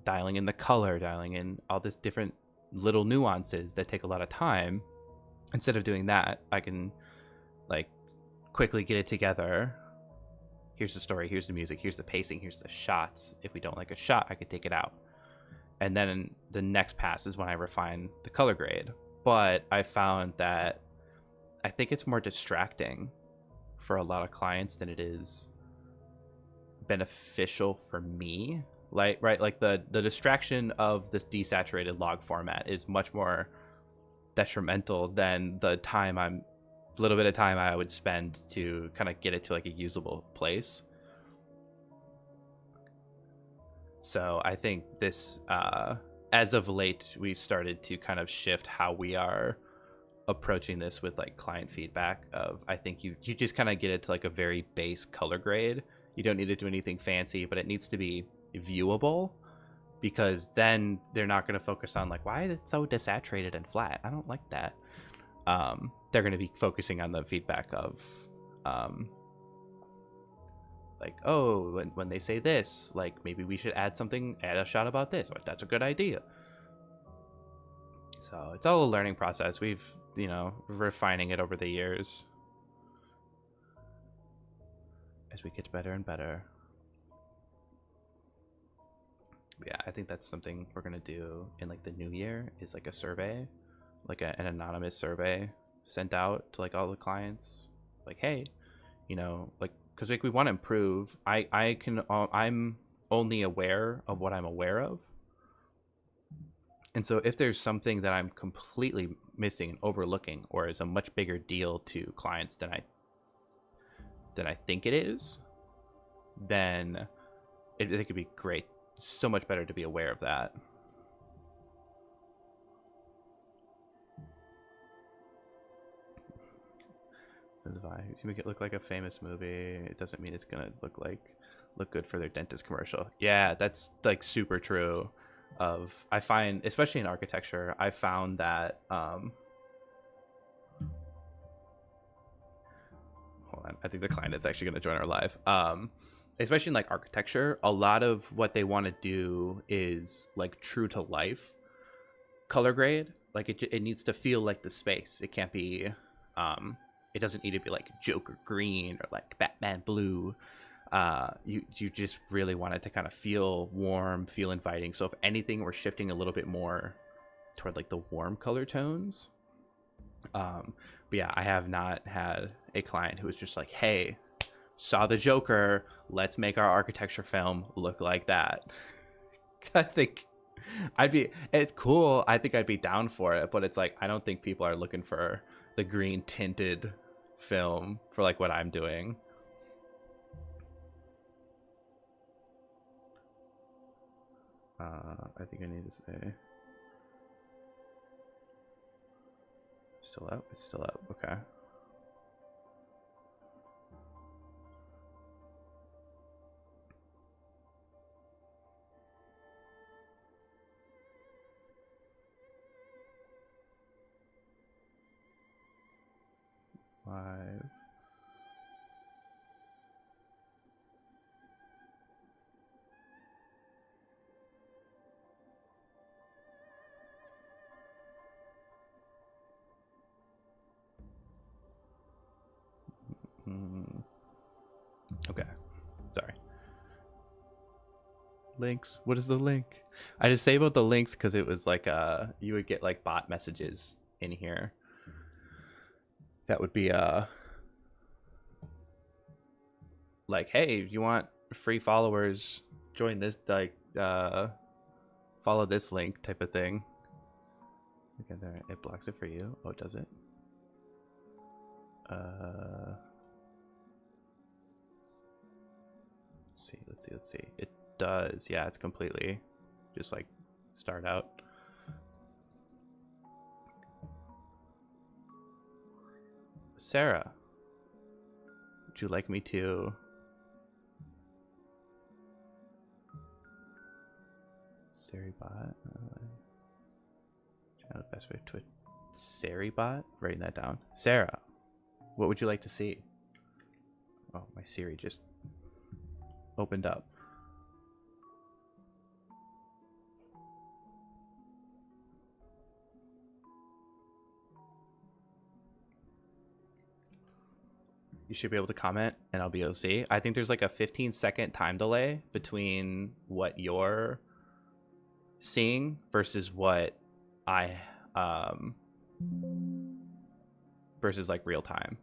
dialing in the color, dialing in all this different little nuances that take a lot of time. Instead of doing that, I can like quickly get it together. Here's the story, here's the music, here's the pacing, here's the shots. If we don't like a shot, I could take it out. And then the next pass is when I refine the color grade. But I found that I think it's more distracting for a lot of clients than it is beneficial for me. Like, right, like the distraction of this desaturated log format is much more detrimental than the little bit of time I would spend to kind of get it to like a usable place. So I think this, as of late, we've started to kind of shift how we are approaching this with like client feedback of, I think you just kind of get it to like a very base color grade. You don't need to do anything fancy, but it needs to be viewable, because then they're not going to focus on like, why is it so desaturated and flat? I don't like that. They're going to be focusing on the feedback of like, oh, when they say this, like maybe we should add a shot about this, or that's a good idea. So it's all a learning process. We've, you know, refining it over the years as we get better and better. Yeah, I think that's something we're gonna do in like the new year, is like a survey, like an anonymous survey sent out to like all the clients, like, hey, you know, like, because like we want to improve. I'm only aware of what I'm aware of, and so if there's something that I'm completely missing and overlooking, or is a much bigger deal to clients than I think it is, then it could be great. So much better to be aware of that. That's fine. You make it look like a famous movie. It doesn't mean it's gonna look good for their dentist commercial. Yeah, that's like super true. I find, especially in architecture, I found that hold on, I think the client is actually going to join our live. Especially in like architecture, a lot of what they want to do is like true to life color grade. Like it needs to feel like the space. It can't be it doesn't need to be like Joker green or like Batman blue. You just really want it to kind of feel warm, feel inviting. So if anything, we're shifting a little bit more toward like the warm color tones. But yeah, I have not had a client who was just like, hey, saw the Joker, let's make our architecture film look like that. I think it's cool. I think I'd be down for it, but it's like, I don't think people are looking for the green tinted film for like what I'm doing. I think I need to say still up. It's still up. Okay. Live. Okay, sorry. Links. What is the link? I just disabled the links because it was like you would get like bot messages in here. That would be like, hey, you want free followers? Join this, like follow this link type of thing. Okay, there. It blocks it for you. Oh, does it? Let's see. It does. Yeah, it's completely just like start out. Sarah, would you like me to Saribot? Trying the best way to Saribot? Writing that down. Sarah, what would you like to see? Oh, my Siri just opened up. You should be able to comment and I'll be able to see. I think there's like a 15-second time delay between what you're seeing versus what I versus like real time.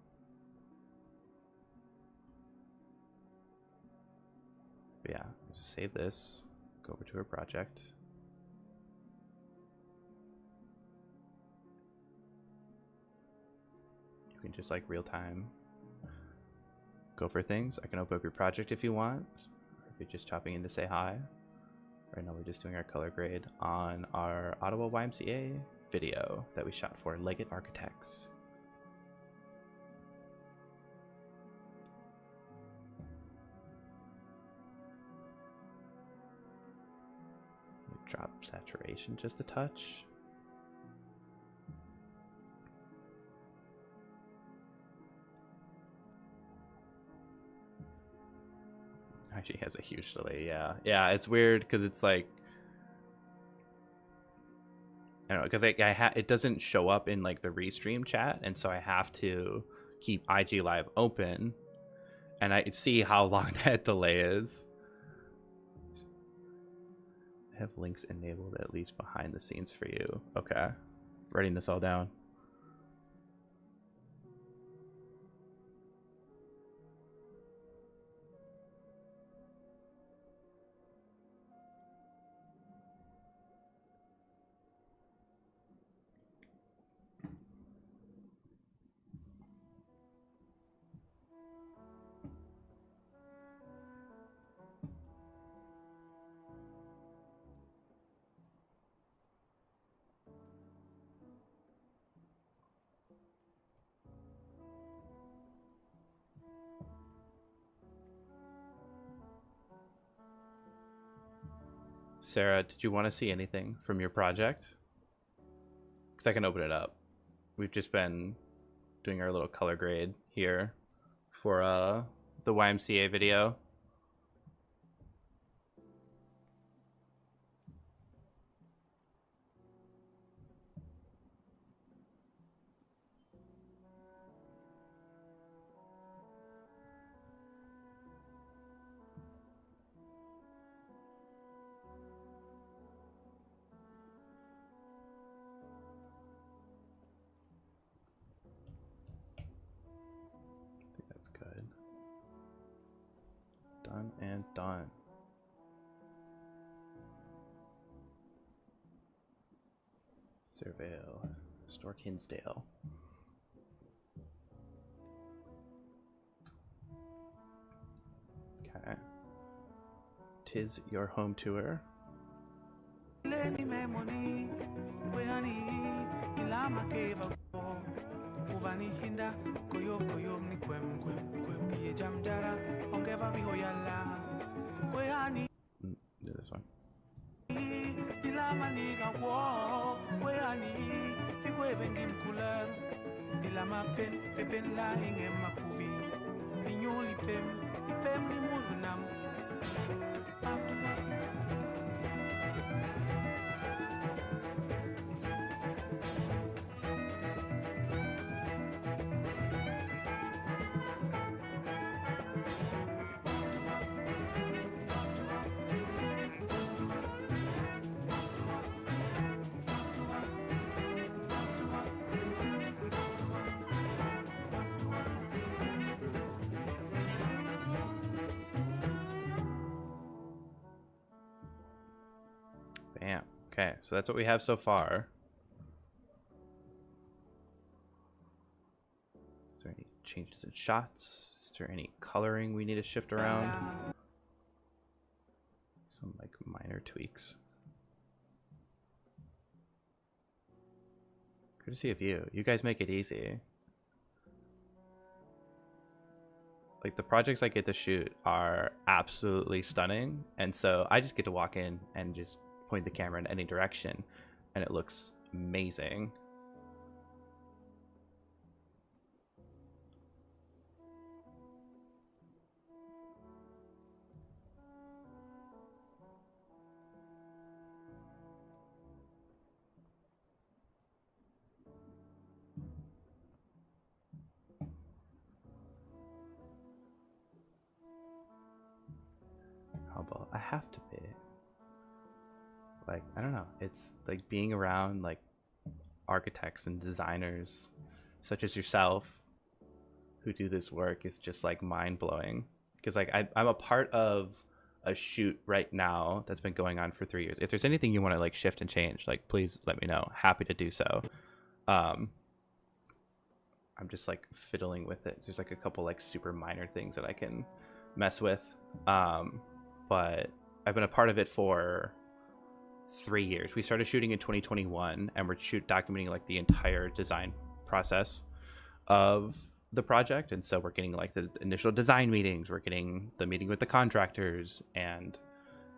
But yeah, save this, go over to our project. You can just like real time go for things. I can open up your project if you want, or if you're just chopping in to say hi. Right now we're just doing our color grade on our Ottawa YMCA video that we shot for Leggett Architects. Drop saturation just a touch. Actually has a huge delay. Yeah, it's weird because it's like, I don't know, because it doesn't show up in like the restream chat, and so I have to keep IG Live open, and I see how long that delay is. I have links enabled at least behind the scenes for you. Okay, writing this all down. Sarah, did you want to see anything from your project? Because I can open it up. We've just been doing our little color grade here for the YMCA video. Good. Done and done. Surveil. Store Kinsdale. Okay. 'Tis your home tour. Do this one. Bam. Okay, so that's what we have so far. Is there any changes in shots? Is there any coloring we need to shift around? Some like minor tweaks. Courtesy of you. You guys make it easy. Like the projects I get to shoot are absolutely stunning, and so I just get to walk in and just point the camera in any direction and it looks amazing. Humble. I have to be. Like, I don't know, it's like being around like architects and designers such as yourself who do this work is just like mind-blowing, because like I'm a part of a shoot right now that's been going on for 3 years. If there's anything you want to like shift and change, like please let me know. Happy to do so. I'm just like fiddling with it. There's like a couple like super minor things that I can mess with, but I've been a part of it for 3 years. We started shooting in 2021 and we're documenting like the entire design process of the project, and so we're getting like the initial design meetings, we're getting the meeting with the contractors, and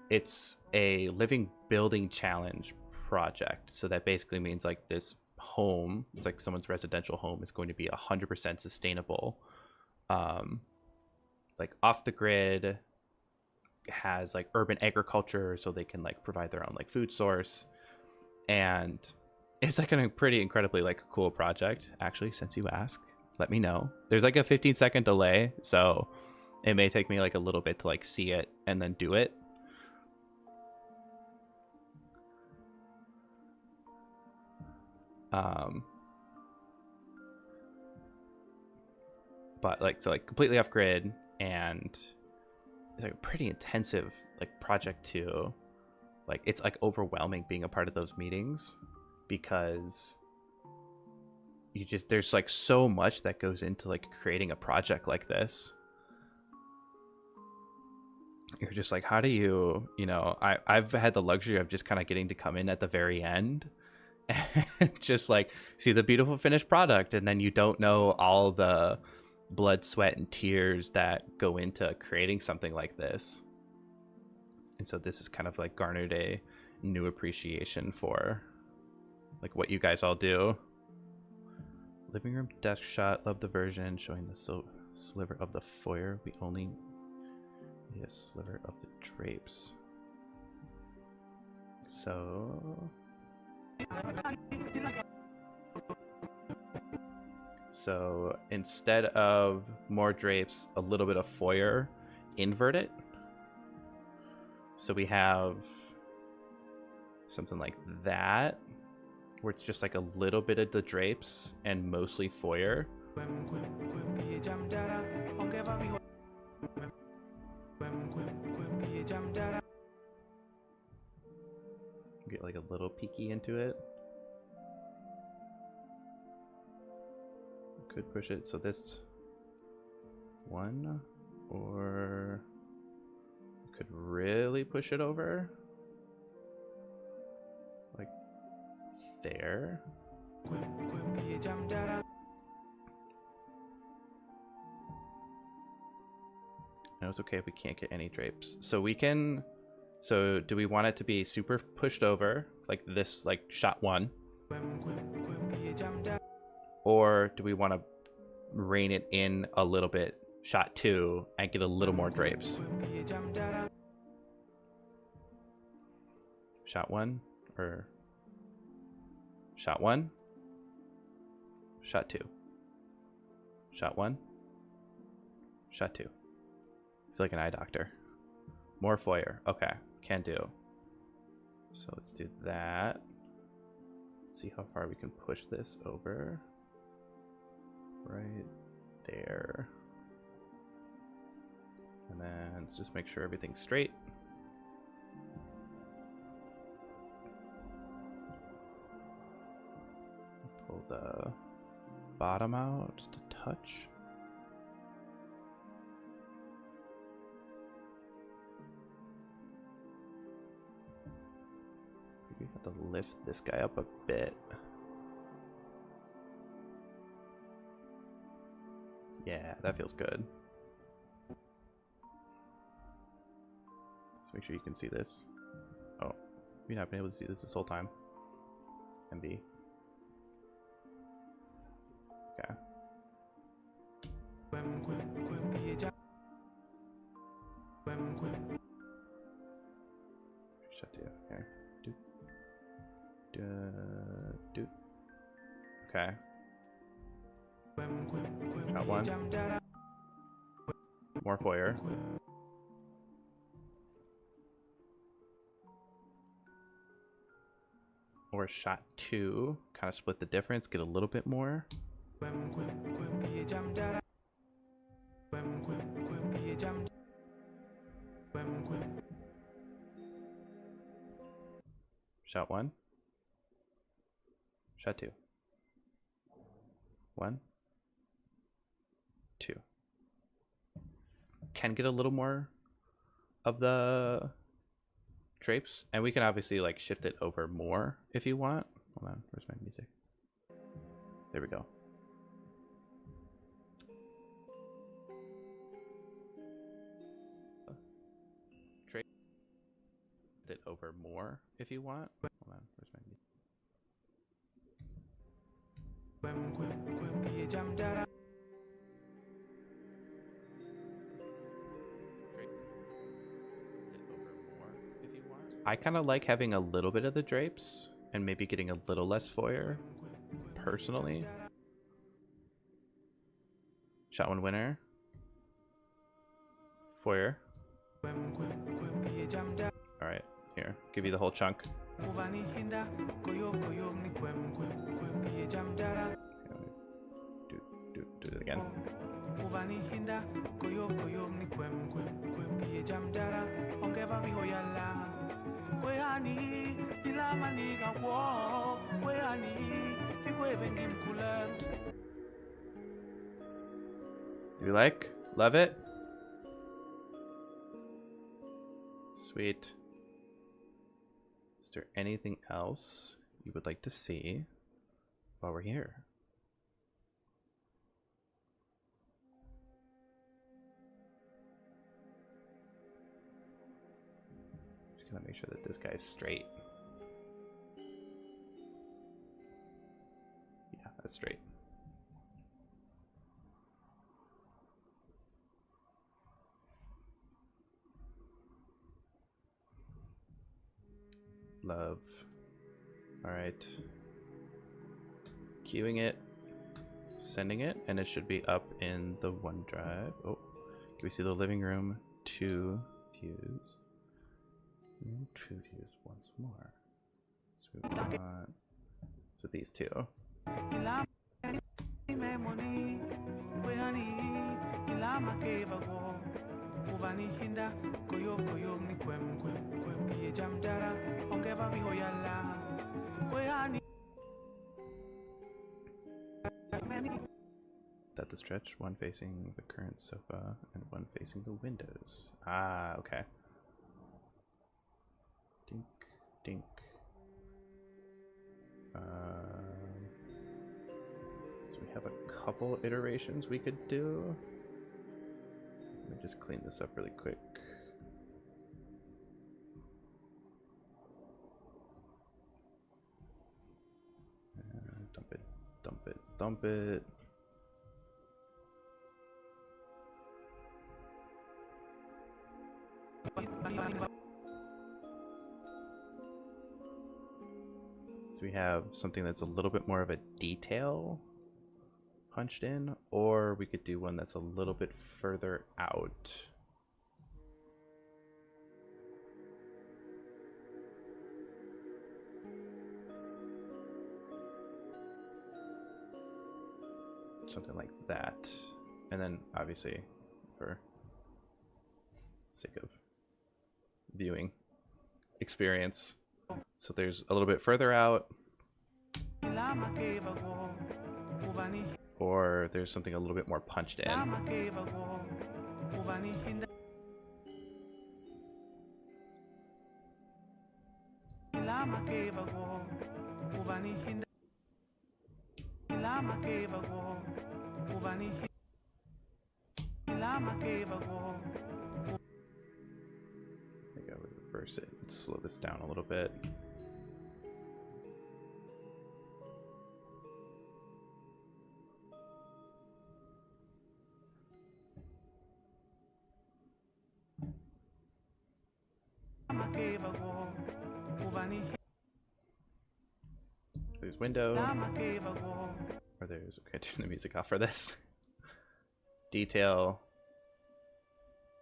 it's a living building challenge project. So that basically means like this home, it's like someone's residential home, is going to be 100% sustainable, like off the grid, has like urban agriculture so they can like provide their own like food source, and it's like a pretty incredibly like cool project. Actually, since you ask, let me know. There's like a 15-second delay, so it may take me like a little bit to like see it and then do it. But like, so like completely off grid, and it's like a pretty intensive like project too. Like it's like overwhelming being a part of those meetings, because you just, there's like so much that goes into like creating a project like this. You're just like, how do you know, I've had the luxury of just kind of getting to come in at the very end and just like see the beautiful finished product, and then you don't know all the blood, sweat, and tears that go into creating something like this. And so this is kind of like garnered a new appreciation for like what you guys all do. Living room desk shot, love the version showing the sliver of the foyer. We only need a sliver of the drapes. So instead of more drapes, a little bit of foyer, invert it. So we have something like that, where it's just like a little bit of the drapes and mostly foyer. Get like a little peeky into it. Could push it so this one, or could really push it over like there. No, it's okay if we can't get any drapes. So we can, so do we want it to be super pushed over like this, like shot 1? Or do we want to rein it in a little bit, shot 2, and get a little more drapes? Shot 1 or shot 1? Shot 2. Shot 1. Shot 2. I feel like an eye doctor. More foyer. Okay, can do. So let's do that. See how far we can push this over. Right there. And then let's just make sure everything's straight. Pull the bottom out just a touch. Maybe we have to lift this guy up a bit. Yeah, that feels good. Let's make sure you can see this. Oh, you've not been able to see this whole time. MB. Okay. Shut you. Okay. Doot. Okay. Shot 1. More foyer. Or shot 2. Kind of split the difference, get a little bit more. Shot 1. Shot 2. 1. 2. Can get a little more of the drapes, and we can obviously like shift it over more if you want. Hold on, where's my music? There we go. Drape it over more if you want. Hold on, where's my music? I kind of like having a little bit of the drapes and maybe getting a little less foyer, personally. Shot 1 winner. Foyer. Alright, here. Give you the whole chunk. Do it again. You like? Love it? Sweet. Is there anything else you would like to see while we're here? Make sure that this guy's straight. Yeah, that's straight. Love. All right. Queuing it, sending it, and it should be up in the OneDrive. Oh, can we see the living room? 2 views. 2 views once more. So we want, so these two. That the stretch, one facing the current sofa and one facing the windows. Ah, okay. Dink, dink. So we have a couple iterations we could do. Let me just clean this up really quick. Dump it, dump it, dump it. So we have something that's a little bit more of a detail punched in, or we could do one that's a little bit further out. Something like that. And then obviously for sake of viewing experience, so there's a little bit further out, or there's something a little bit more punched in. I think I would reverse it and slow this down a little bit. There's window, or there's, okay, turn the music off for this. Detail,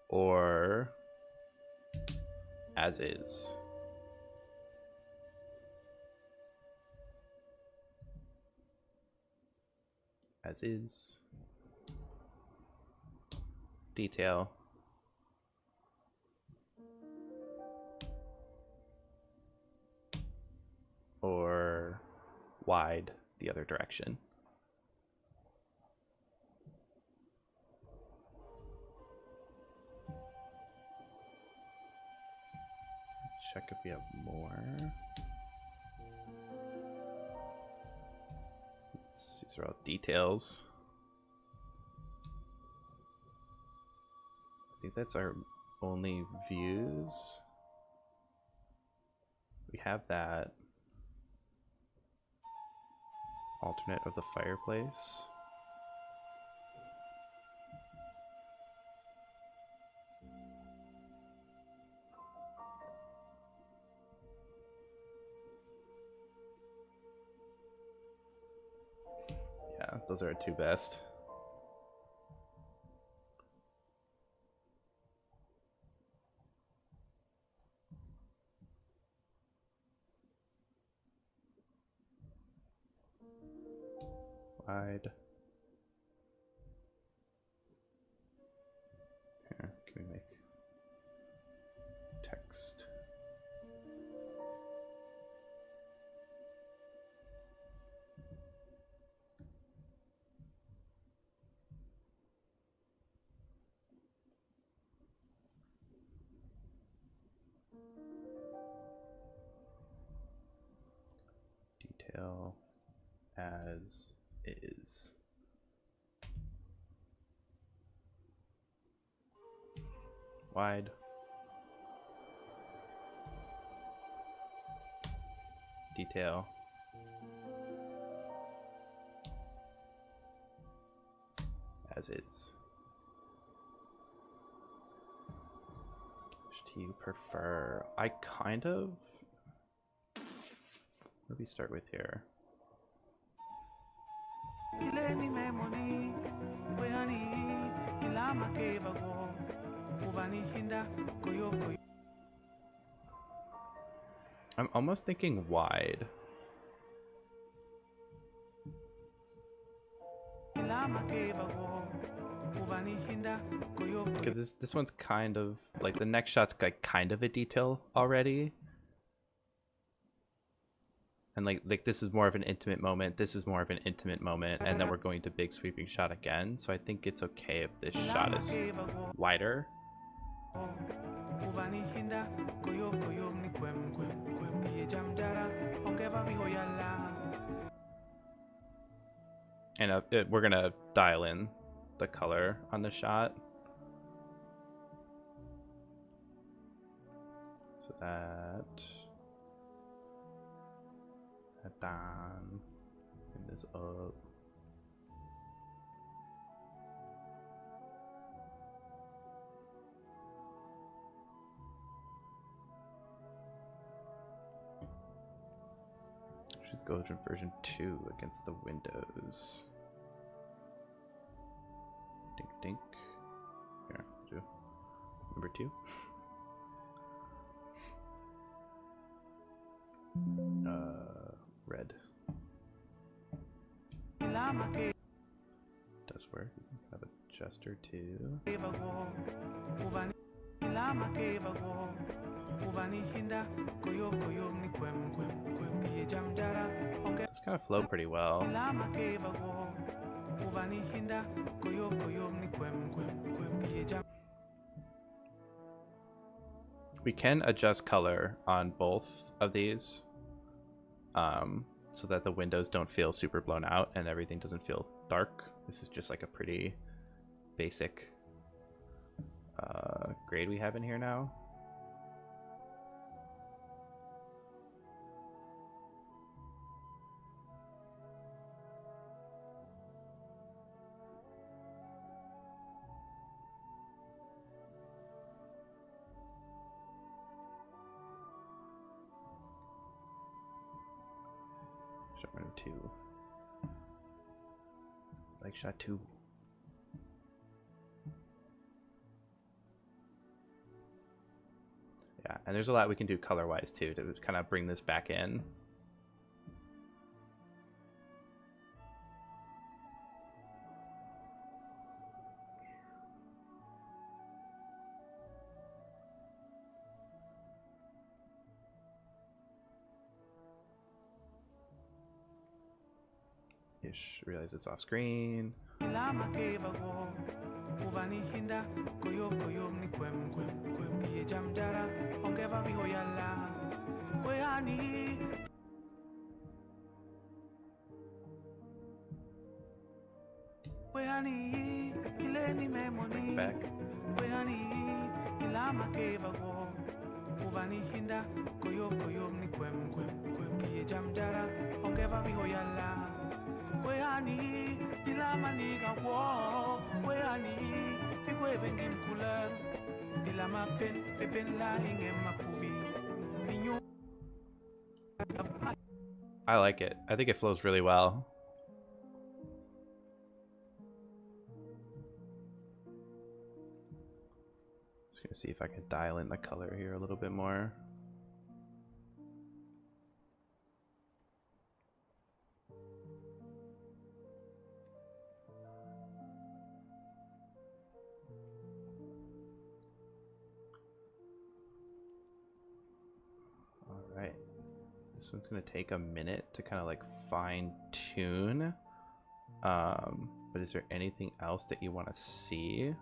or as is. As is. Detail. Or wide the other direction. Check if we have more. These are all details. I think that's our only views. We have that. Alternate of the fireplace. Yeah, those are our two best. Wide. Here, can we make text? Detail as is. Wide. detail. As is. Which do you prefer? I kind of... What do we start with here? I'm almost thinking wide. Because this one's kind of like the next shot's like kind of a detail already. And like this is more of an intimate moment, this is more of an intimate moment, and then we're going to big sweeping shot again. So I think it's okay if this shot is wider. And we're gonna dial in the color on the shot. So that down, and this up. She's going to version 2 against the windows. Dink dink. Here, do number 2. Red. Does work. You can have a gesture too. This kind of flow pretty well. We can adjust color on both of these, so that the windows don't feel super blown out and everything doesn't feel dark. This is just like a pretty basic grade we have in here now. Shot running 2. Like shot 2. Yeah, and there's a lot we can do color-wise too to kind of bring this back in. Ish, realize it's off screen. Back. I like it. I think it flows really well. Just gonna see if I can dial in the color here a little bit more. Alright, this one's gonna take a minute to kind of like fine tune. But is there anything else that you want to see?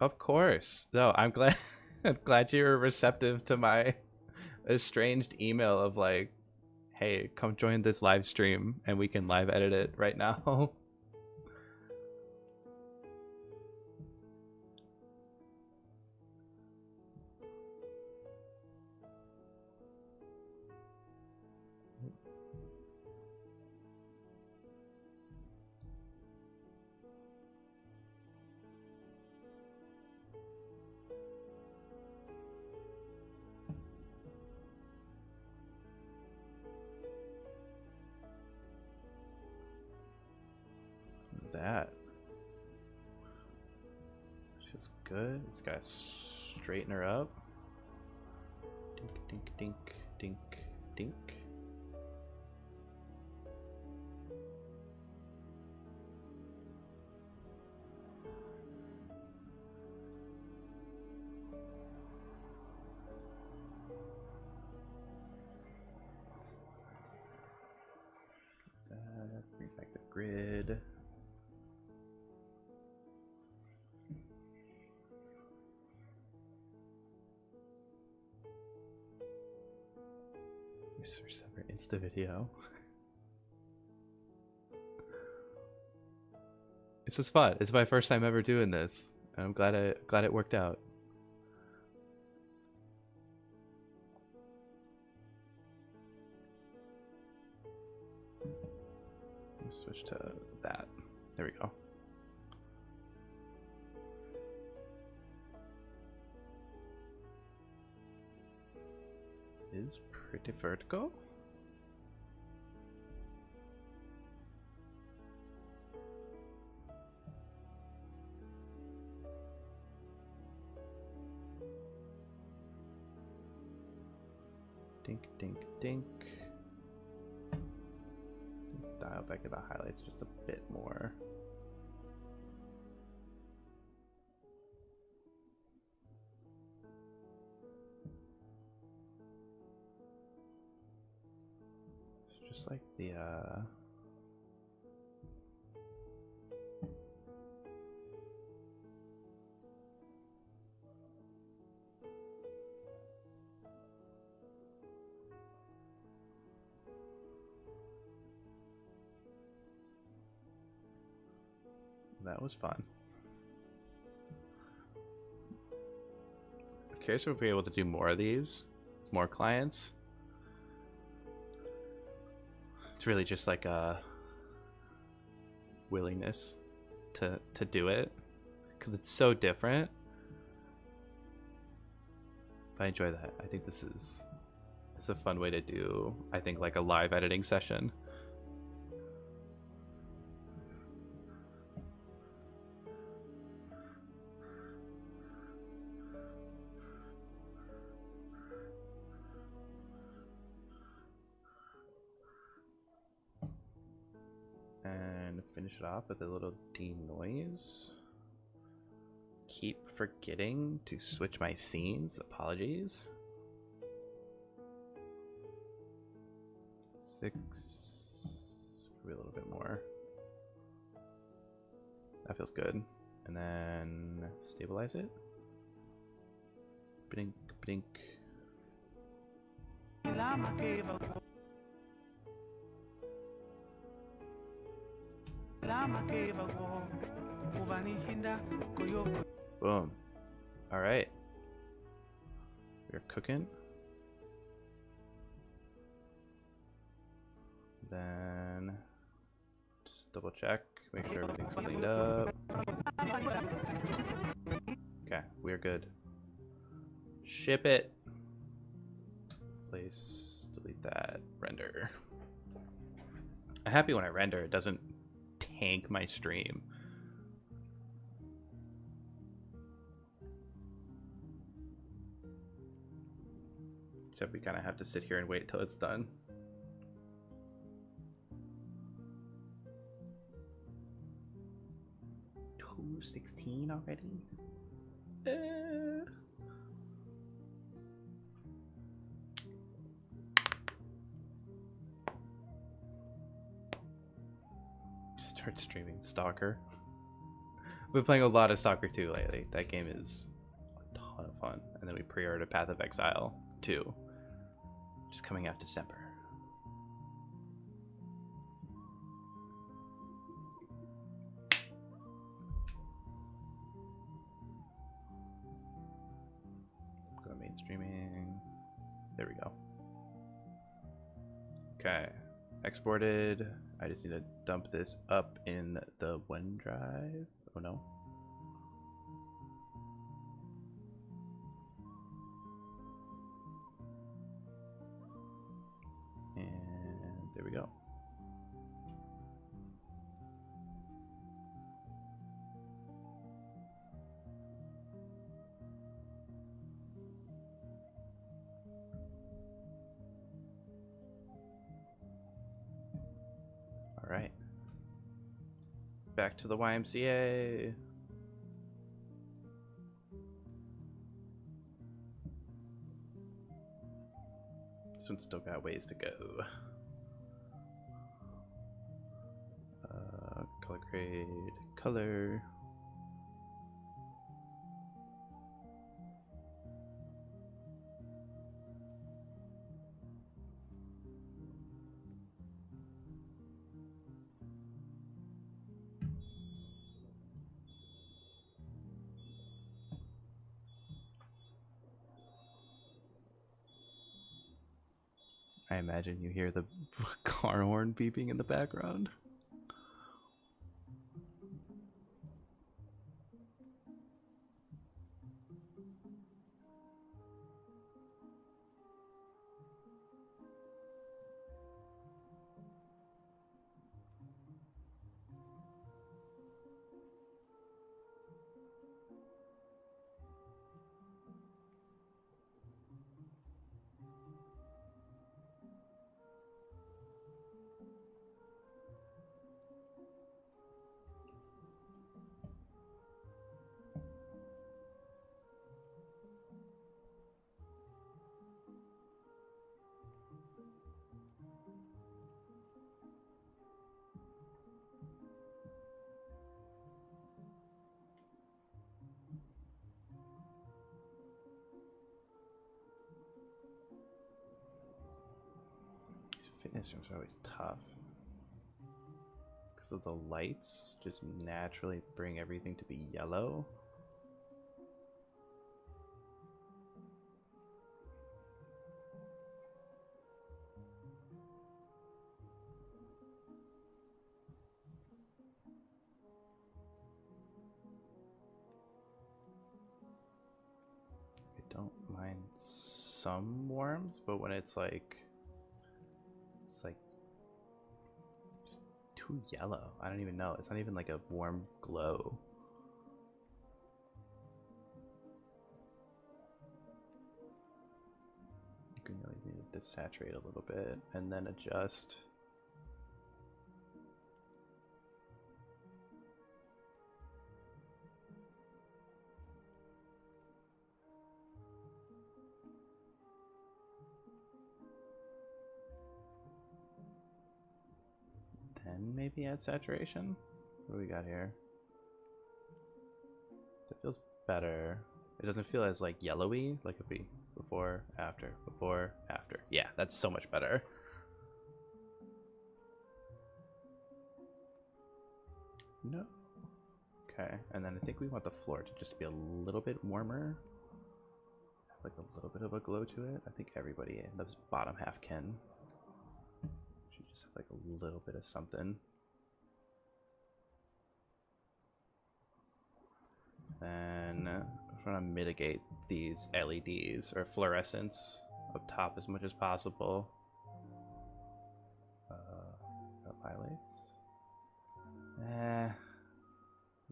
Of course. No, I'm glad. I'm glad you were receptive to my estranged email of like, hey, come join this live stream and we can live edit it right now. That feels good. It's got to straighten her up. Dink, dink, dink, dink, dink. Bring back the grid. Search separate Insta video. This was fun. It's my first time ever doing this. I'm glad it worked out. Switch to that. There we go. Is pretty vertical. Dink, dink, dink. Dial back the highlights just a bit more. Just like the that was fun. I'm curious if we'll be able to do more of these, more clients. It's really just like a willingness to do it because it's so different. But I enjoy that. I think it's a fun way to do, I think, like a live editing session. And finish it off with a little denoise. Keep forgetting to switch my scenes. Apologies. 6. Maybe a little bit more. That feels good. And then stabilize it. Blink, blink. Boom. All right. We're cooking. Then just double check, make sure everything's cleaned up. Okay, we're good. Ship it. Place, delete that, render. I'm happy when I render, it doesn't tank my stream. Except we kind of have to sit here and wait till it's done. $2.16 already? Start streaming Stalker. been playing a lot of Stalker 2 lately. That game is a ton of fun. And then we pre-ordered Path of Exile 2, which is coming out December. Go to mainstreaming. There we go. Okay, exported. I just need to dump this up in the OneDrive. Oh no. And there we go. All right. Back to the YMCA. This one's still got ways to go. Color grade, color. I imagine you hear the car horn beeping in the background. Fitness rooms are always tough because of the lights just naturally bring everything to be yellow. I don't mind some warmth, but when it's like too yellow. I don't even know. It's not even like a warm glow. You can really need to desaturate a little bit and then adjust. Then maybe add saturation. What do we got here? That feels better. It doesn't feel as like yellowy, like if we before, after, before, after. Yeah, that's so much better. No. Okay, and then I think we want the floor to just be a little bit warmer. Have like a little bit of a glow to it. I think everybody in this bottom half can. Just have like a little bit of something. Then I'm trying to mitigate these LEDs or fluorescence up top as much as possible. Highlights. Yeah,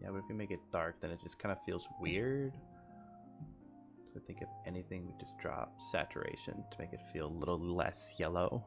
but if we make it dark, then it just kind of feels weird. So I think if anything, we just drop saturation to make it feel a little less yellow.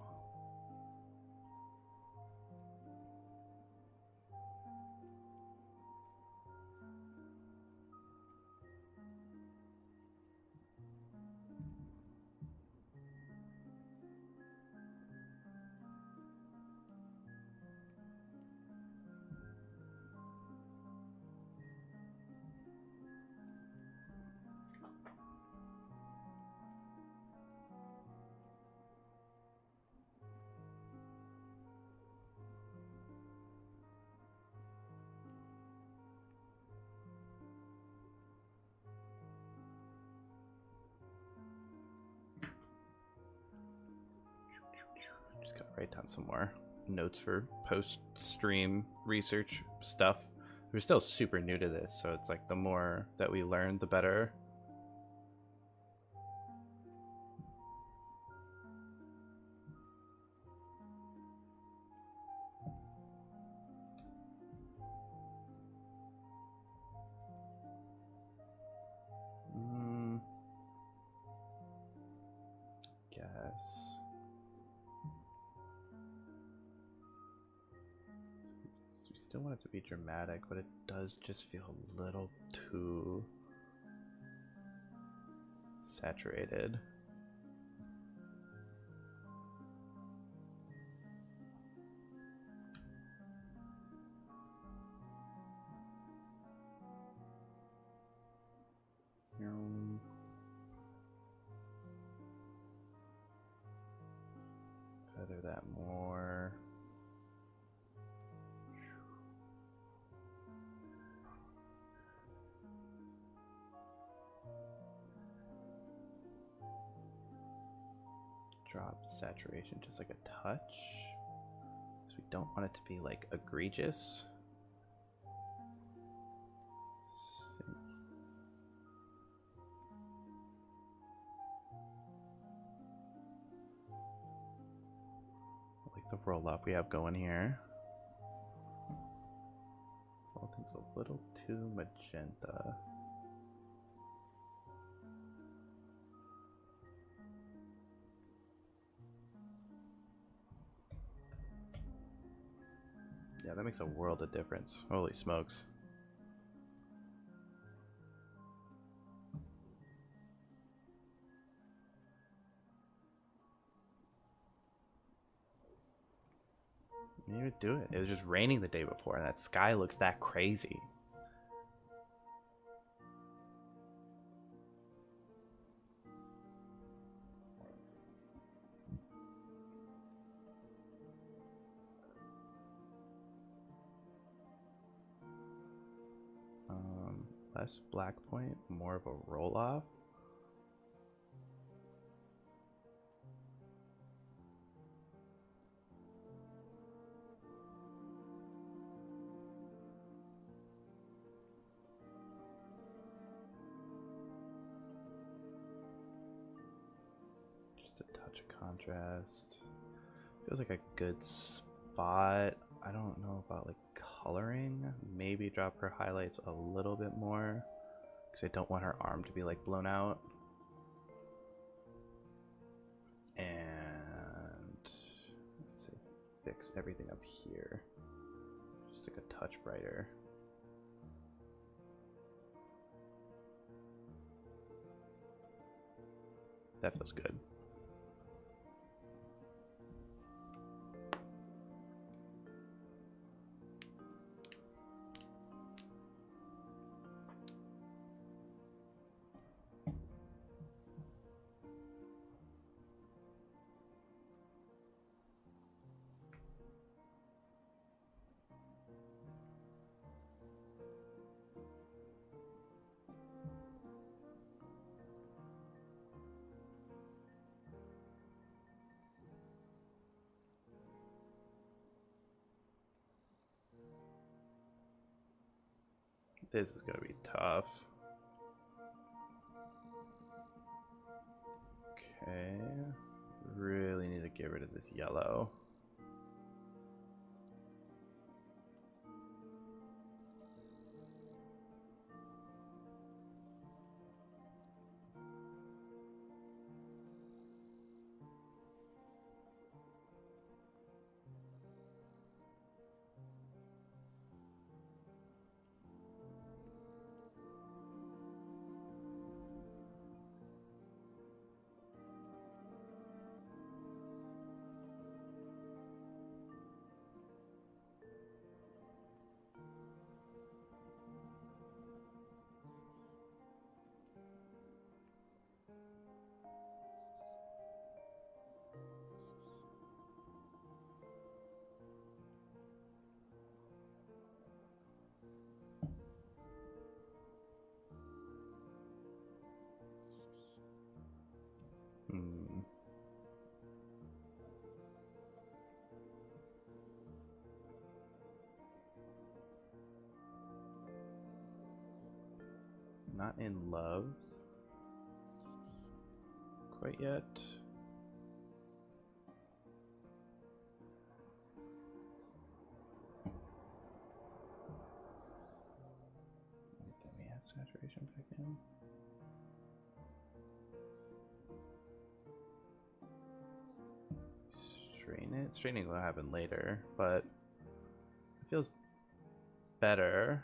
write down some more notes for post-stream research stuff. We're still super new to this, so it's like the more that we learn, the better. Still want it to be dramatic, but it does just feel a little too saturated. Feather that more. Drop saturation just like a touch, because we don't want it to be like egregious. I like the roll up we have going here. All things a little too magenta. Yeah, that makes a world of difference. Holy smokes. You would do it. It was just raining the day before, and that sky looks that crazy. Less black point, more of a roll off. Just a touch of contrast. Feels like a good spot. I don't know about like coloring. Maybe drop her highlights a little bit more, because I don't want her arm to be like blown out. And let's say fix everything up here. Just like a touch brighter. That feels good. This is gonna be tough. Okay, really need to get rid of this yellow. not in love quite yet. Then we add saturation back in. Strain it. Straining will happen later, but it feels better.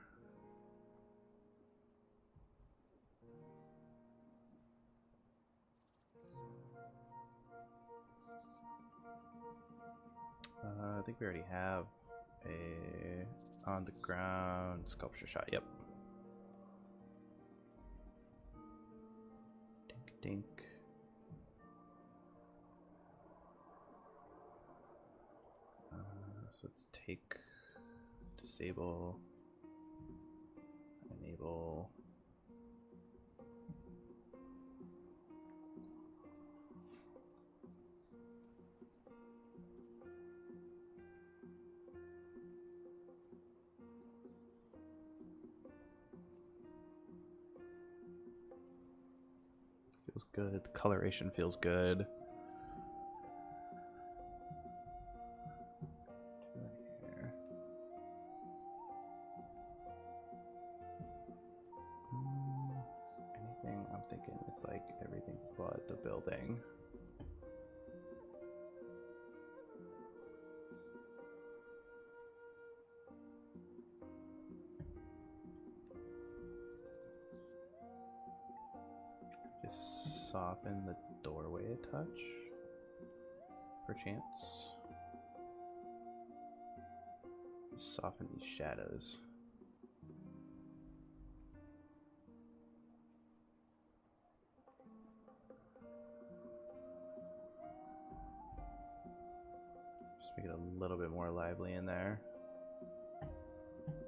I think we already have a on the ground sculpture shot. Yep. Dink dink. So let's take disable, enable. Feels good. The coloration feels good. Anything? I'm thinking it's like everything but the building. Just soften the doorway a touch, perchance. Just soften these shadows. Just make it a little bit more lively in there.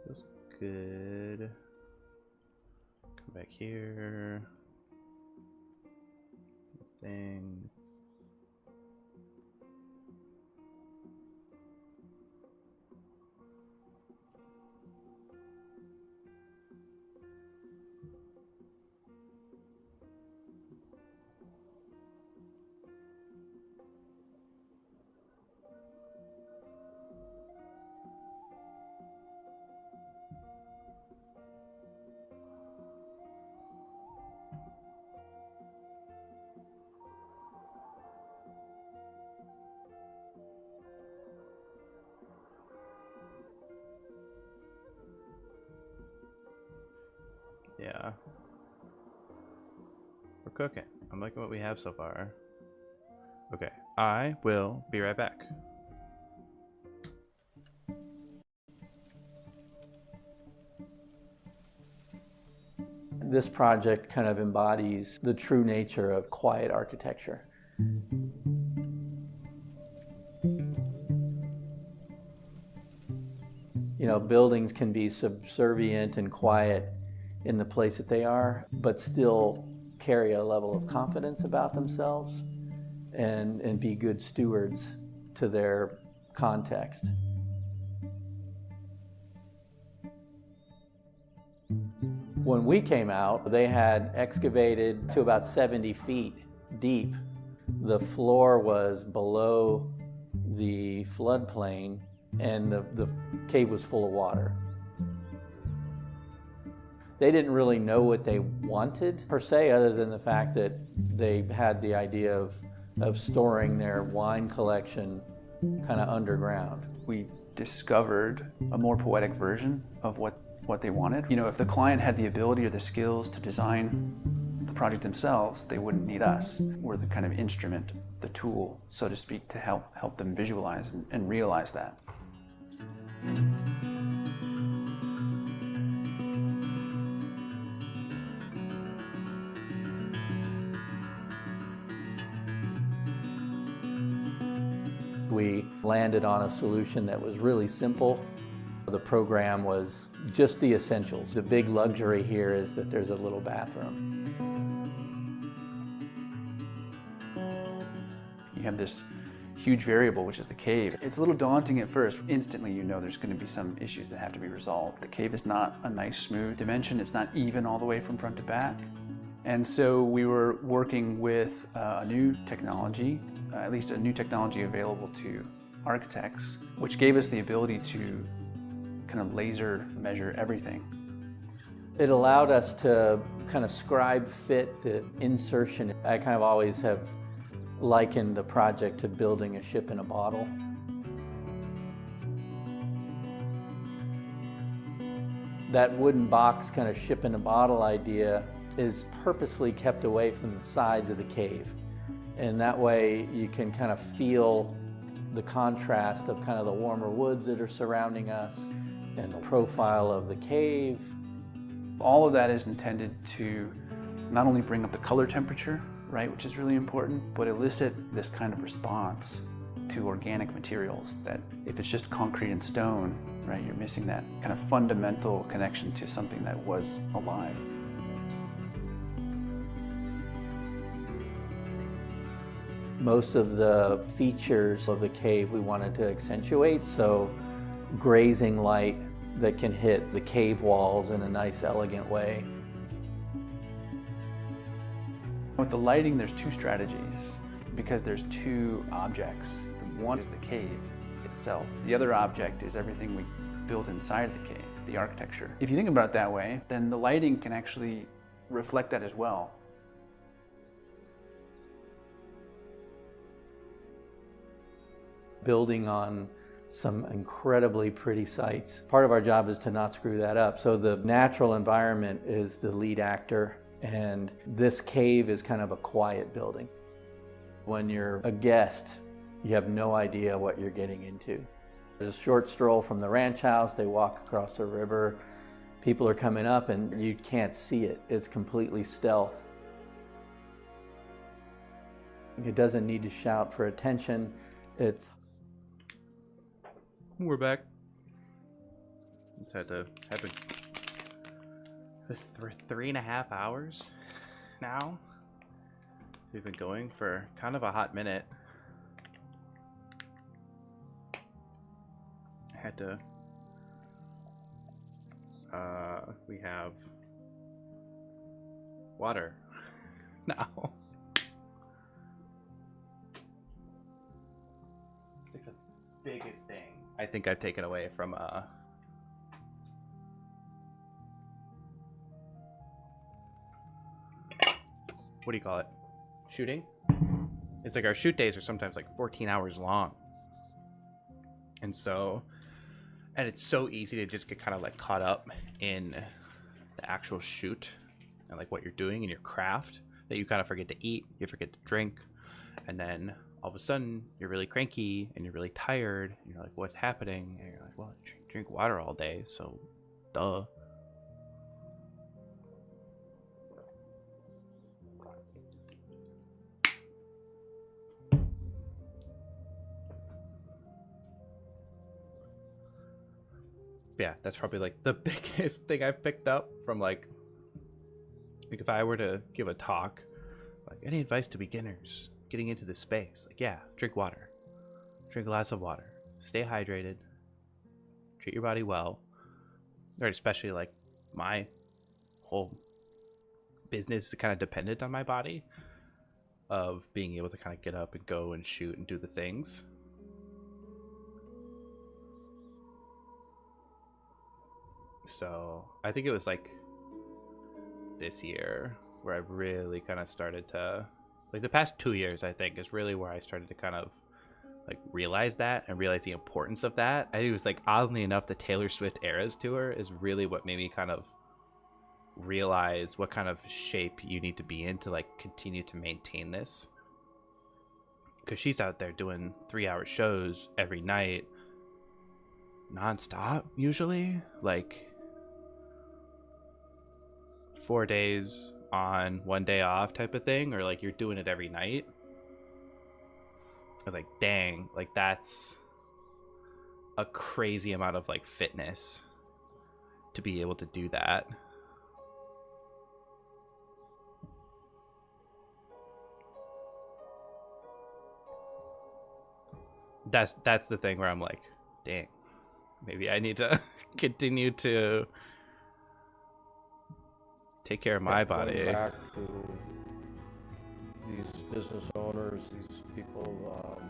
Feels good. Come back here. Thing. Yeah. We're cooking. I'm liking what we have so far. Okay, I will be right back. This project kind of embodies the true nature of quiet architecture. You know, buildings can be subservient and quiet in the place that they are, but still carry a level of confidence about themselves and be good stewards to their context. When we came out, they had excavated to about 70 feet deep. The floor was below the floodplain and the cave was full of water. They didn't really know what they wanted per se, other than the fact that they had the idea of storing their wine collection kind of underground. We discovered a more poetic version of what they wanted. You know, if the client had the ability or the skills to design the project themselves, they wouldn't need us. We're the kind of instrument, the tool, so to speak, to help them visualize and realize that. We landed on a solution that was really simple. The program was just the essentials. The big luxury here is that there's a little bathroom. You have this huge variable, which is the cave. It's a little daunting at first. Instantly you know there's going to be some issues that have to be resolved. The cave is not a nice smooth dimension. It's not even all the way from front to back. And so we were working with a new technology, at least a new technology available to architects, which gave us the ability to kind of laser measure everything. It allowed us to kind of scribe fit the insertion. I kind of always have likened the project to building a ship in a bottle. That wooden box kind of ship in a bottle idea is purposefully kept away from the sides of the cave. And that way you can kind of feel the contrast of kind of the warmer woods that are surrounding us and the profile of the cave. All of that is intended to not only bring up the color temperature, right, which is really important, but elicit this kind of response to organic materials that if it's just concrete and stone, right, you're missing that kind of fundamental connection to something that was alive. Most of the features of the cave we wanted to accentuate, so grazing light that can hit the cave walls in a nice, elegant way. With the lighting, there's two strategies because there's two objects. One is the cave itself. The other object is everything we built inside the cave, the architecture. If you think about it that way, then the lighting can actually reflect that as well. Building on some incredibly pretty sites. Part of our job is to not screw that up. So the natural environment is the lead actor, and this cave is kind of a quiet building. When you're a guest, you have no idea what you're getting into. There's a short stroll from the ranch house, they walk across the river, people are coming up and you can't see it. It's completely stealth. It doesn't need to shout for attention. We're back. Just had to for 3.5 hours now. We've been going for kind of a hot minute. I had to we have water now. It's the biggest thing I think I've taken away from what do you call it? Shooting? It's like our shoot days are sometimes like 14 hours long. And it's so easy to just get kind of like caught up in the actual shoot and like what you're doing in your craft that you kind of forget to eat, you forget to drink, and then all of a sudden you're really cranky and you're really tired and you're like, what's happening? And you're like, well, I drink water all day, so duh. Yeah, that's probably like the biggest thing I've picked up from like if I were to give a talk, like any advice to beginners getting into this space, like, yeah, drink water, drink lots of water, stay hydrated, treat your body well, or especially like my whole business is kind of dependent on my body of being able to kind of get up and go and shoot and do the things. So I think it was like this year where I've really kind of started to, like the past 2 years, I think is really where I started to kind of like realize that and realize the importance of that. I think it was like, oddly enough, the Taylor Swift Eras tour is really what made me kind of realize what kind of shape you need to be in to like continue to maintain this. Because she's out there doing 3-hour shows every night, non-stop usually, like 4 days on, 1 day off type of thing, or like you're doing it every night. I was like, dang, like that's a crazy amount of like fitness to be able to do that. that's the thing where I'm like, dang, maybe I need to continue to take care of my body. Going back to these business owners, these people.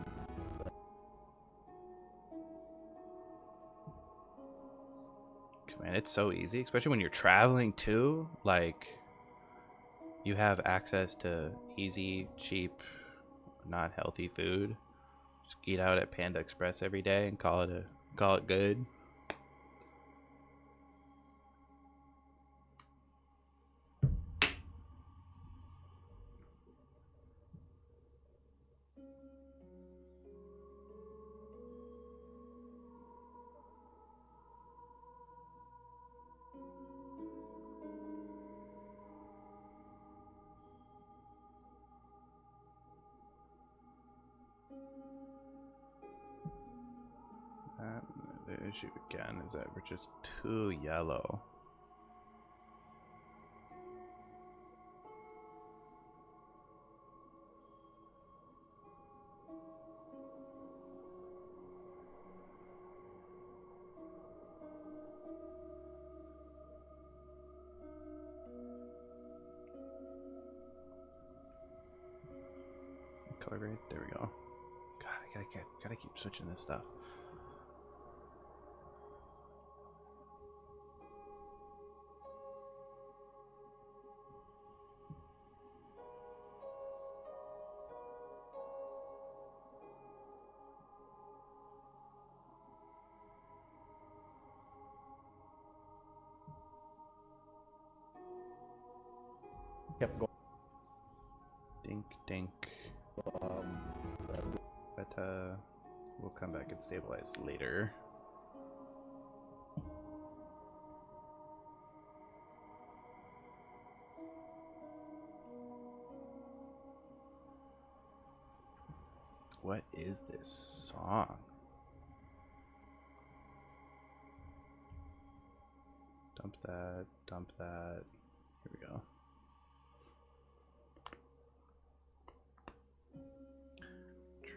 Man, it's so easy, especially when you're traveling too. Like, you have access to easy, cheap, not healthy food. Just eat out at Panda Express every day and call it good. The issue again is that we're just too yellow. Color grade, there we go. God, I gotta keep switching this stuff. Kept going. Dink, dink. But we'll come back and stabilize later. What is this song? Dump that, dump that. Here we go.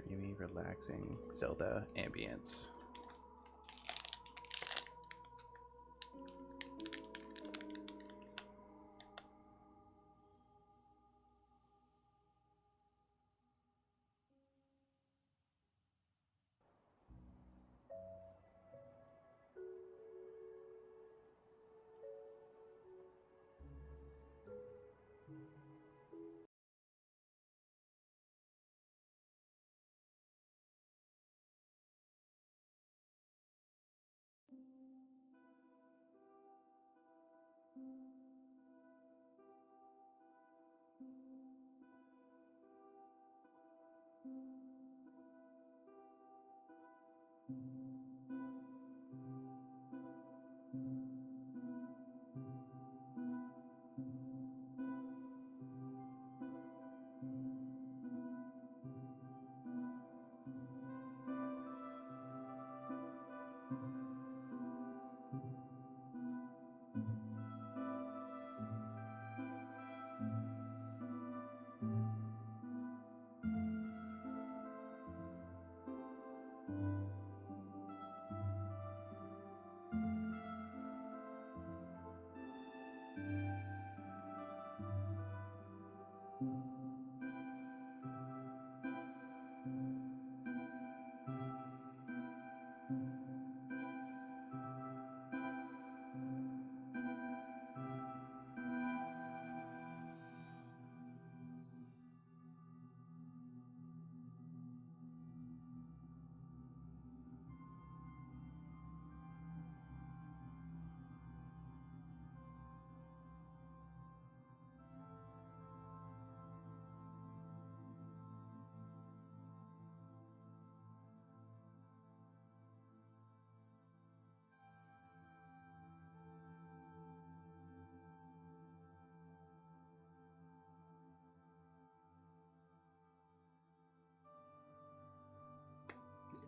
Dreamy, relaxing Zelda ambience.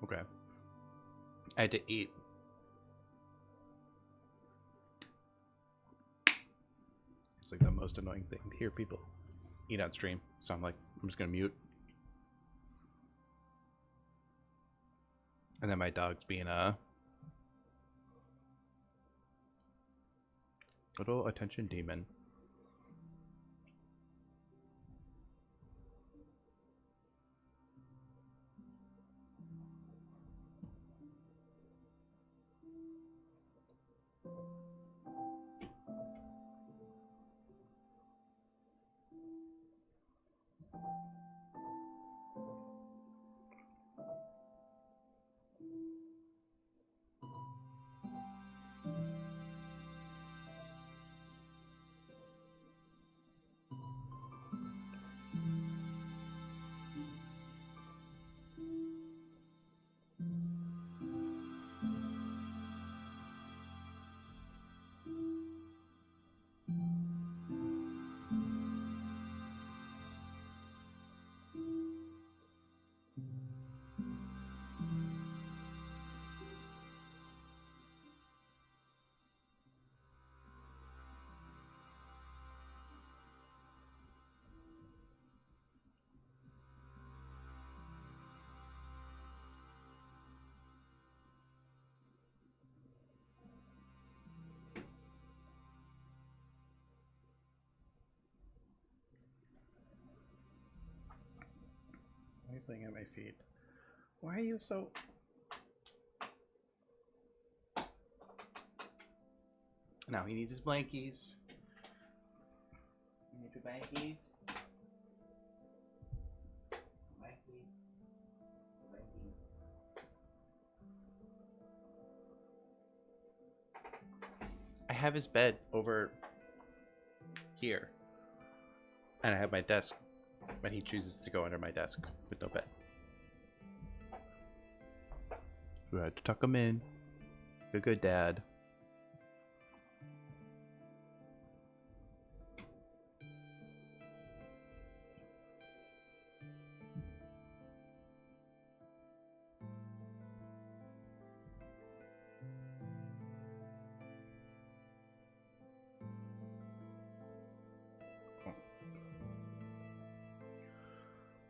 Okay. I had to eat. It's like the most annoying thing to hear people eat on stream. So I'm like, I'm just gonna mute. And then my dog's being a little attention demon. He's laying at my feet. Why are you so... Now he needs his blankies. You need your blankies. Blankies. Blankies. I have his bed over here. And I have my desk. But he chooses to go under my desk with no bed. We had to tuck him in. Good dad.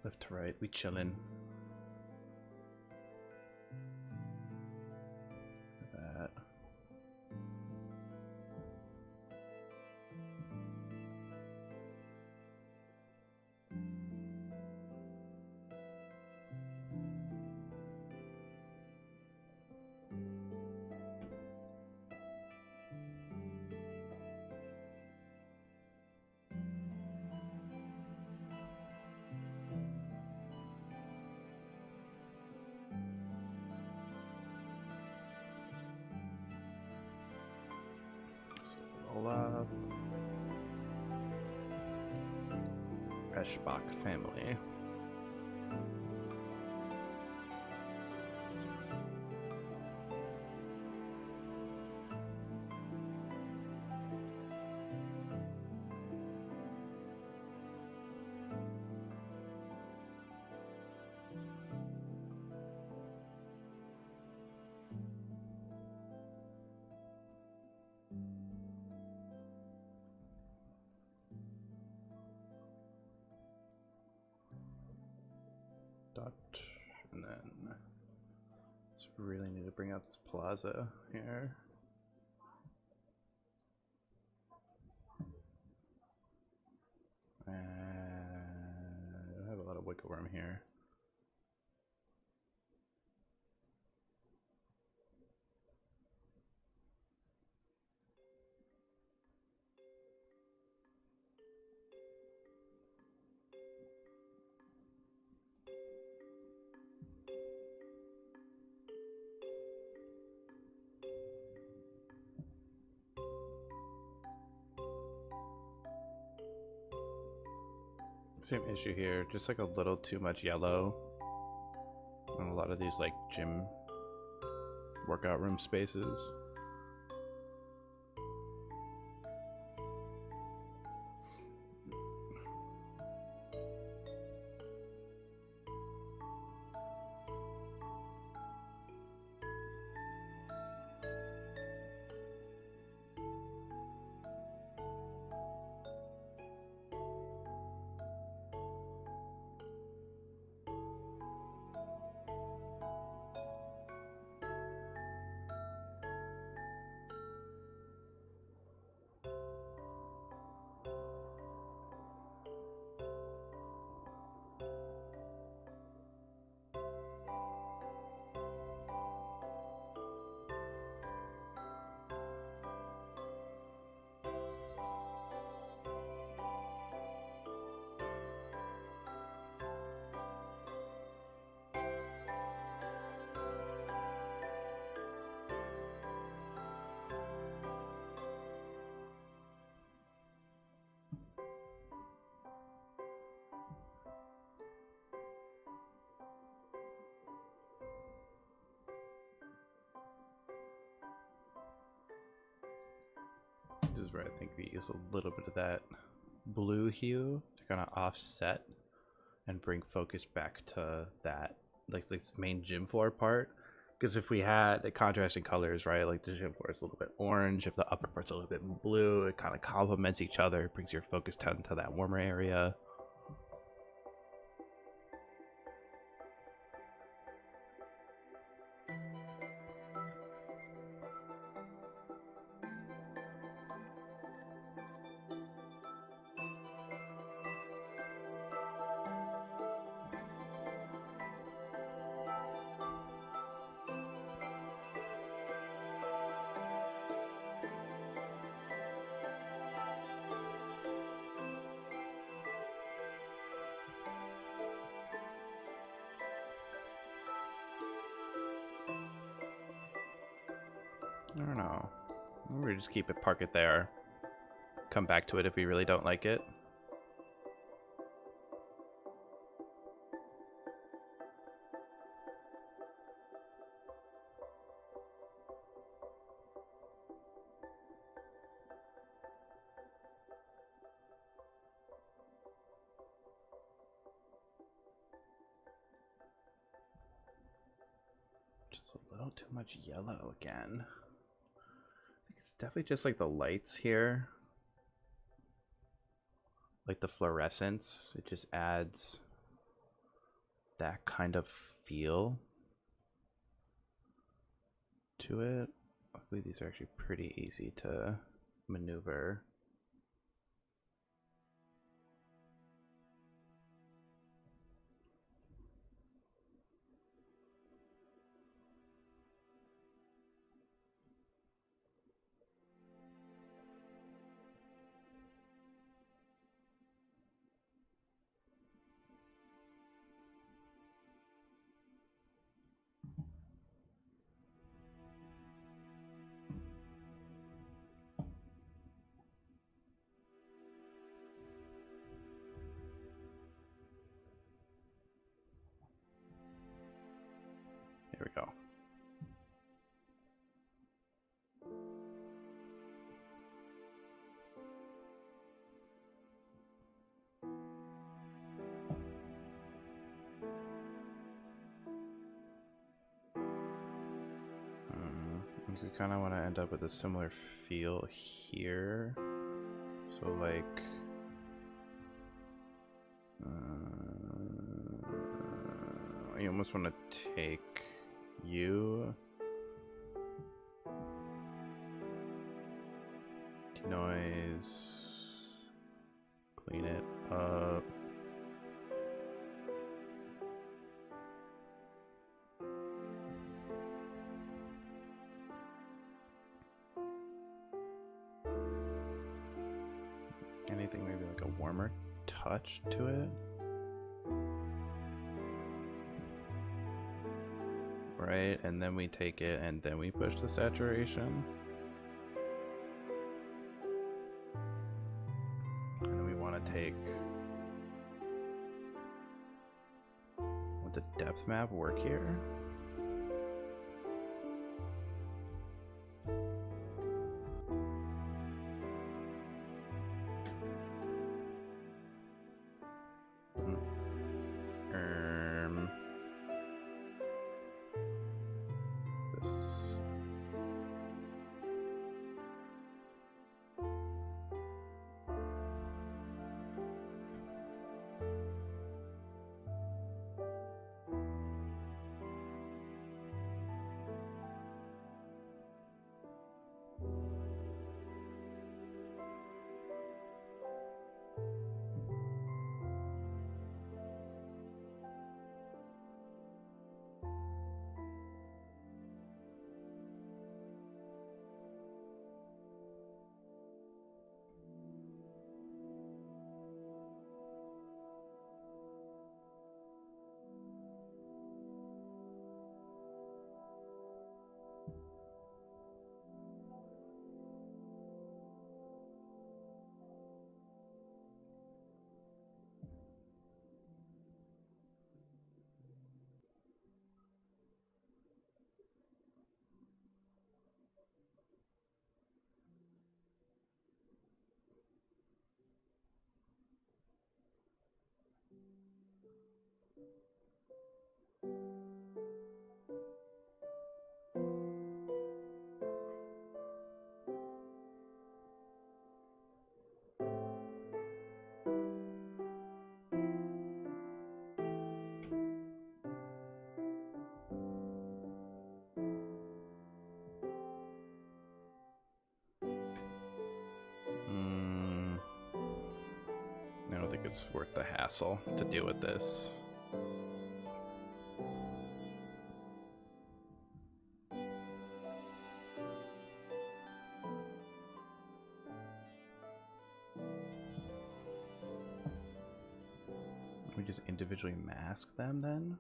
Left to right, we chillin'. That. Olaf. Eschbach family. Dot, and then just really need to bring out this plaza here. And I have a lot of wiggle room here. Same issue here, just like a little too much yellow on a lot of these like gym workout room spaces. is where I think we use a little bit of that blue hue to kind of offset and bring focus back to that, like this main gym floor part. Because if we had the contrasting colors, right, like the gym floor is a little bit orange, if the upper part's a little bit blue, it kind of complements each other, brings your focus down to that warmer area. I don't know. Maybe we just keep it, park it there. Come back to it if we really don't like it. Just a little too much yellow again. It's definitely just like the lights here, like the fluorescence, it just adds that kind of feel to it. Luckily these are actually pretty easy to maneuver. Here we go. I think we kind of want to end up with a similar feel here. So like, you almost want to take you, denoise, clean it up. Anything maybe like a warmer touch to it. Right, and then we take it and then we push the saturation. And then we want to take, would the depth map work here? I don't think it's worth the hassle to deal with this. We just individually mask them then?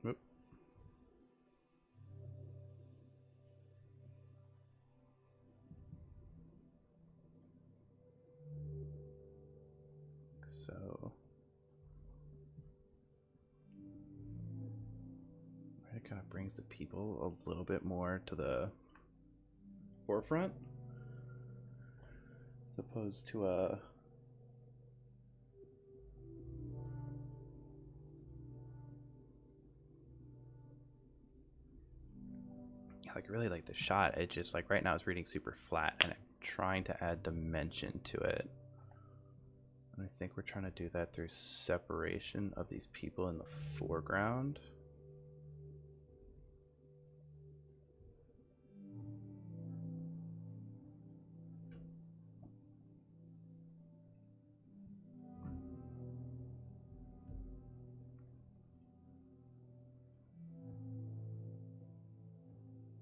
Oop. So it kind of brings the people a little bit more to the forefront, as opposed to a like really like the shot. It just like right now it's reading super flat, and I'm trying to add dimension to it. And I think we're trying to do that through separation of these people in the foreground.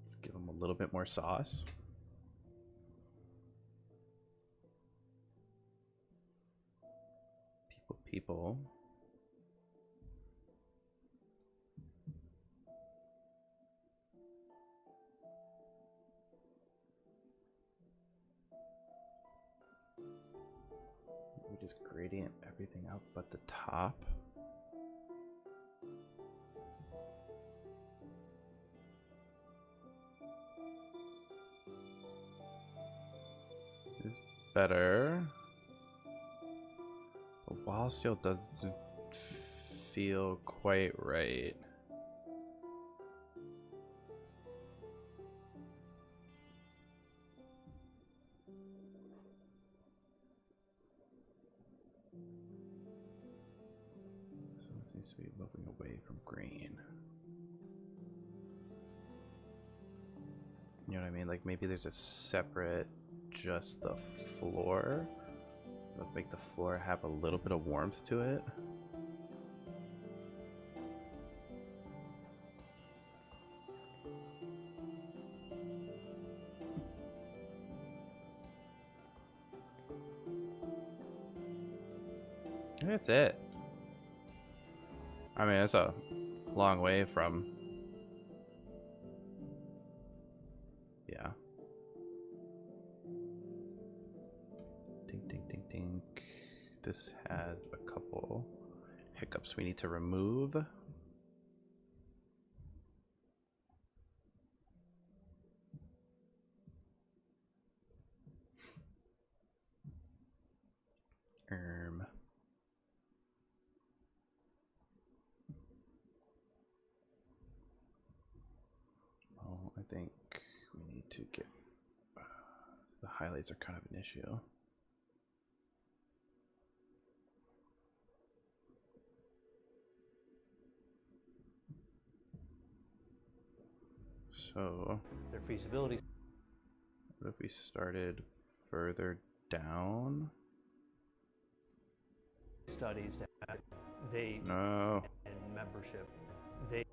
Just give them a little bit more sauce. People. We just gradient everything up but the top. This is better. The wall still doesn't feel quite right. So it seems to be moving away from green. You know what I mean? Like maybe there's a separate, just the floor. Let's make the floor have a little bit of warmth to it. And that's it. I mean, it's a long way from... Yeah. This has a couple hiccups we need to remove. Well, I think we need to get the highlights are kind of an issue. So, Their feasibility what if we started further down? studies that they No. and membership, they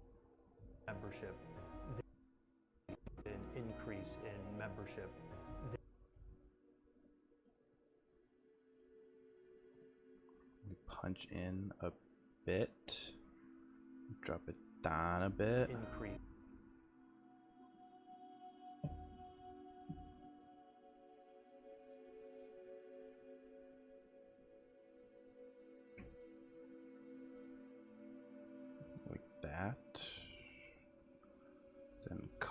an increase in membership. We punch in a bit, drop it down a bit. Increase.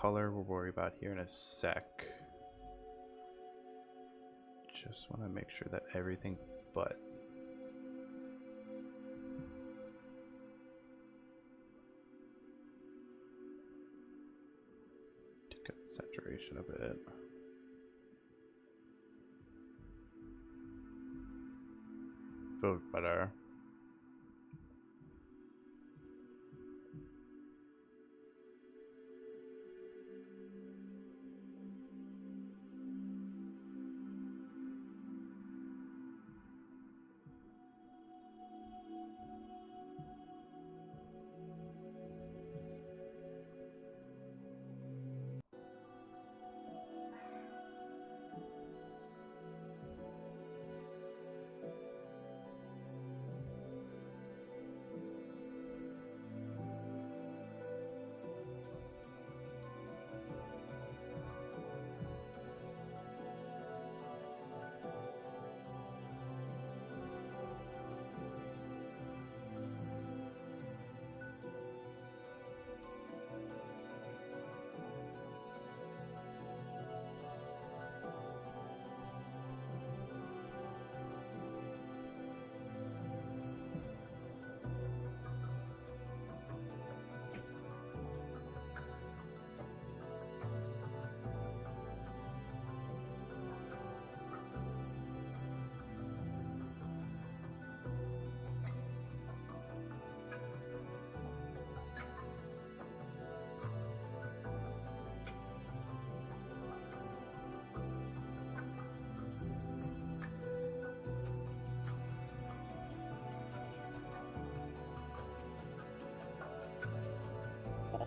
color we'll worry about here in a sec. Just want to make sure that everything but take up the saturation a bit. Feel better.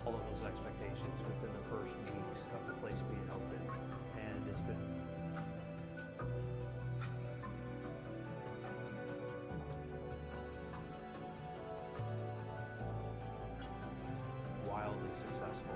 All of those expectations within the first weeks of the place being open, and it's been wildly successful.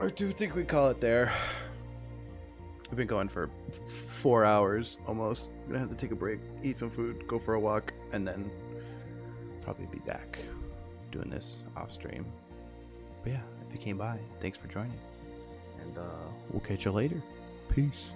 I do think we call it there. We've been going for 4 hours almost. Gonna have to take a break, eat some food, go for a walk, and then probably be back doing this off stream. But yeah, if you came by, thanks for joining. And we'll catch you later. Peace.